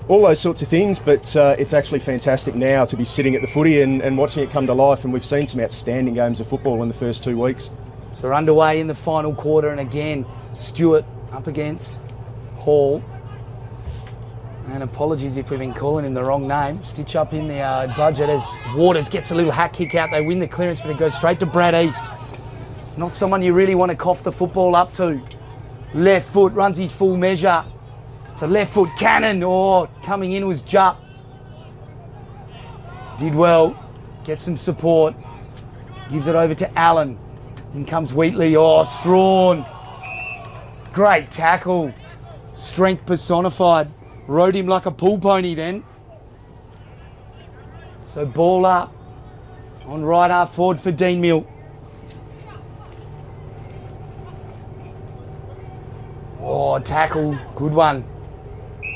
all those sorts of things, but it's actually fantastic now to be sitting at the footy and watching it come to life, and we've seen some outstanding games of football in the first 2 weeks. So we're underway in the final quarter, and again, Stewart up against Hall. And apologies if we've been calling him the wrong name. Stitch up in the budget as Waters gets a little hack kick out. They win the clearance, but it goes straight to Brad East. Not someone you really want to cough the football up to. Left foot, runs his full measure. It's a left foot cannon. Coming in was Jupp. Did well. Gets some support. Gives it over to Allen. In comes Wheatley. Strawn. Great tackle. Strength personified. Rode him like a pool pony then. So ball up. On right half forward for Deanmill. Tackle. Good one.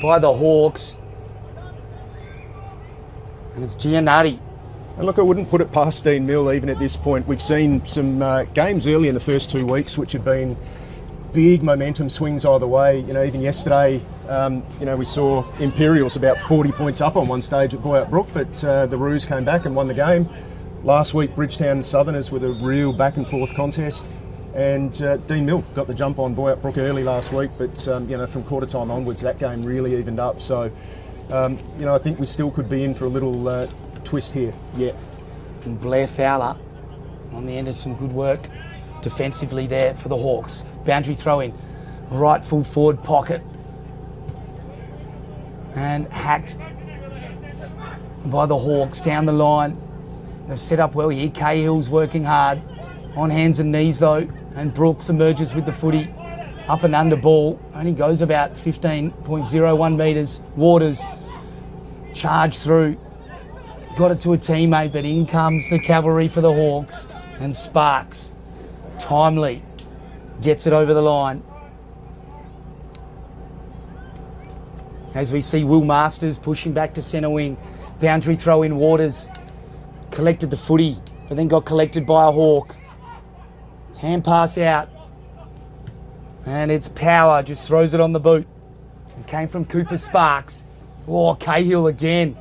By the Hawks. And it's Giannatti. And look, I wouldn't put it past Deanmill even at this point. We've seen some games early in the first 2 weeks which have been big momentum swings either way. Even yesterday, we saw Imperials about 40 points up on one stage at Boyart Brook, but the Roos came back and won the game. Last week, Bridgetown and Southerners with a real back and forth contest. And Deanmill got the jump on Boyart Brook early last week, but from quarter time onwards, that game really evened up. So, I think we still could be in for a little twist here. Yeah. And Blair Fowler on the end of some good work defensively there for the Hawks. Boundary throw in, right full forward pocket, and hacked by the Hawks down the line. They've set up well here. Cahill's working hard on hands and knees though, and Brooks emerges with the footy. Up and under ball, only goes about 15.01 metres. Waters charge through, got it to a teammate, but in comes the cavalry for the Hawks, and Sparks timely gets it over the line. As we see Will Masters pushing back to centre wing. Boundary throw in. Waters collected the footy, but then got collected by a Hawk. Hand pass out. And it's Power, just throws it on the boot. It came from Cooper Sparks. Cahill again.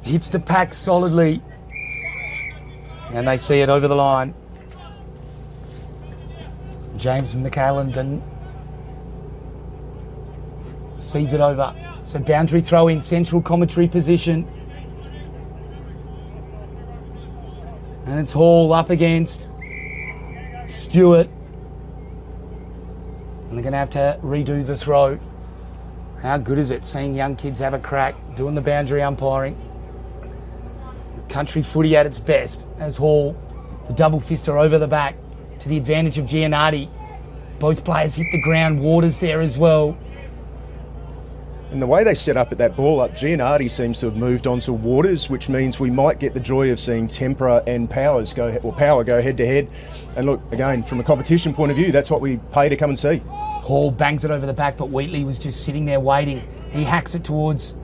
Hits the pack solidly. And they see it over the line. James McAllendon sees it over. So boundary throw in, central commentary position. And it's Hall up against Stewart. And they're going to have to redo the throw. How good is it seeing young kids have a crack, doing the boundary umpiring? Country footy at its best as Hall, the double fister over the back to the advantage of Giannatti. Both players hit the ground. Waters there as well. And the way they set up at that ball up, Giannatti seems to have moved on to Waters, which means we might get the joy of seeing Tempera and Power go head to head. And look, again, from a competition point of view, that's what we pay to come and see. Hall bangs it over the back, but Wheatley was just sitting there waiting. He hacks it towards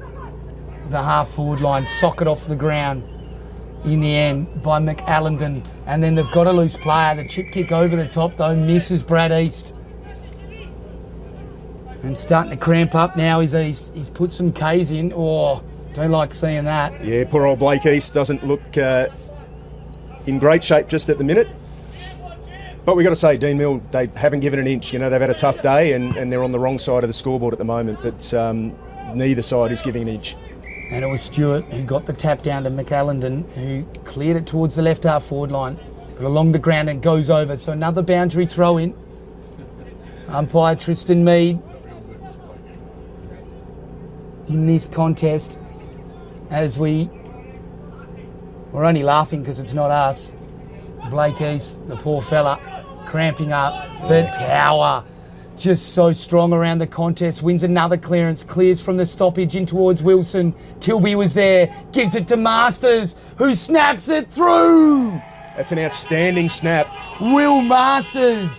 the half-forward line, socket off the ground. in the end by McAllendon. And then they've got a loose player. The chip kick over the top, though, misses Brad East. And starting to cramp up now. He's put some Ks in. Oh, don't like seeing that. Yeah, poor old Blake East doesn't look in great shape just at the minute. But we've got to say, Deanmill, they haven't given an inch. You know, they've had a tough day and they're on the wrong side of the scoreboard at the moment. But neither side is giving an inch. And it was Stewart who got the tap down to McAllendon, who cleared it towards the left half forward line. But along the ground and goes over. So another boundary throw in. Umpire Tristan Mead in this contest, as we're only laughing because it's not us. Blake East, the poor fella, cramping up, but power just so strong around the contest. Wins another clearance, clears from the stoppage in towards Wilson. Tilby was there, gives it to Masters, who snaps it through. That's an outstanding snap. Will Masters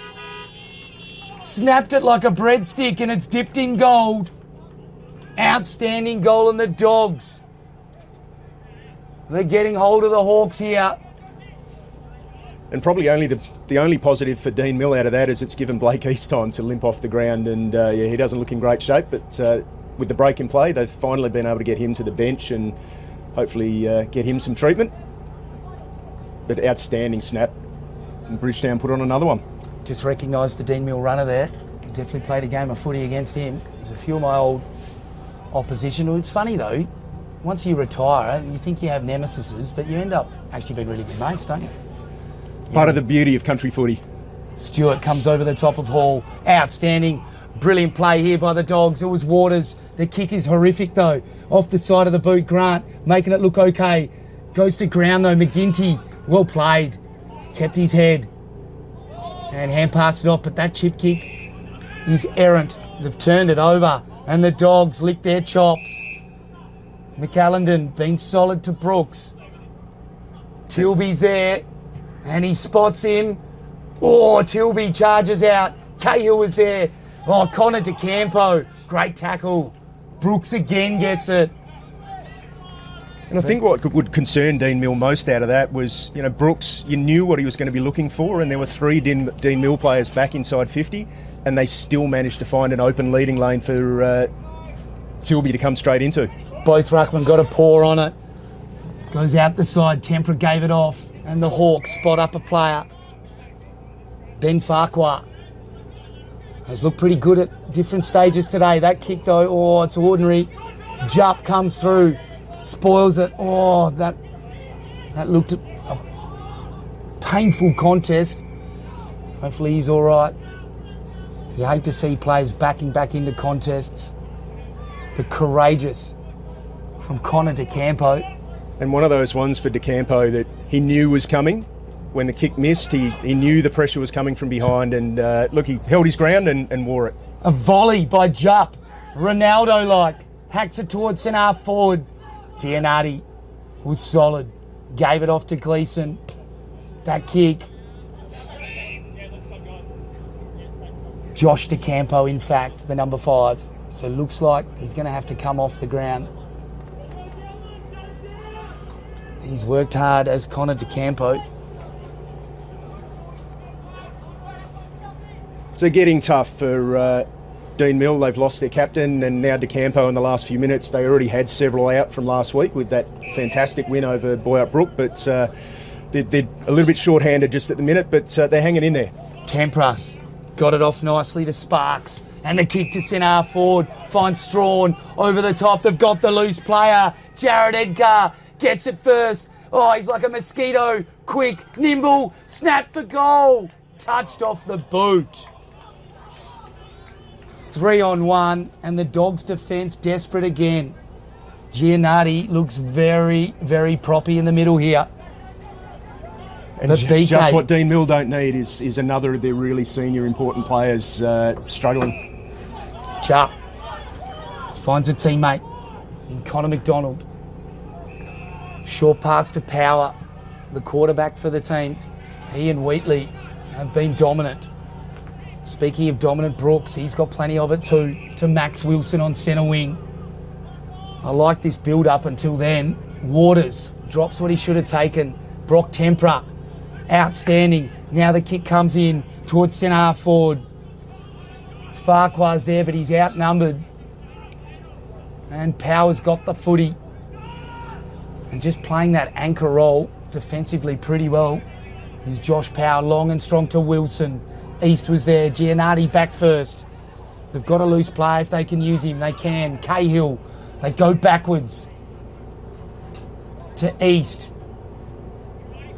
snapped it like a breadstick and it's dipped in gold. Outstanding goal, and the Dogs, they're getting hold of the Hawks here. And probably only the only positive for Deanmill out of that is it's given Blake East time to limp off the ground, and he doesn't look in great shape, but with the break in play, they've finally been able to get him to the bench and hopefully get him some treatment. But outstanding snap, and Bridgetown put on another one. Just recognised the Deanmill runner there. Definitely played a game of footy against him. There's a few of my old opposition. It's funny though, once you retire, you think you have nemesises, but you end up actually being really good mates, don't you? Part of the beauty of country footy. Stewart comes over the top of Hall. Outstanding, brilliant play here by the Dogs. It was Waters. The kick is horrific though. Off the side of the boot, Grant making it look okay. Goes to ground though, McGinty. Well played. Kept his head. And hand passed it off, but that chip kick is errant. They've turned it over. And the Dogs lick their chops. McAllendon being solid to Brooks. Tilby's there. And he spots him. Oh, Tilby charges out. Cahill was there. Oh, Connor DeCampo. Great tackle. Brooks again gets it. And I think what would concern Deanmill most out of that was, Brooks, you knew what he was going to be looking for, and there were 3 Deanmill players back inside 50, and they still managed to find an open leading lane for Tilby to come straight into. Both ruckmen got a paw on it. Goes out the side. Tempera gave it off, and the Hawks spot up a player. Ben Farquhar has looked pretty good at different stages today. That kick though, oh, it's ordinary. Jupp comes through. Spoils it. Oh, that looked a painful contest. Hopefully he's all right. You hate to see players backing back into contests, but courageous from Connor DeCampo. And one of those ones for DeCampo that he knew was coming. When the kick missed, he knew the pressure was coming from behind, and look, he held his ground and wore it. A volley by Jupp, Ronaldo-like, hacks it towards centre half forward. Giannatti was solid, gave it off to Gleeson. That kick. Josh DeCampo, in fact, the number 5. So looks like he's going to have to come off the ground. He's worked hard as Connor DeCampo. So getting tough for Deanmill. They've lost their captain, and now DeCampo in the last few minutes. They already had several out from last week with that fantastic win over Boyup Brook, but they're a little bit short-handed just at the minute, but they're hanging in there. Tempera got it off nicely to Sparks, and the kick to centre half forward finds Strawn over the top. They've got the loose player. Jared Edgar gets it first. Oh, he's like a mosquito. Quick, nimble, snap for goal. Touched off the boot. 3-on-1, and the Dogs' defence desperate again. Giannatti looks very, very proppy in the middle here. And just what Deanmill don't need is another of their really senior important players struggling. Jupp finds a teammate in Connor McDonald. Short pass to Power, the quarterback for the team. He and Wheatley have been dominant. Speaking of dominant, Brooks, he's got plenty of it too, to Max Wilson on centre wing. I like this build-up until then. Waters drops what he should have taken. Brock Tempera, outstanding. Now the kick comes in towards centre half forward. Farquhar's there, but he's outnumbered. And Power's got the footy. And just playing that anchor role defensively pretty well is Josh Power, long and strong to Wilson. East was there, Giannardi back first. They've got a loose play. If they can use him, they can. Cahill, they go backwards to East.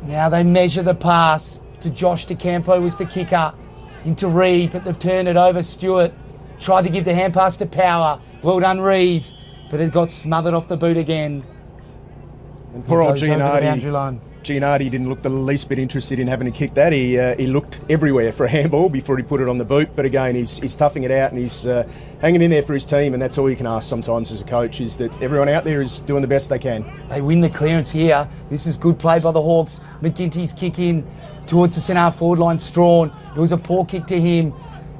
Now they measure the pass to Josh DeCampo was the kicker. Into Reeve, but they've turned it over. Stewart tried to give the hand pass to Power. Well done, Reeve. But it got smothered off the boot again. And poor old Giannardi didn't look the least bit interested in having to kick that. He looked everywhere for a handball before he put it on the boot. But again, he's toughing it out and he's hanging in there for his team. And that's all you can ask sometimes as a coach, is that everyone out there is doing the best they can. They win the clearance here. This is good play by the Hawks. McGinty's kick in towards the centre forward line. Strawn. It was a poor kick to him.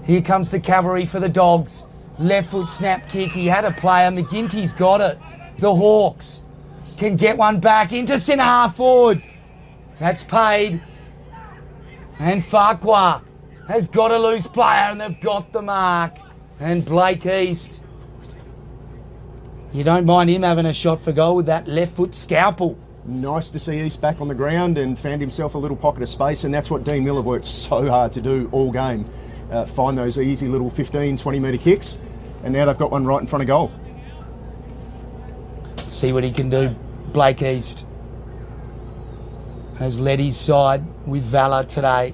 Here comes the cavalry for the Dogs. Left foot snap kick. He had a player. McGinty's got it. The Hawks can get one back into centre half forward. That's paid. And Farquhar has got a loose player and they've got the mark. And Blake East. You don't mind him having a shot for goal with that left foot scalpel. Nice to see East back on the ground and found himself a little pocket of space, and that's what Deanmill have worked so hard to do all game. Find those easy little 15, 20 metre kicks, and now they've got one right in front of goal. See what he can do. Blake East has led his side with valour today.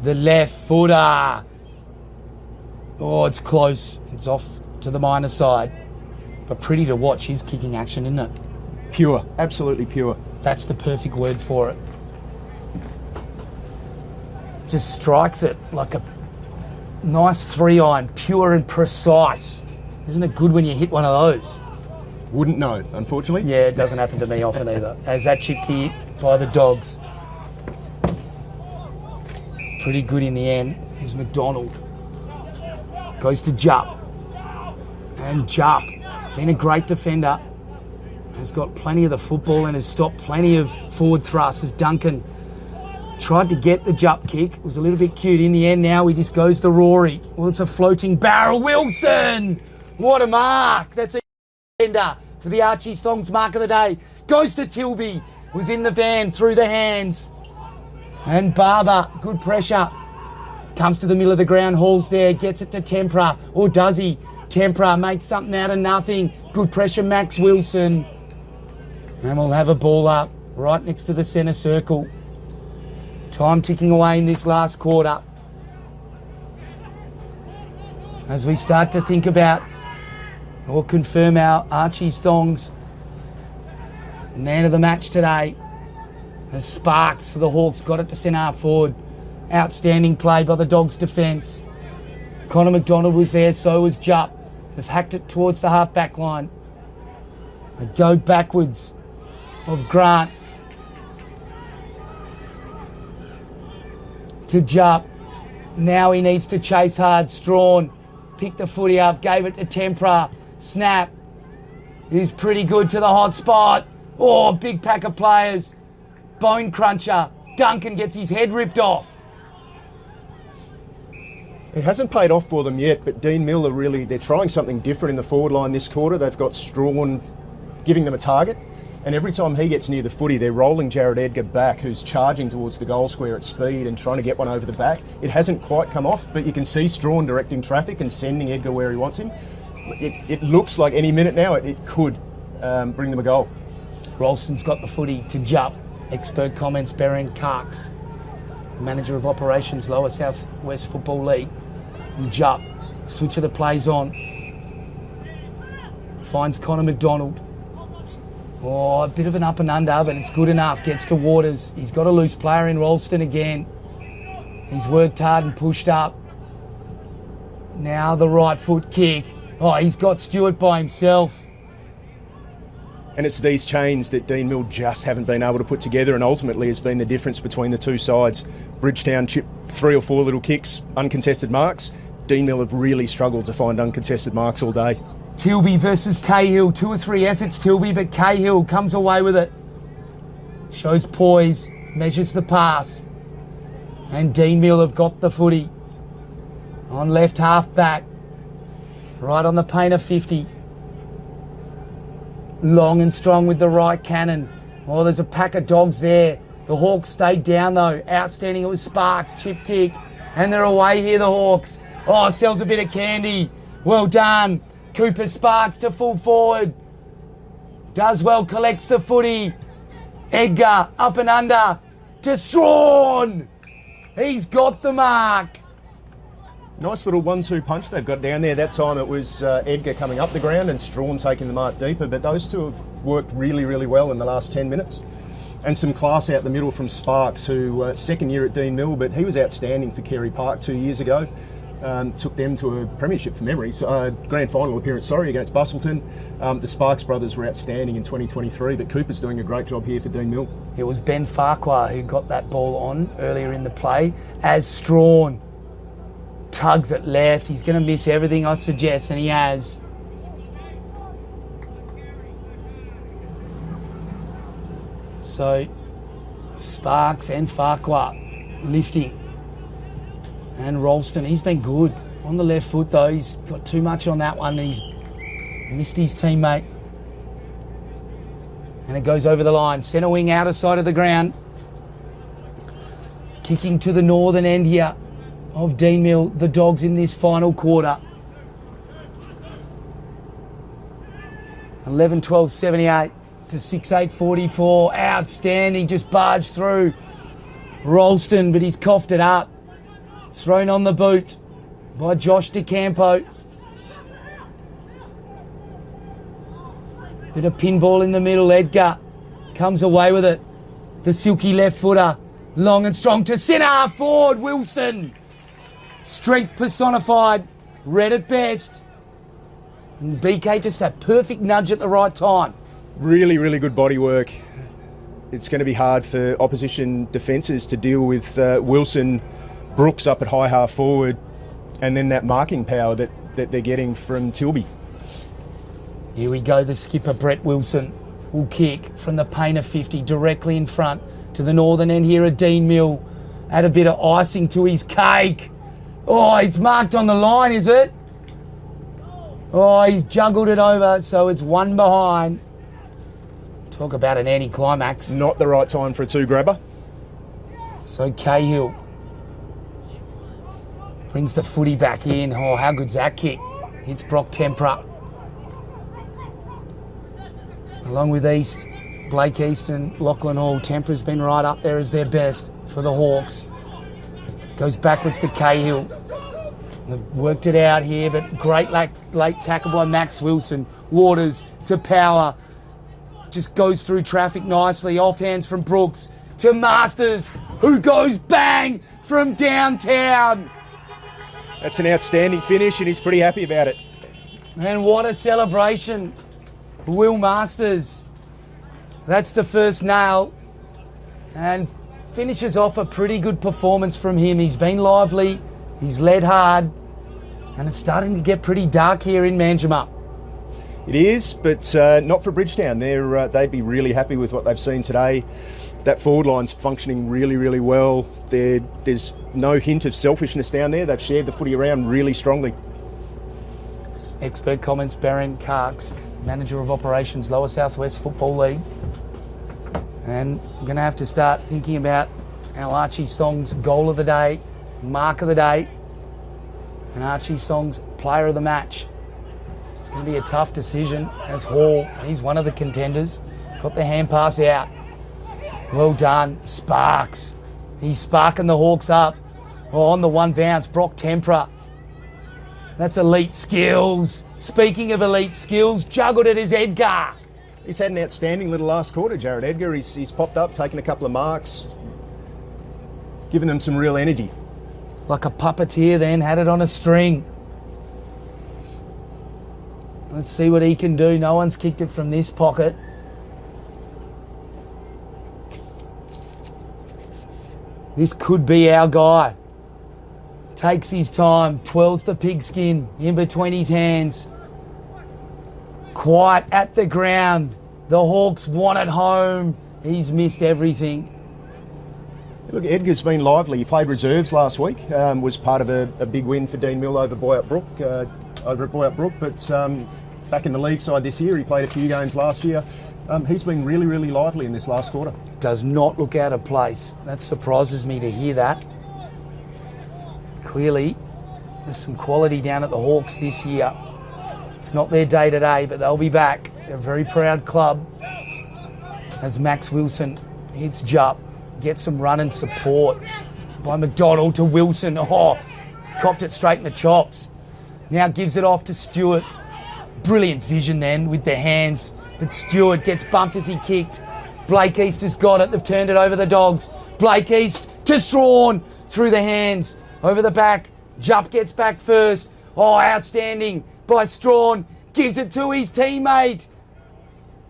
The left footer. Oh, it's close. It's off to the minor side. But pretty to watch his kicking action, isn't it? Pure, absolutely pure. That's the perfect word for it. Just strikes it like a nice 3-iron, pure and precise. Isn't it good when you hit one of those? Wouldn't know, unfortunately. Yeah, it doesn't happen to me often either. As that chip kick by the Dogs. Pretty good in the end. Here's McDonald. Goes to Jupp. And Jupp, been a great defender, has got plenty of the football and has stopped plenty of forward thrusts. As Duncan tried to get the Jupp kick. It was a little bit cute. In the end now he just goes to Rory. Well, it's a floating barrel. Wilson! What a mark. That's a defender for the Archie Thongs mark of the day. Goes to Tilby. Was in the van, through the hands. And Barber, good pressure. Comes to the middle of the ground, hauls there, gets it to Tempera. Or does he? Tempera makes something out of nothing. Good pressure, Max Wilson. And we'll have a ball up right next to the centre circle. Time ticking away in this last quarter. As we start to think about or confirm our Archie's Thongs man of the match today. As Sparks for the Hawks got it to centre half forward. Outstanding play by the Dogs' defence. Connor McDonald was there, so was Jupp. They've hacked it towards the half-back line. They go backwards of Grant to Jupp. Now he needs to chase hard. Strawn picked the footy up, gave it to Tempera. Snap is pretty good to the hot spot. Oh, big pack of players. Bone cruncher. Duncan gets his head ripped off. It hasn't paid off for them yet, but Deanmill they're trying something different in the forward line this quarter. They've got Strawn giving them a target, and every time he gets near the footy, they're rolling Jared Edgar back, who's charging towards the goal square at speed and trying to get one over the back. It hasn't quite come off, but you can see Strawn directing traffic and sending Edgar where he wants him. It looks like any minute now it could bring them a goal. Ralston's got the footy to Jupp. Expert comments, Beren Karks, manager of operations, Lower South West Football League. And Jupp, switch of the plays on. Finds Connor McDonald. Oh, a bit of an up and under, but it's good enough. Gets to Waters. He's got a loose player in Ralston again. He's worked hard and pushed up. Now the right foot kick. Oh, he's got Stewart by himself. And it's these chains that Deanmill just haven't been able to put together, and ultimately has been the difference between the two sides. Bridgetown chipped 3 or 4 little kicks, uncontested marks. Deanmill have really struggled to find uncontested marks all day. Tilby versus Cahill. 2 or 3 efforts, Tilby, but Cahill comes away with it. Shows poise, measures the pass. And Deanmill have got the footy. On left half back. Right on the paint of 50. Long and strong with the right cannon. Oh, there's a pack of dogs there. The Hawks stayed down though. Outstanding. It was Sparks, chip kick. And they're away here, the Hawks. Oh, sells a bit of candy. Well done. Cooper Sparks to full forward. Does well, collects the footy. Edgar, up and under. To Strawn. He's got the mark. Nice little 1-2 punch they've got down there. That time it was Edgar coming up the ground and Strawn taking the mark deeper, but those two have worked really, really well in the last 10 minutes. And some class out the middle from Sparks, who second year at Deanmill, but he was outstanding for Carey Park 2 years ago. Took them to a premiership from memory, grand final appearance, against Bustleton. The Sparks brothers were outstanding in 2023, but Cooper's doing a great job here for Deanmill. It was Ben Farquhar who got that ball on earlier in the play as Strawn tugs it left. He's going to miss everything I suggest, and he has. So Sparks and Farquhar lifting. And Ralston, he's been good on the left foot though. He's got too much on that one and he's missed his teammate. And it goes over the line. Centre wing outer side of the ground. Kicking to the northern end here of Deanmill, the Dogs in this final quarter. 11-12-78 to 6-8-44. Outstanding, just barged through Ralston, but he's coughed it up. Thrown on the boot by Josh DeCampo. Bit of pinball in the middle. Edgar comes away with it. The silky left footer. Long and strong to centre forward. Wilson. Strength personified. Red at best. And BK just that perfect nudge at the right time. Really, really good body work. It's going to be hard for opposition defences to deal with Wilson, Brooks up at high half forward, and then that marking power that they're getting from Tilby. Here we go, the skipper Brett Wilson will kick from the paint of 50 directly in front to the northern end here at Deanmill. Add a bit of icing to his cake. Oh, it's marked on the line, is it? Oh, he's juggled it over, so it's one behind. Talk about an anticlimax. Not the right time for a two-grabber. So Cahill brings the footy back in. Oh, how good's that kick? Hits Brock Tempera. Along with East, Blake East and Lachlan Hall. Tempera's been right up there as their best for the Hawks. Goes backwards to Cahill. They've worked it out here, but great late tackle by Max Wilson. Waters to Power. Just goes through traffic nicely. Off hands from Brooks to Masters, who goes bang from downtown. That's an outstanding finish, and he's pretty happy about it. And what a celebration. Will Masters. That's the first nail. And finishes off a pretty good performance from him. He's been lively. He's led hard. And it's starting to get pretty dark here in Manjimup. It is, but not for Bridgetown. They'd be really happy with what they've seen today. That forward line's functioning really, really well. There's no hint of selfishness down there. They've shared the footy around really strongly. Expert comments, Barron Karks, Manager of Operations, Lower Southwest Football League. And we're going to have to start thinking about our Archie Song's goal of the day, mark of the day, and Archie Song's player of the match. It's going to be a tough decision as Hall, he's one of the contenders, got the hand pass out. Well done, Sparks. He's sparking the Hawks up. Oh, on the one bounce, Brock Tempera. That's elite skills. Speaking of elite skills, juggled it is Edgar. He's had an outstanding little last quarter, Jared Edgar. He's popped up, taken a couple of marks, giving them some real energy. Like a puppeteer then, had it on a string. Let's see what he can do. No one's kicked it from this pocket. This could be our guy. Takes his time, twirls the pigskin in between his hands. Quiet at the ground. The Hawks want it home. He's missed everything. Look, Edgar's been lively. He played reserves last week, was part of a big win for Deanmill over at Boyup Brook, but back in the league side this year. He played a few games last year. He's been really, really lively in this last quarter. Does not look out of place. That surprises me to hear that. Clearly, there's some quality down at the Hawks this year. It's not their day today, but they'll be back. They're a very proud club. As Max Wilson hits Jupp, gets some run and support by McDonald to Wilson. Oh, copped it straight in the chops. Now gives it off to Stewart. Brilliant vision then with the hands, but Stewart gets bumped as he kicked. Blake East has got it. They've turned it over the Dogs. Blake East to Strawn through the hands, over the back. Jupp gets back first. Oh, outstanding by Strawn. Gives it to his teammate.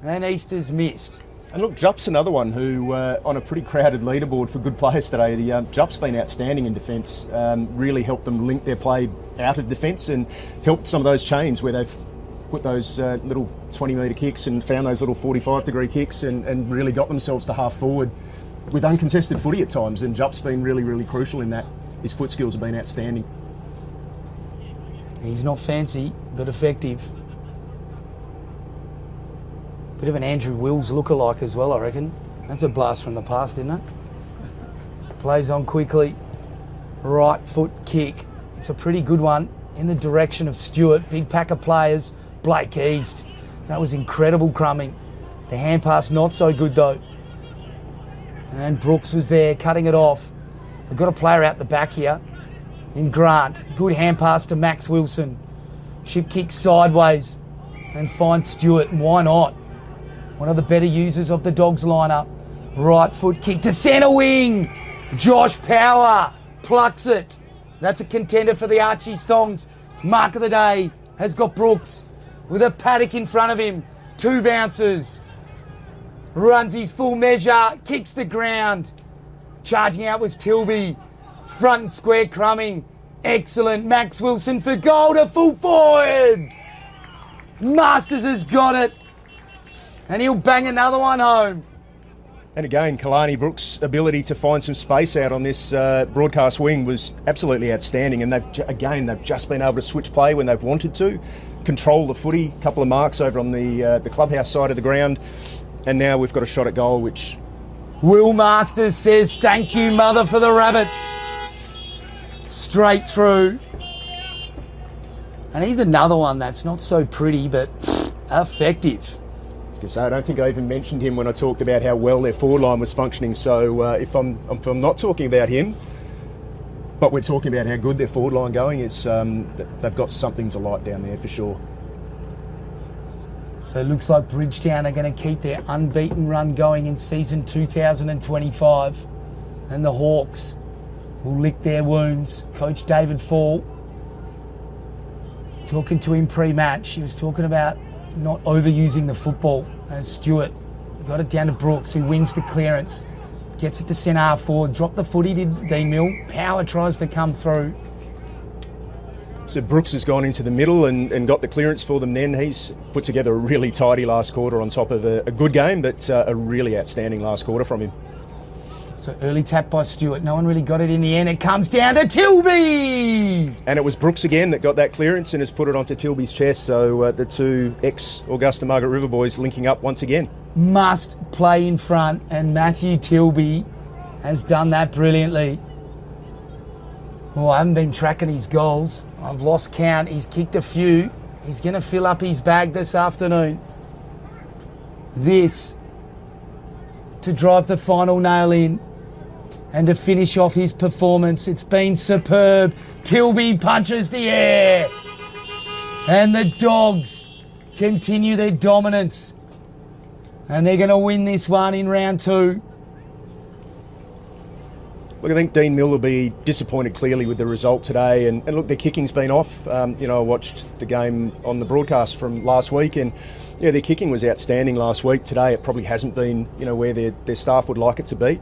And East has missed. And look, Jupp's another one who, on a pretty crowded leaderboard for good players today, Jupp's been outstanding in defence, really helped them link their play out of defence and helped some of those chains where they've put those little 20-metre kicks and found those little 45-degree kicks and really got themselves to half forward with uncontested footy at times, and Jupp's been really, really crucial in that. His foot skills have been outstanding. He's not fancy, but effective. Bit of an Andrew Wills lookalike as well, I reckon. That's a blast from the past, isn't it? Plays on quickly. Right foot kick. It's a pretty good one in the direction of Stewart. Big pack of players. Blake East. That was incredible crumbing. The hand pass not so good though. And Brooks was there cutting it off. They've got a player out the back here in Grant. Good hand pass to Max Wilson. Chip kick sideways and finds Stewart, and why not? One of the better users of the Dogs lineup. Right foot kick to centre wing. Josh Power plucks it. That's a contender for the Archie Stongs. Mark of the day has got Brooks with a paddock in front of him. 2 bounces. Runs his full measure. Kicks the ground. Charging out was Tilby. Front and square crumbing. Excellent. Max Wilson for goal to full forward. Masters has got it. And he'll bang another one home. And again, Kalani Brooks' ability to find some space out on this broadcast wing was absolutely outstanding. And they've just been able to switch play when they've wanted to, control the footy. A couple of marks over on the clubhouse side of the ground, and now we've got a shot at goal, which Will Masters says, "Thank you, mother, for the rabbits." Straight through. And he's another one that's not so pretty, but effective. I don't think I even mentioned him when I talked about how well their forward line was functioning. So if I'm not talking about him, but we're talking about how good their forward line going is, they've got something to like down there for sure. So it looks like Bridgetown are going to keep their unbeaten run going in season 2025, and the Hawks will lick their wounds. Coach David Fall, talking to him pre-match, he was talking about not overusing the football. As Stewart got it down to Brooks, who wins the clearance, gets it to centre half forward, dropped the footy to Deanmill. Power tries to come through. So Brooks has gone into the middle and got the clearance for them then. He's put together a really tidy last quarter on top of a good game, but a really outstanding last quarter from him. So early tap by Stewart. No one really got it in the end. It comes down to Tilby! And it was Brooks again that got that clearance and has put it onto Tilby's chest. So the two ex-Augusta Margaret River boys linking up once again. Must play in front, and Matthew Tilby has done that brilliantly. Well, I haven't been tracking his goals. I've lost count. He's kicked a few. He's going to fill up his bag this afternoon. This to drive the final nail in and to finish off his performance. It's been superb. Tilby punches the air. And the Dogs continue their dominance. And they're going to win this one in round 2. Look, I think Deanmill will be disappointed clearly with the result today, and look, their kicking's been off. I watched the game on the broadcast from last week, and yeah, their kicking was outstanding last week. Today it probably hasn't been, where their staff would like it to be.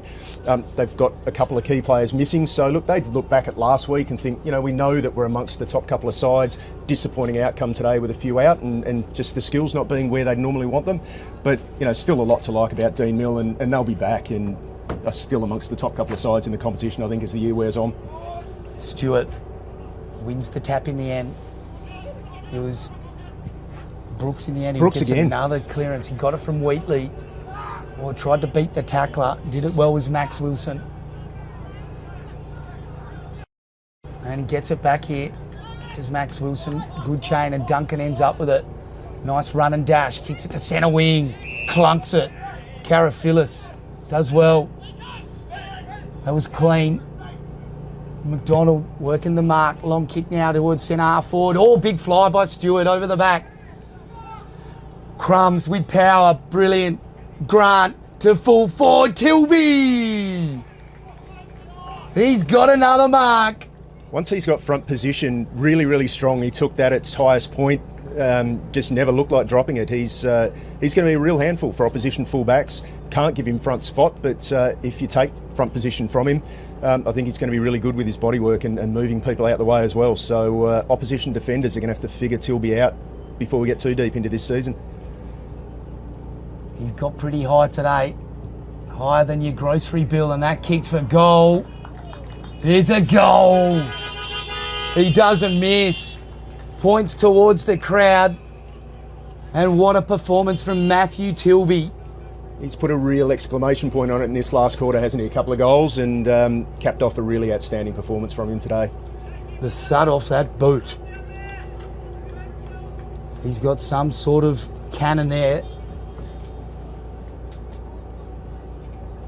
They've got a couple of key players missing, so look, they'd look back at last week and think, we know that we're amongst the top couple of sides. Disappointing outcome today with a few out, and just the skills not being where they'd normally want them. But, still a lot to like about Deanmill, and they'll be back and are still amongst the top couple of sides in the competition, I think, as the year wears on. Stewart wins the tap in the end. It was Brooks in the end. Brooks gets again. Another clearance. He got it from Wheatley. Tried to beat the tackler. Did it well, was Max Wilson. And he gets it back here. Does Max Wilson. Good chain, and Duncan ends up with it. Nice run and dash. Kicks it to centre wing. Clunks it. Carafilis does well. That was clean. McDonald working the mark. Long kick now towards centre half forward. Big fly by Stewart over the back. Crumbs with power. Brilliant. Grant to full forward. Tilby. He's got another mark. Once he's got front position, really, really strong. He took that at its highest point. Just never looked like dropping it. He's going to be a real handful for opposition fullbacks. Can't give him front spot, but if you take front position from him, I think he's going to be really good with his bodywork and moving people out the way as well. So opposition defenders are going to have to figure Tilby out before we get too deep into this season. He's got pretty high today. Higher than your grocery bill, and that kick for goal. It's a goal. He doesn't miss. Points towards the crowd. And what a performance from Matthew Tilby. He's put a real exclamation point on it in this last quarter, hasn't he? A couple of goals, and capped off a really outstanding performance from him today. The thud off that boot. He's got some sort of cannon there.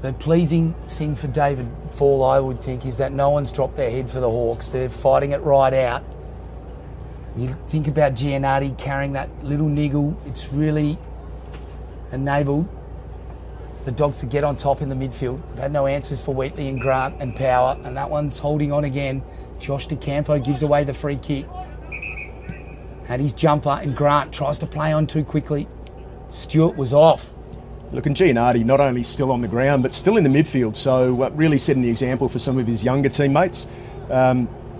The pleasing thing for David Fall, I would think, is that no one's dropped their head for the Hawks. They're fighting it right out. You think about Giannotti carrying that little niggle. It's really enabled the Dogs to get on top in the midfield. They've had no answers for Wheatley and Grant and Power, and that one's holding on again. Josh DeCampo gives away the free kick. Had his jumper, and Grant tries to play on too quickly. Stewart was off. Look, and Giannotti not only still on the ground, but still in the midfield, so really setting the example for some of his younger teammates.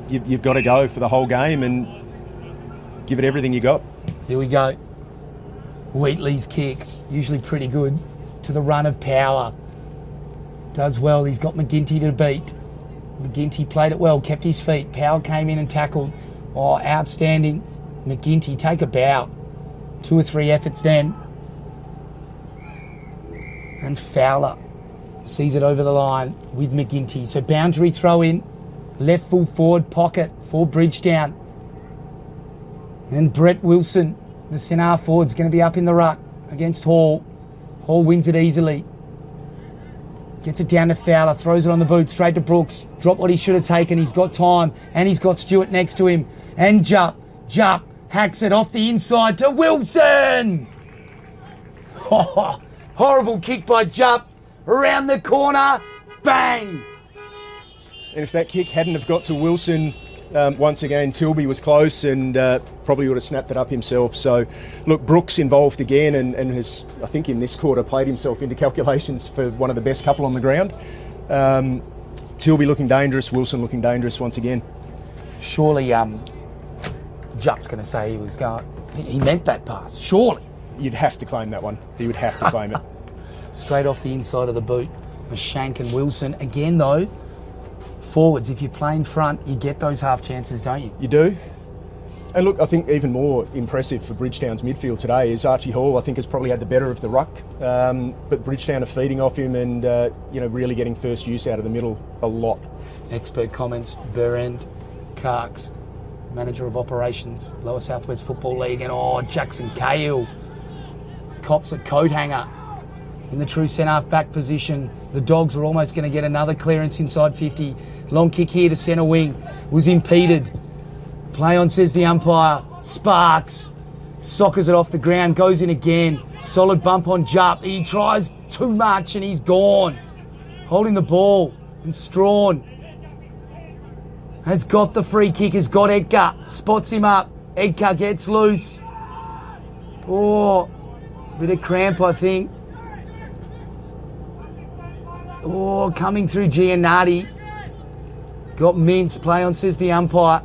You've got to go for the whole game and give it everything you got. Here we go. Wheatley's kick, usually pretty good, to the run of Power. Does well, he's got McGinty to beat. McGinty played it well, kept his feet. Power came in and tackled. Outstanding. McGinty, take a bow. 2 or 3 efforts then. And Fowler sees it over the line with McGinty. So boundary throw in, left full forward pocket for Bridgetown. And Brett Wilson, the centre half forward, is going to be up in the ruck against Hall. Hall wins it easily. Gets it down to Fowler, throws it on the boot, straight to Brooks. Drop what he should have taken. He's got time, and he's got Stewart next to him. And Jupp, hacks it off the inside to Wilson. Horrible kick by Jupp. Around the corner, bang. And if that kick hadn't have got to Wilson, once again, Tilby was close and probably would have snapped it up himself. So, look, Brooks involved again and has, I think in this quarter, played himself into calculations for one of the best couple on the ground. Tilby looking dangerous, Wilson looking dangerous once again. Surely Jupp's going to say he was going. He meant that pass, surely. You'd have to claim that one. He would have to claim it. Straight off the inside of the boot. Mashank and Wilson. Again, though, forwards, if you're playing front, you get those half chances, don't you? You do. And look, I think even more impressive for Bridgetown's midfield today is Archie Hall, I think, has probably had the better of the ruck. But Bridgetown are feeding off him and, really getting first use out of the middle a lot. Expert comments, Berend Karks, Manager of Operations, Lower Southwest Football League, and Jackson Cahill cops a coat hanger in the true centre-half back position. The Dogs were almost going to get another clearance inside 50. Long kick here to centre wing. Was impeded. Play on, says the umpire. Sparks. Sockers it off the ground. Goes in again. Solid bump on Jupp. He tries too much and he's gone. Holding the ball. And Strawn has got the free kick, has got Edgar, spots him up. Edgar gets loose. Oh, bit of cramp, I think. Oh, coming through Giannatti. Got mince, play on, says the umpire.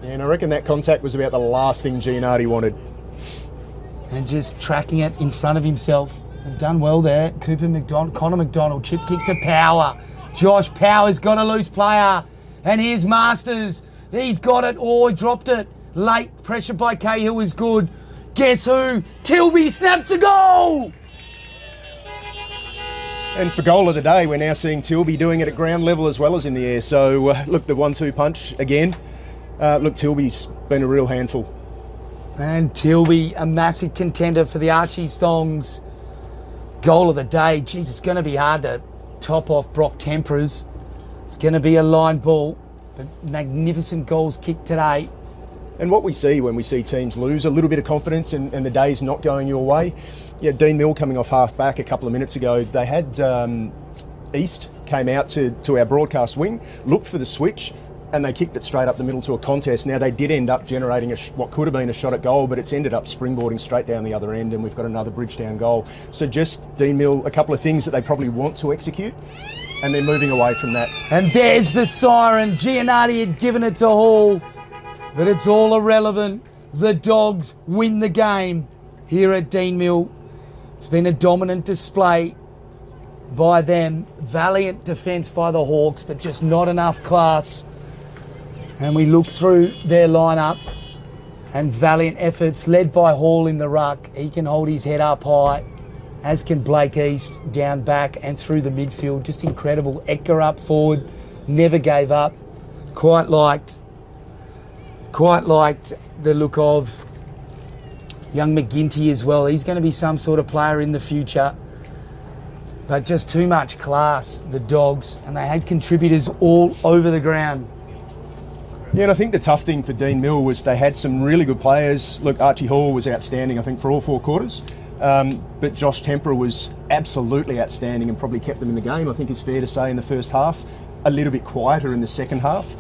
And I reckon that contact was about the last thing Giannatti wanted. And just tracking it in front of himself. They've done well there. Connor McDonald, chip kick to Power. Josh Power's got a loose player. And here's Masters. He's got it. Oh, he dropped it. Late pressure by Cahill is good. Guess who? Tilby snaps a goal! And for goal of the day, we're now seeing Tilby doing it at ground level as well as in the air. So, look, the 1-2 punch again. Look, Tilby's been a real handful. And Tilby, a massive contender for the Archie Thongs. Goal of the day. Jeez, it's going to be hard to top off Brock Temperers. It's going to be a line ball. But magnificent goals kicked today. And what we see when we see teams lose, a little bit of confidence and the day's not going your way. Yeah, Deanmill coming off half back a couple of minutes ago, they had East came out to our broadcast wing, looked for the switch, and they kicked it straight up the middle to a contest. Now, they did end up generating what could have been a shot at goal, but it's ended up springboarding straight down the other end, and we've got another Bridgetown goal. So just Deanmill, a couple of things that they probably want to execute, and they're moving away from that. And there's the siren. Giannatti had given it to Hall. But it's all irrelevant. The Dogs win the game here at Deanmill. It's been a dominant display by them. Valiant defence by the Hawks, but just not enough class. And we look through their lineup and valiant efforts led by Hall in the ruck. He can hold his head up high, as can Blake East down back and through the midfield. Just incredible. Edgar up forward, never gave up. Quite liked the look of young McGinty as well. He's going to be some sort of player in the future. But just too much class, the Dogs, and they had contributors all over the ground. Yeah, and I think the tough thing for Deanmill was they had some really good players. Look, Archie Hall was outstanding, I think, for all 4 quarters. But Josh Temper was absolutely outstanding and probably kept them in the game, I think is fair to say, in the first half. A little bit quieter in the second half.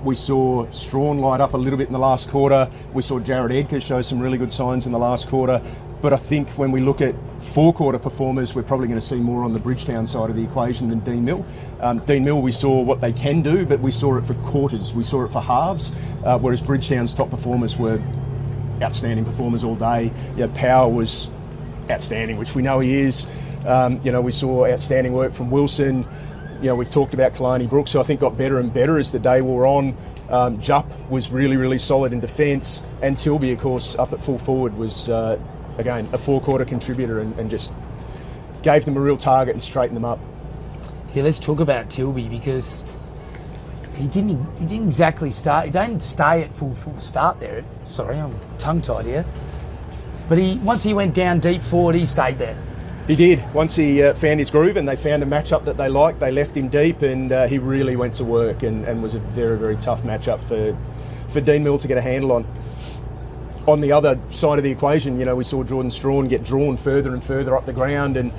We saw Strawn light up a little bit in the last quarter. We saw Jared Edgar show some really good signs in the last quarter. But I think when we look at 4-quarter performers, we're probably going to see more on the Bridgetown side of the equation than Deanmill. Deanmill, we saw what they can do, but we saw it for quarters. We saw it for halves, whereas Bridgetown's top performers were outstanding performers all day. Yeah, Power was outstanding, which we know he is. We saw outstanding work from Wilson. We've talked about Kalani Brooks, who I think got better and better as the day wore on. Jupp was really, really solid in defence. And Tilby, of course, up at full forward was, again, a 4-quarter contributor and just gave them a real target and straightened them up. Yeah, let's talk about Tilby because he didn't exactly start. He didn't stay at full start there. Sorry, I'm tongue-tied here. But once he went down deep forward, he stayed there. He did. Once he found his groove and they found a matchup that they liked, they left him deep and he really went to work and was a very, very tough matchup for Deanmill to get a handle on. On the other side of the equation, we saw Jordan Strawn get drawn further and further up the ground and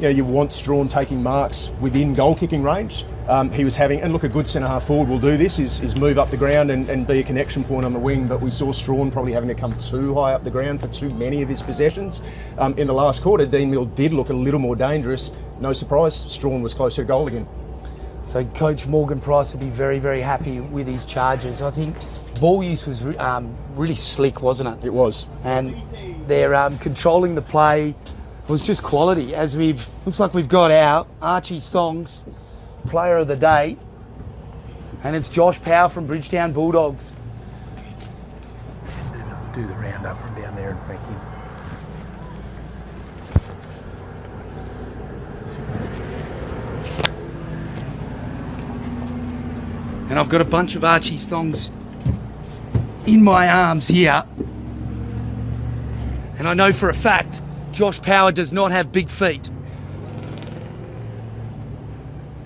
you want Strawn taking marks within goal-kicking range. He was having, and look, a good centre-half forward will do this, is move up the ground and be a connection point on the wing, but we saw Strawn probably having to come too high up the ground for too many of his possessions. In the last quarter, Deanmill did look a little more dangerous. No surprise, Strawn was closer to goal again. So Coach Morgan Price will be very, very happy with his charges. I think ball use was really slick, wasn't it? It was. And they're controlling the play. It was just quality. Looks like we've got our Archie Thongs player of the day, and it's Josh Power from Bridgetown Bulldogs. Do the round up from down there and thank you. And I've got a bunch of Archie Thongs in my arms here, and I know for a fact Josh Power does not have big feet.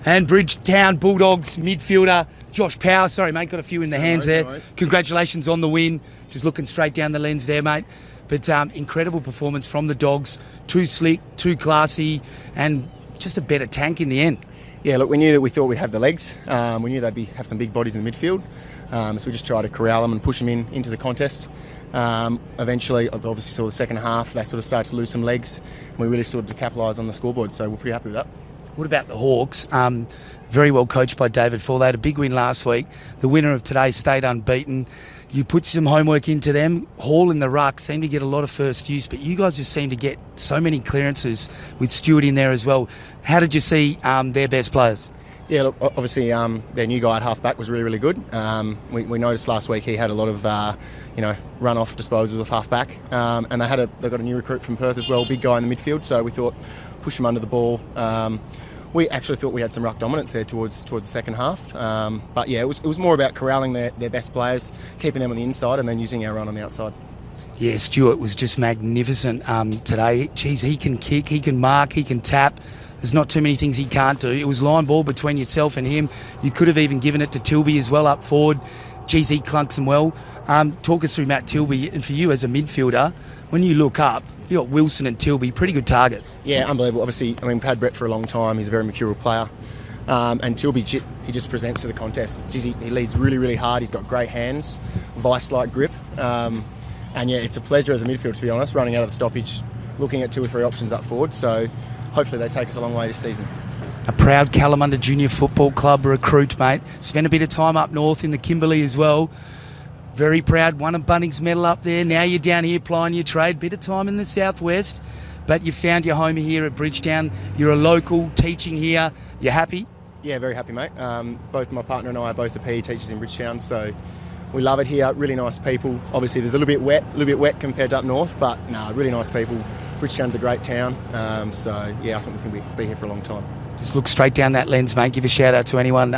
And Bridgetown Bulldogs midfielder Josh Power. Sorry, mate, got a few in the hands there. Right. Congratulations on the win. Just looking straight down the lens there, mate. But incredible performance from the Dogs. Too slick, too classy, and just a better tank in the end. Yeah, look, we thought we'd have the legs. We knew they'd have some big bodies in the midfield. So we just tried to corral them and push them into the contest. Eventually, obviously saw the second half, they sort of started to lose some legs. And we really started to capitalise on the scoreboard, so we're pretty happy with that. What about the Hawks? Very well coached by David Fall. They had a big win last week. The winner of today stayed unbeaten. You put some homework into them. Hall in the ruck seemed to get a lot of first use, but you guys just seem to get so many clearances with Stewart in there as well. How did you see their best players? Yeah, look, obviously their new guy at half-back was really, really good. We noticed last week he had a lot of, run-off disposals of half-back. And they got a new recruit from Perth as well, big guy in the midfield, so we thought push him under the ball. We actually thought we had some ruck dominance there towards the second half. But yeah, it was more about corralling their best players, keeping them on the inside and then using our run on the outside. Yeah, Stewart was just magnificent today. Geez, he can kick, he can mark, he can tap. There's not too many things he can't do. It was line ball between yourself and him. You could have even given it to Tilby as well up forward. Geez, he clunks them well. Talk us through Matt Tilby. And for you as a midfielder, when you look up, you got Wilson and Tilby, pretty good targets. Yeah, unbelievable. Obviously, we've had Brett for a long time. He's a very mercurial player. And Tilby, he just presents to the contest. Geez, he leads really, really hard. He's got great hands, vice-like grip. And yeah, it's a pleasure as a midfielder, to be honest, running out of the stoppage, looking at 2 or 3 options up forward. So hopefully they take us a long way this season. A proud Kalamunda Junior Football Club recruit, mate. Spent a bit of time up north in the Kimberley as well. Very proud. Won a Bunnings medal up there. Now you're down here plying your trade. Bit of time in the southwest, but you found your home here at Bridgetown. You're a local teaching here. You happy? Yeah, very happy, mate. Both my partner and I are both the PE teachers in Bridgetown, so we love it here. Really nice people. Obviously, there's a little bit wet compared to up north, but no, really nice people. Bridgetown's a great town, so yeah, I think we'll be here for a long time. Just look straight down that lens, mate. Give a shout out to anyone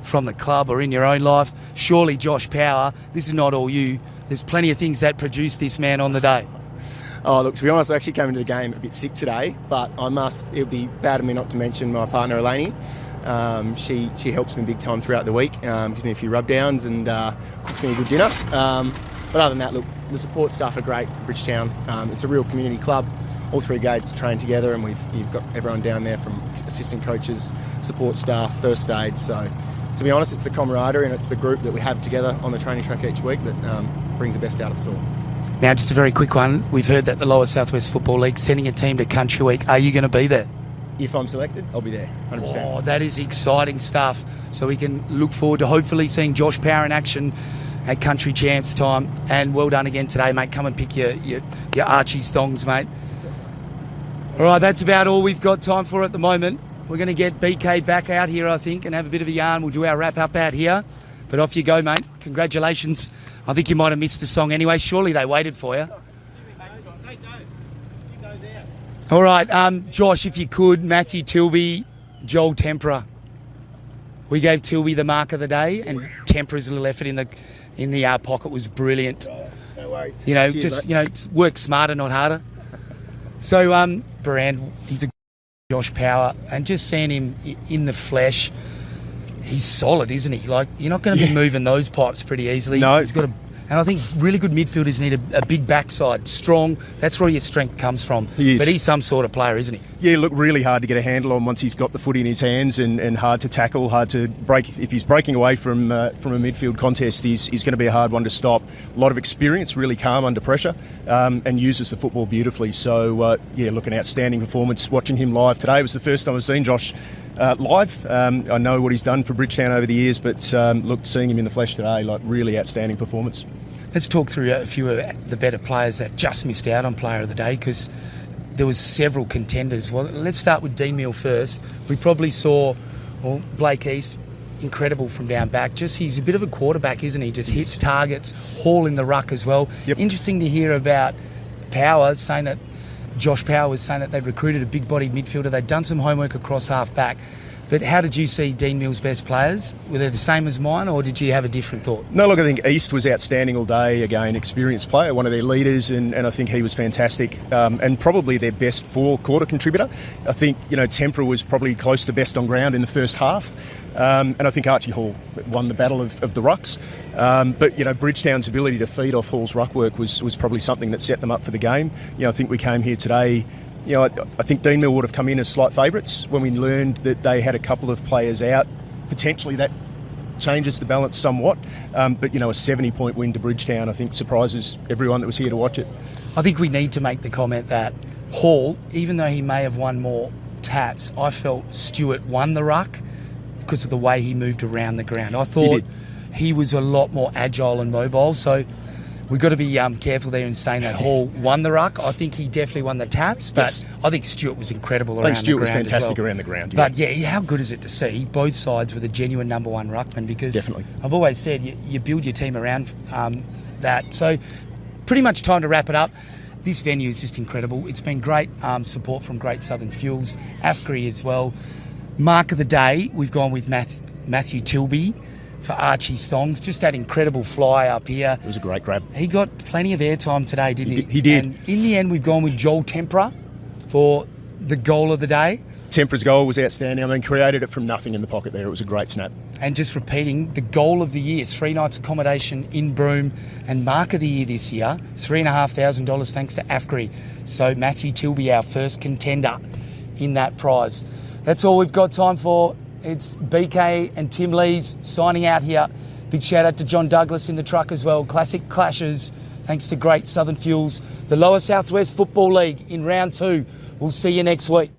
from the club or in your own life. Surely Josh Power, this is not all you. There's plenty of things that produce this man on the day. Oh, look, to be honest, I actually came into the game a bit sick today, but it would be bad of me not to mention my partner, Elaine. She helps me big time throughout the week, gives me a few rub downs and cooks me a good dinner. But other than that, look, the support staff are great at Bridgetown. It's a real community club. All 3 gates train together, and you've got everyone down there from assistant coaches, support staff, first aid. So, to be honest, it's the camaraderie and it's the group that we have together on the training track each week that brings the best out of us all. Now, just a very quick one. We've heard that the Lower Southwest Football League sending a team to Country Week. Are you going to be there? If I'm selected, I'll be there, 100%. Oh, that is exciting stuff. So we can look forward to hopefully seeing Josh Power in action at Country Champs time. And well done again today, mate. Come and pick your Archie stongs, mate. All right, that's about all we've got time for at the moment. We're going to get BK back out here, I think, and have a bit of a yarn. We'll do our wrap-up out here. But off you go, mate. Congratulations. I think you might have missed the song anyway. Surely they waited for you. All right, Josh, if you could, Matthew Tilby, Joel Tempera. We gave Tilby the mark of the day, and Tempera's little effort in the pocket was brilliant. No worries. Cheers, work smarter, not harder. So, Brand, he's a Josh Power, and just seeing him in the flesh, he's solid, isn't he? Like, you're not going to be moving those pipes pretty easily. No. He's got and I think really good midfielders need a big backside, strong. That's where your strength comes from. He is. But he's some sort of player, isn't he? Yeah, look, really hard to get a handle on once he's got the foot in his hands, and hard to tackle, hard to break. If he's breaking away from a midfield contest, he's going to be a hard one to stop. A lot of experience, really calm under pressure, and uses the football beautifully. So, look, an outstanding performance. Watching him live today, it was the first time I've seen Josh live. I know what he's done for Bridgetown over the years, but seeing him in the flesh today, like, really outstanding performance. Let's talk through a few of the better players that just missed out on Player of the Day, because there was several contenders. Well, let's start with Deanmill first. We probably saw Blake East, incredible from down back. He's a bit of a quarterback, isn't he? Just hits targets, haul in the ruck as well. Yep. Interesting to hear about Power, saying that Josh Power was saying that they'd recruited a big-bodied midfielder. They'd done some homework across half-back. But how did you see Deanmill's best players? Were they the same as mine, or did you have a different thought? No, look, I think East was outstanding all day. Again, experienced player, one of their leaders, and I think he was fantastic, and probably their best four-quarter contributor. I think, Tempera was probably close to best on ground in the first half, and I think Archie Hall won the battle of the rucks. But Bridgetown's ability to feed off Hall's ruck work was probably something that set them up for the game. I think we came here today You know, I think Deanmill would have come in as slight favourites when we learned that they had a couple of players out. Potentially that changes the balance somewhat, but you know, a 70-point win to Bridgetown, I think, surprises everyone that was here to watch it. I think we need to make the comment that Hall, even though he may have won more taps, I felt Stewart won the ruck because of the way he moved around the ground. I thought he was a lot more agile and mobile, so we've got to be careful there in saying that Hall won the ruck. I think he definitely won the taps, but Yes. I think Stewart was incredible around I think Stewart the was ground fantastic as well. around the ground. But yeah, how good is it to see both sides with a genuine number one ruckman? Because Definitely. I've always said you build your team around that. So pretty much time to wrap it up. This venue is just incredible. It's been great support from Great Southern Fuels, AFGRI as well. Mark of the day, we've gone with Matthew Tilby for Archie's Thongs. Just that incredible fly up here. It was a great grab. He got plenty of airtime today, didn't he? He did. And in the end, we've gone with Joel Tempera for the goal of the day. Tempera's goal was outstanding. I mean, created it from nothing in the pocket there. It was a great snap. And just repeating, the goal of the year, 3 nights accommodation in Broome, and mark of the year this year, $3,500 thanks to AFGRI. So Matthew Tilby, our first contender in that prize. That's all we've got time for. It's BK and Tim Lees signing out here. Big shout out to John Douglas in the truck as well. Classic clashes, thanks to Great Southern Fuels. The Lower Southwest Football League in round 2. We'll see you next week.